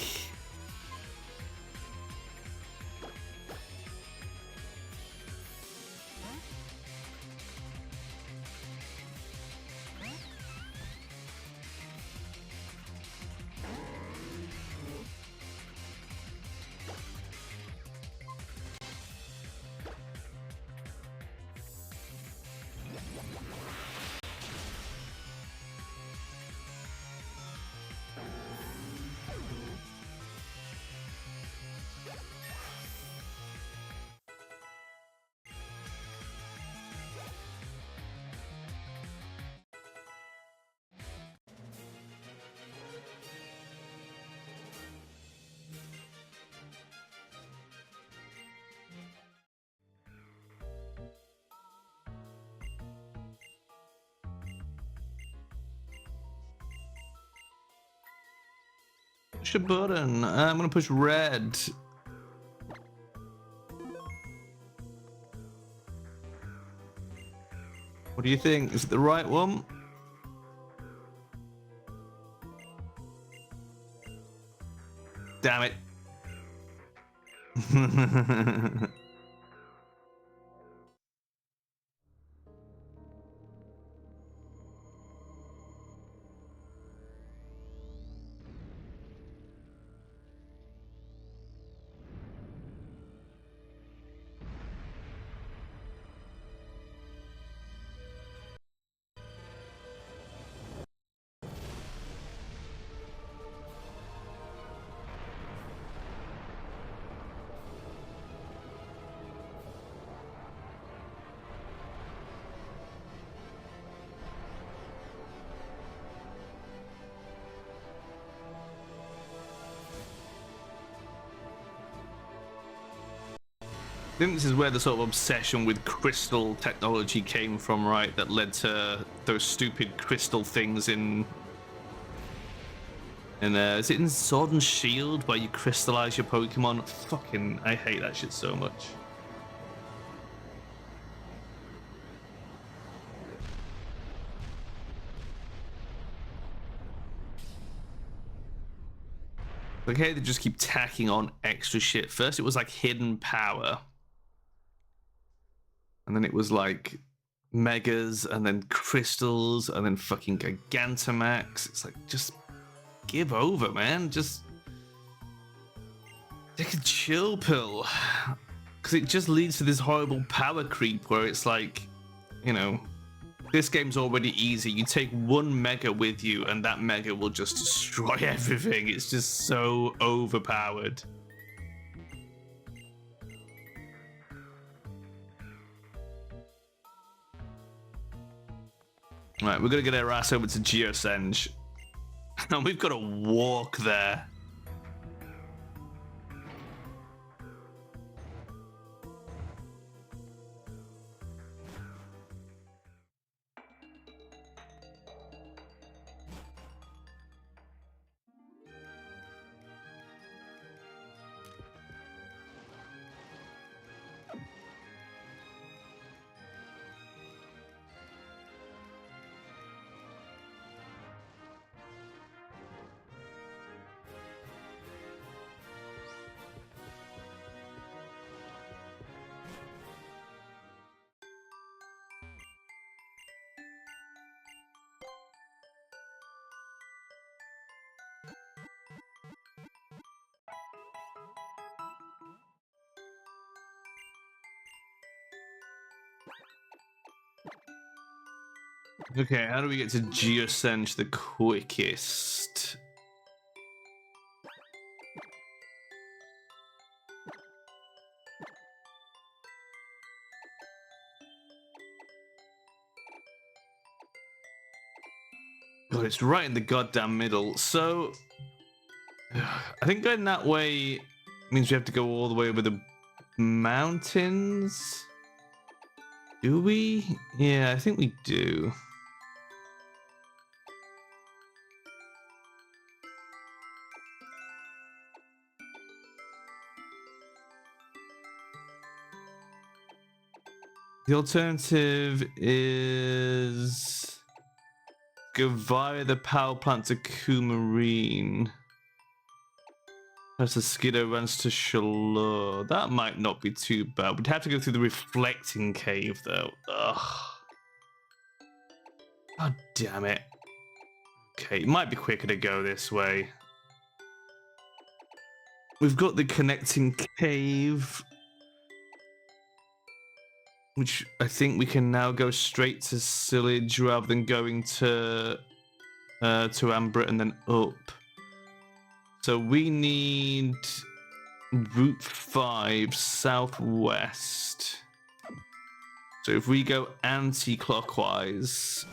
Push a button. I'm gonna push red. What do you think? Is it the right one? Damn it. I think this is where the sort of obsession with crystal technology came from, right? That led to those stupid crystal things in is it in Sword and Shield where you crystallize your Pokemon? Fucking, I hate that shit so much. Okay, they just keep tacking on extra shit. First it was like hidden power. And then it was like megas, and then crystals, and then fucking Gigantamax. It's like, just give over, man. Just take a chill pill. Because it just leads to this horrible power creep where it's like, you know, this game's already easy. You take one mega with you, and that mega will just destroy everything. It's just so overpowered. Right, we're gonna get our ass over to Geosenge. And we've got to walk there. Okay, how do we get to Geosenge the quickest? God, it's right in the goddamn middle. So, I think going that way means we have to go all the way over the mountains. Do we? Yeah, I think we do. The alternative is go via the power plant to Coumarine. As the Skiddo runs to Shalor. That might not be too bad. We'd have to go through the reflecting cave, though. Ugh. God damn it. Okay, it might be quicker to go this way. We've got the connecting cave, which I think we can now go straight to Sillage rather than going to Ambrit and then up. So we need Route 5 southwest. So if we go anti-clockwise,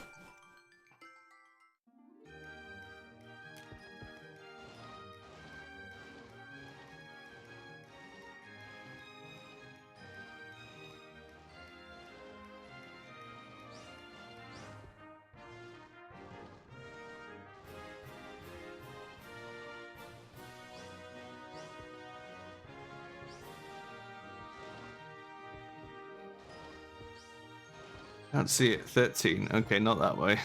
can't see it. 13. Okay, not that way.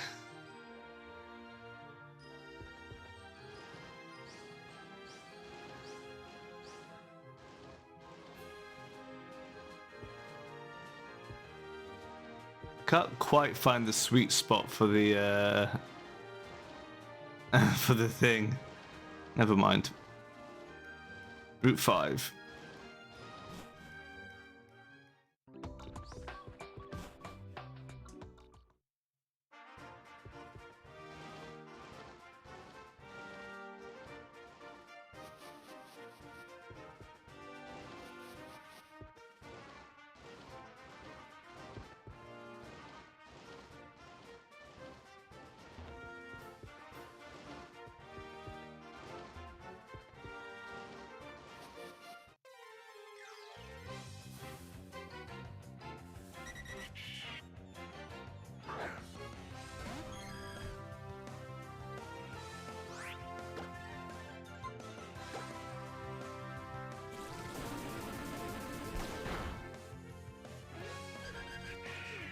Can't quite find the sweet spot for the for the thing. Never mind. Route 5.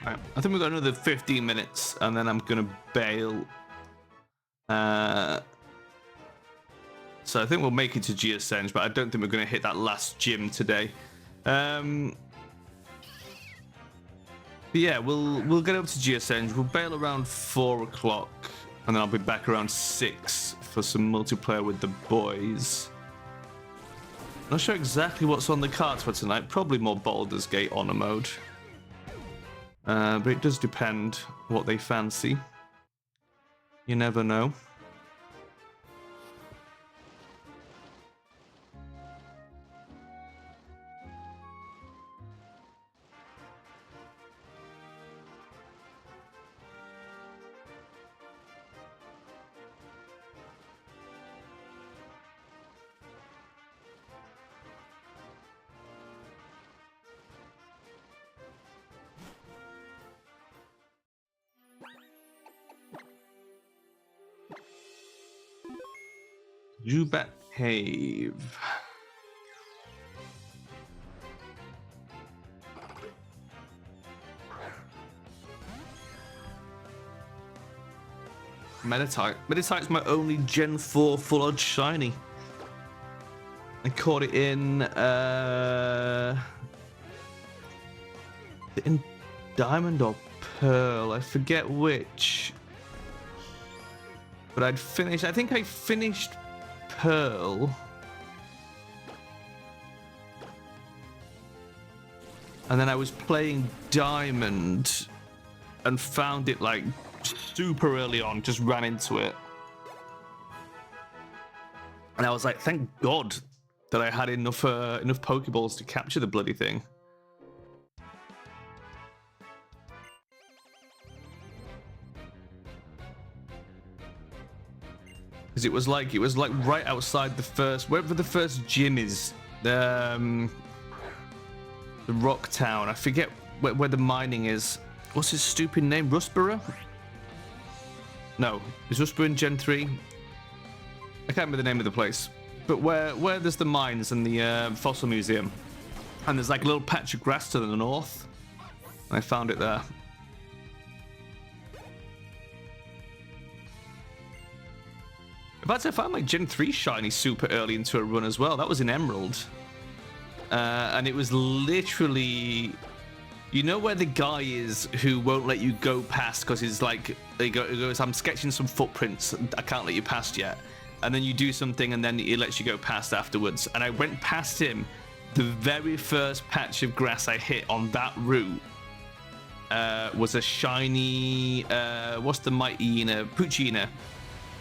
Right. I think we've got another 15 minutes, and then I'm gonna bail. So I think we'll make it to Geosenge, but I don't think we're gonna hit that last gym today. But yeah, we'll get up to Geosenge. We'll bail around 4 o'clock, and then I'll be back around 6 for some multiplayer with the boys. Not sure exactly what's on the cards for tonight. Probably more Baldur's Gate honor mode. But it does depend what they fancy. You never know. Zubat Cave. Meditite. Meditite's my only Gen 4 full odds shiny. I caught it in Diamond or Pearl. I forget which. But I think I finished Pearl. And then I was playing Diamond and found it like super early on, just ran into it. And I was like, thank God that I had enough Pokeballs to capture the bloody thing. Because it was like right outside the first, wherever the first gym is, the Rock Town. I forget where the mining is. What's his stupid name? Rustborough? No, is Rustborough in Gen 3? I can't remember the name of the place. But where there's the mines and the fossil museum, and there's like a little patch of grass to the north. I found it there. In fact, I found my Gen 3 shiny super early into a run as well. That was in Emerald. And it was literally... You know where the guy is who won't let you go past because he's like... He goes, I'm sketching some footprints. I can't let you past yet. And then you do something and then he lets you go past afterwards. And I went past him. The very first patch of grass I hit on that route was a shiny... what's the Mightyena? Poochyena.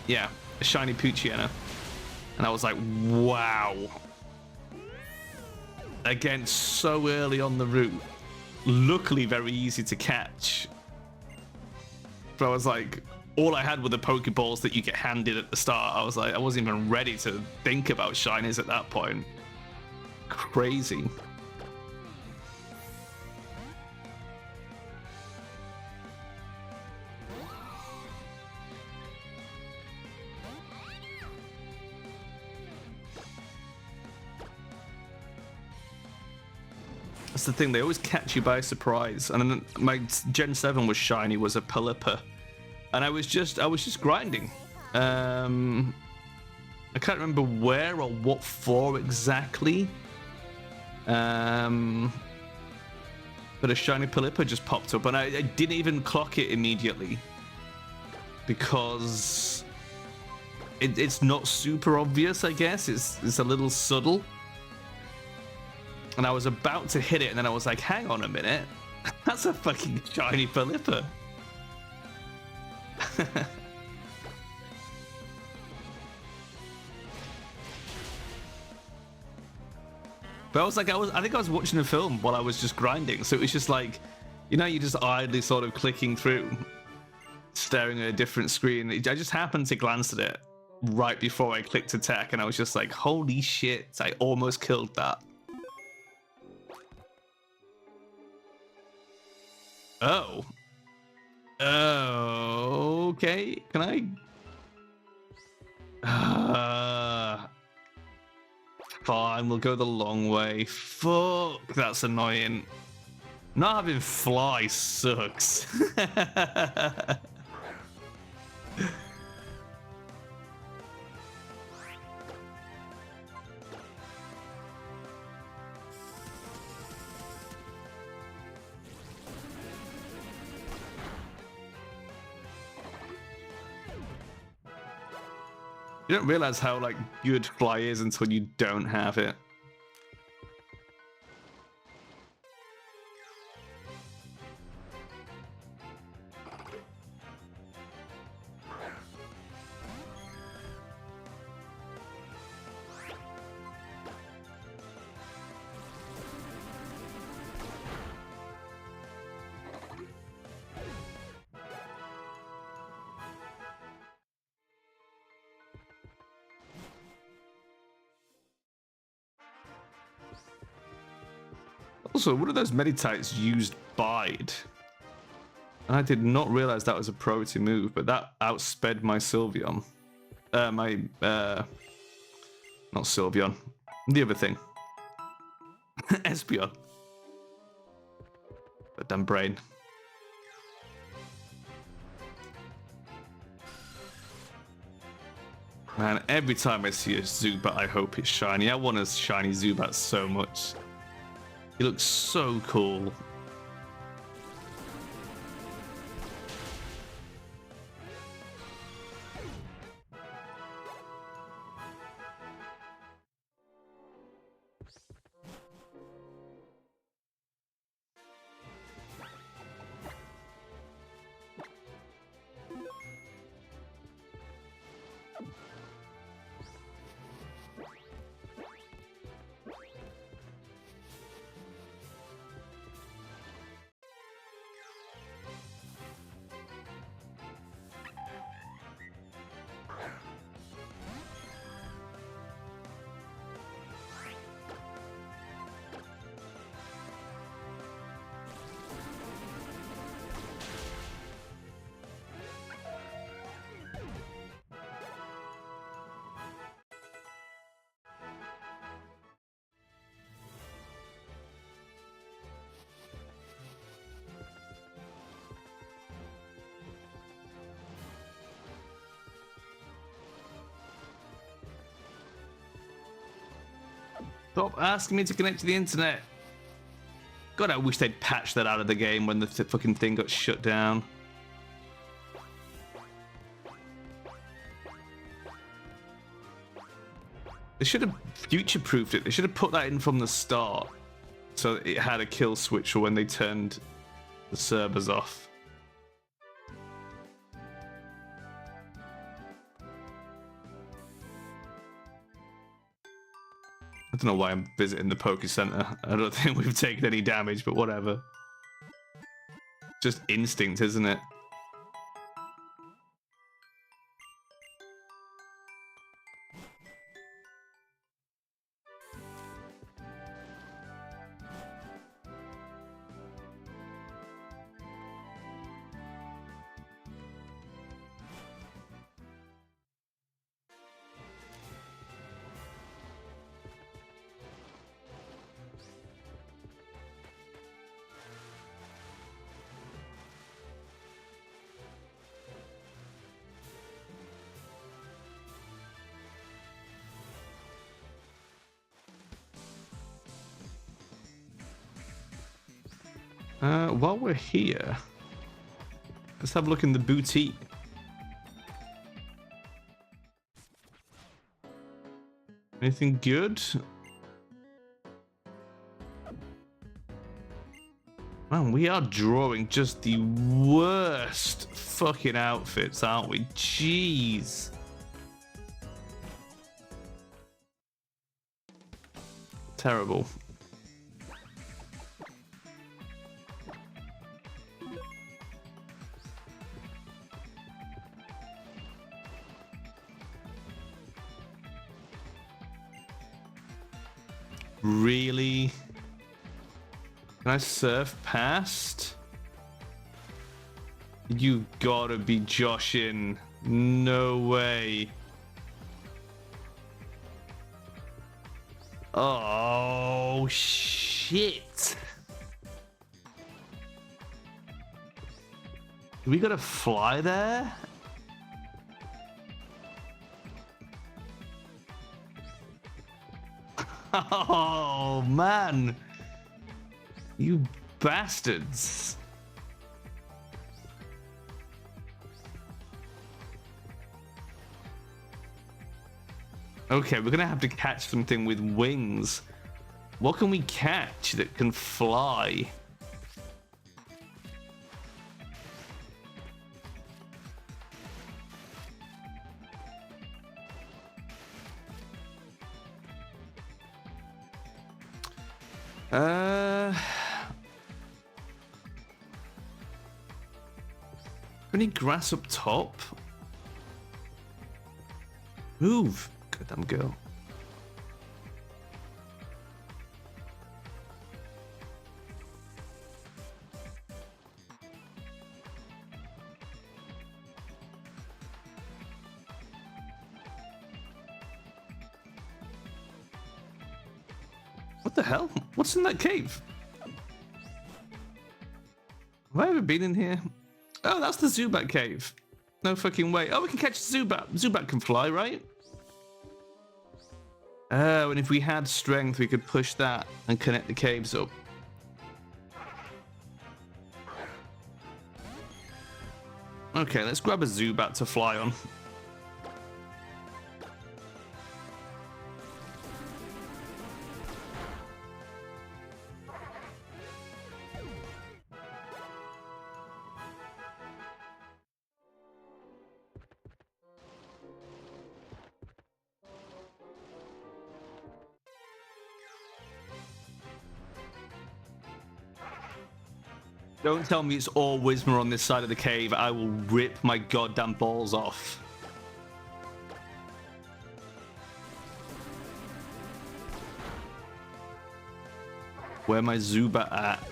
Yeah. A shiny Poochyena. And I was like, wow. Again, so early on the route. Luckily, very easy to catch. But I was like, all I had were the Pokeballs that you get handed at the start. I was like, I wasn't even ready to think about shinies at that point. Crazy. That's the thing, they always catch you by surprise. And then my Gen 7 was shiny, was a Pelipper. And I was just grinding. I can't remember where or what for exactly. But a shiny Pelipper just popped up, and I didn't even clock it immediately. Because it's not super obvious, I guess. It's a little subtle. And I was about to hit it, and then I was like, hang on a minute. That's a fucking shiny Pelipper. But I was like, I think I was watching a film while I was just grinding. So it was just like, you know, you're just idly sort of clicking through, staring at a different screen. I just happened to glance at it right before I clicked attack, and I was just like, holy shit, I almost killed that. Oh. Oh, okay. Can I? Fine, we'll go the long way. Fuck, that's annoying. Not having fly sucks. You don't realize how like good fly is until you don't have it. Also, one of those Meditites used Bide. And I did not realize that was a priority move, but that outsped my Sylveon. Not Sylveon. The other thing. Espeon. But damn brain. Man, every time I see a Zubat, I hope it's shiny. I want a shiny Zubat so much. He looks so cool. Stop asking me to connect to the internet. God, I wish they'd patched that out of the game when the fucking thing got shut down. They should have future-proofed it. They should have put that in from the start, so it had a kill switch for when they turned the servers off. I don't know why I'm visiting the Poke Center. I don't think we've taken any damage, but whatever. Just instinct, isn't it? While we're here, let's have a look in the boutique. Anything good? Man, we are drawing just the worst fucking outfits, aren't we? Jeez. Terrible. Really? Can I surf past? You gotta be joshing. No way. Oh, shit. We gotta fly there? Oh, man. You bastards. Okay, we're gonna have to catch something with wings. What can we catch that can fly? Any grass up top? Move, goddamn girl. What the hell? What's in that cave? Have I ever been in here? Oh, that's the Zubat cave. No fucking way. Oh, we can catch Zubat. Zubat can fly, right? Oh, and if we had strength, we could push that and connect the caves up. Okay, let's grab a Zubat to fly on. Don't tell me it's all Whismur on this side of the cave. I will rip my goddamn balls off. Where my Zubat at? I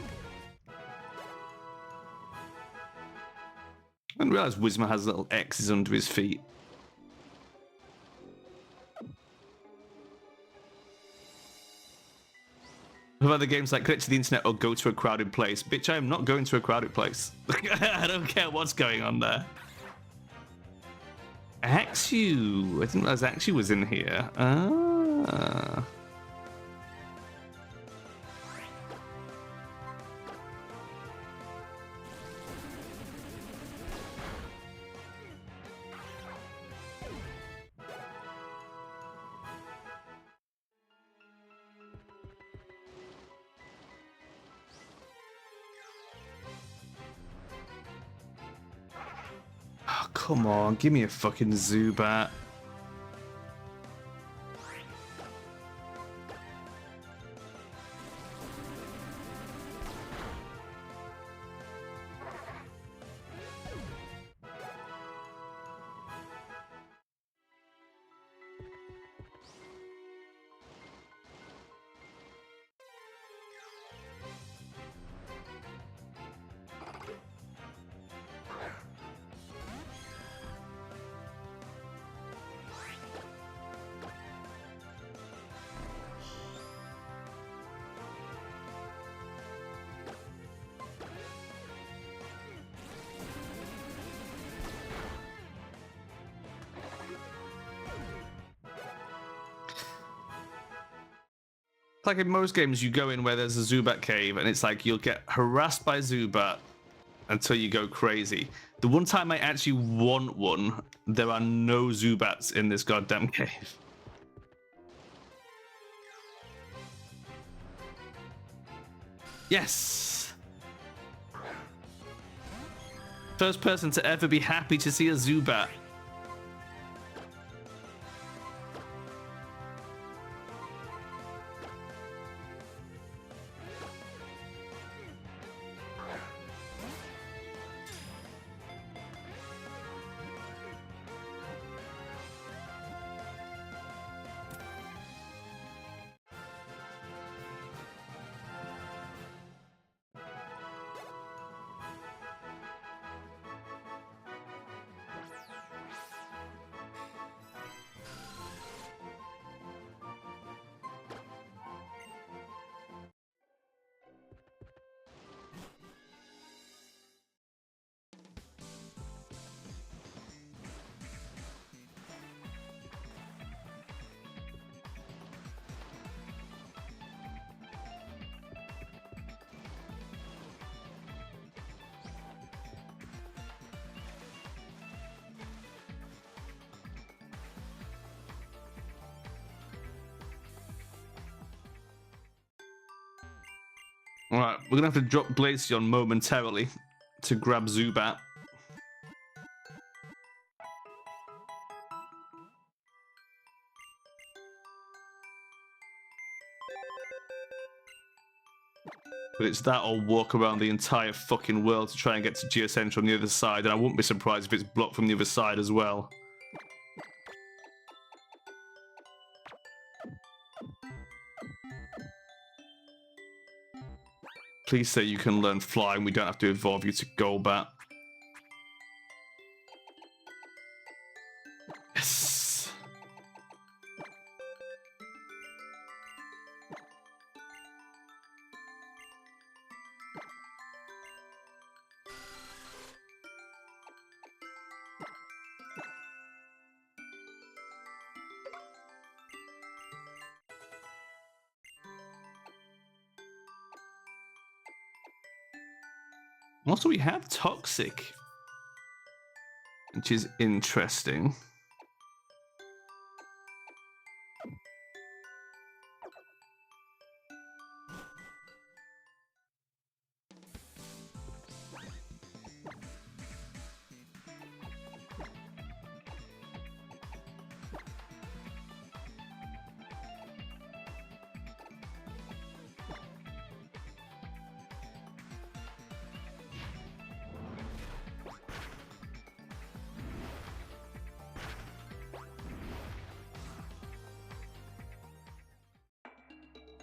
didn't realize Whismur has little X's under his feet. Of other games like connect to the internet or go to a crowded place. Bitch, I am not going to a crowded place. I don't care what's going on there. Axew. I didn't realize Axew was in here. Ah. come on, give me a fucking Zubat. Like in most games, you go in where there's a Zubat cave, and it's like you'll get harassed by Zubat until you go crazy. The one time I actually want one, there are no Zubats in this goddamn cave. Yes! First person to ever be happy to see a Zubat. Alright, we're gonna have to drop Glaceon momentarily to grab Zubat. But it's that or walk around the entire fucking world to try and get to Geocentral on the other side, and I wouldn't be surprised if it's blocked from the other side as well. Please say you can learn Fly and we don't have to evolve you to Golbat. Yes. Also, we have Toxic, which is interesting.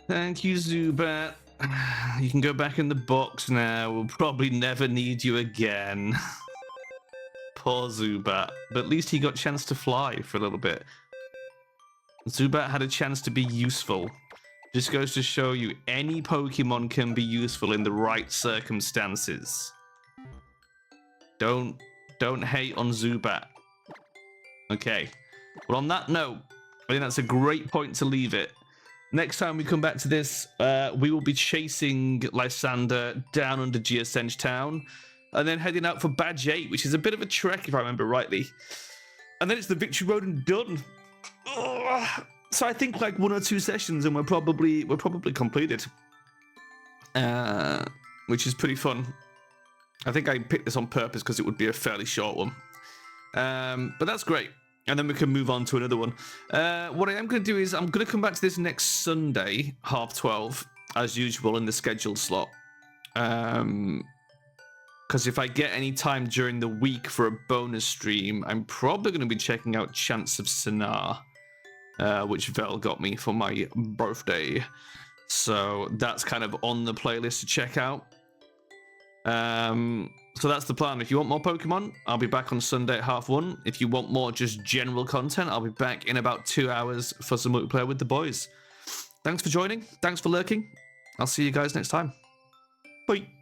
Thank you, Zubat. You can go back in the box now. We'll probably never need you again. Poor Zubat. But at least he got a chance to fly for a little bit. Zubat had a chance to be useful. Just goes to show you any Pokemon can be useful in the right circumstances. Don't hate on Zubat. Okay. Well, on that note, I think that's a great point to leave it. Next time we come back to this, we will be chasing Lysander down under Geocench Town, and then heading out for Badge 8, which is a bit of a trek if I remember rightly. And then it's the Victory Road and done. Ugh. So I think like 1 or 2 sessions and we're probably completed, which is pretty fun. I think I picked this on purpose because it would be a fairly short one. But that's great. And then we can move on to another one. What I am going to do is I'm going to come back to this next Sunday, 12:30, as usual in the scheduled slot. Because if I get any time during the week for a bonus stream, I'm probably going to be checking out Chance of Sinar, which Vel got me for my birthday. So that's kind of on the playlist to check out. So that's the plan. If you want more Pokemon, I'll be back on Sunday at 1:30. If you want more just general content, I'll be back in about 2 hours for some multiplayer with the boys. Thanks for joining. Thanks for lurking. I'll see you guys next time. Bye.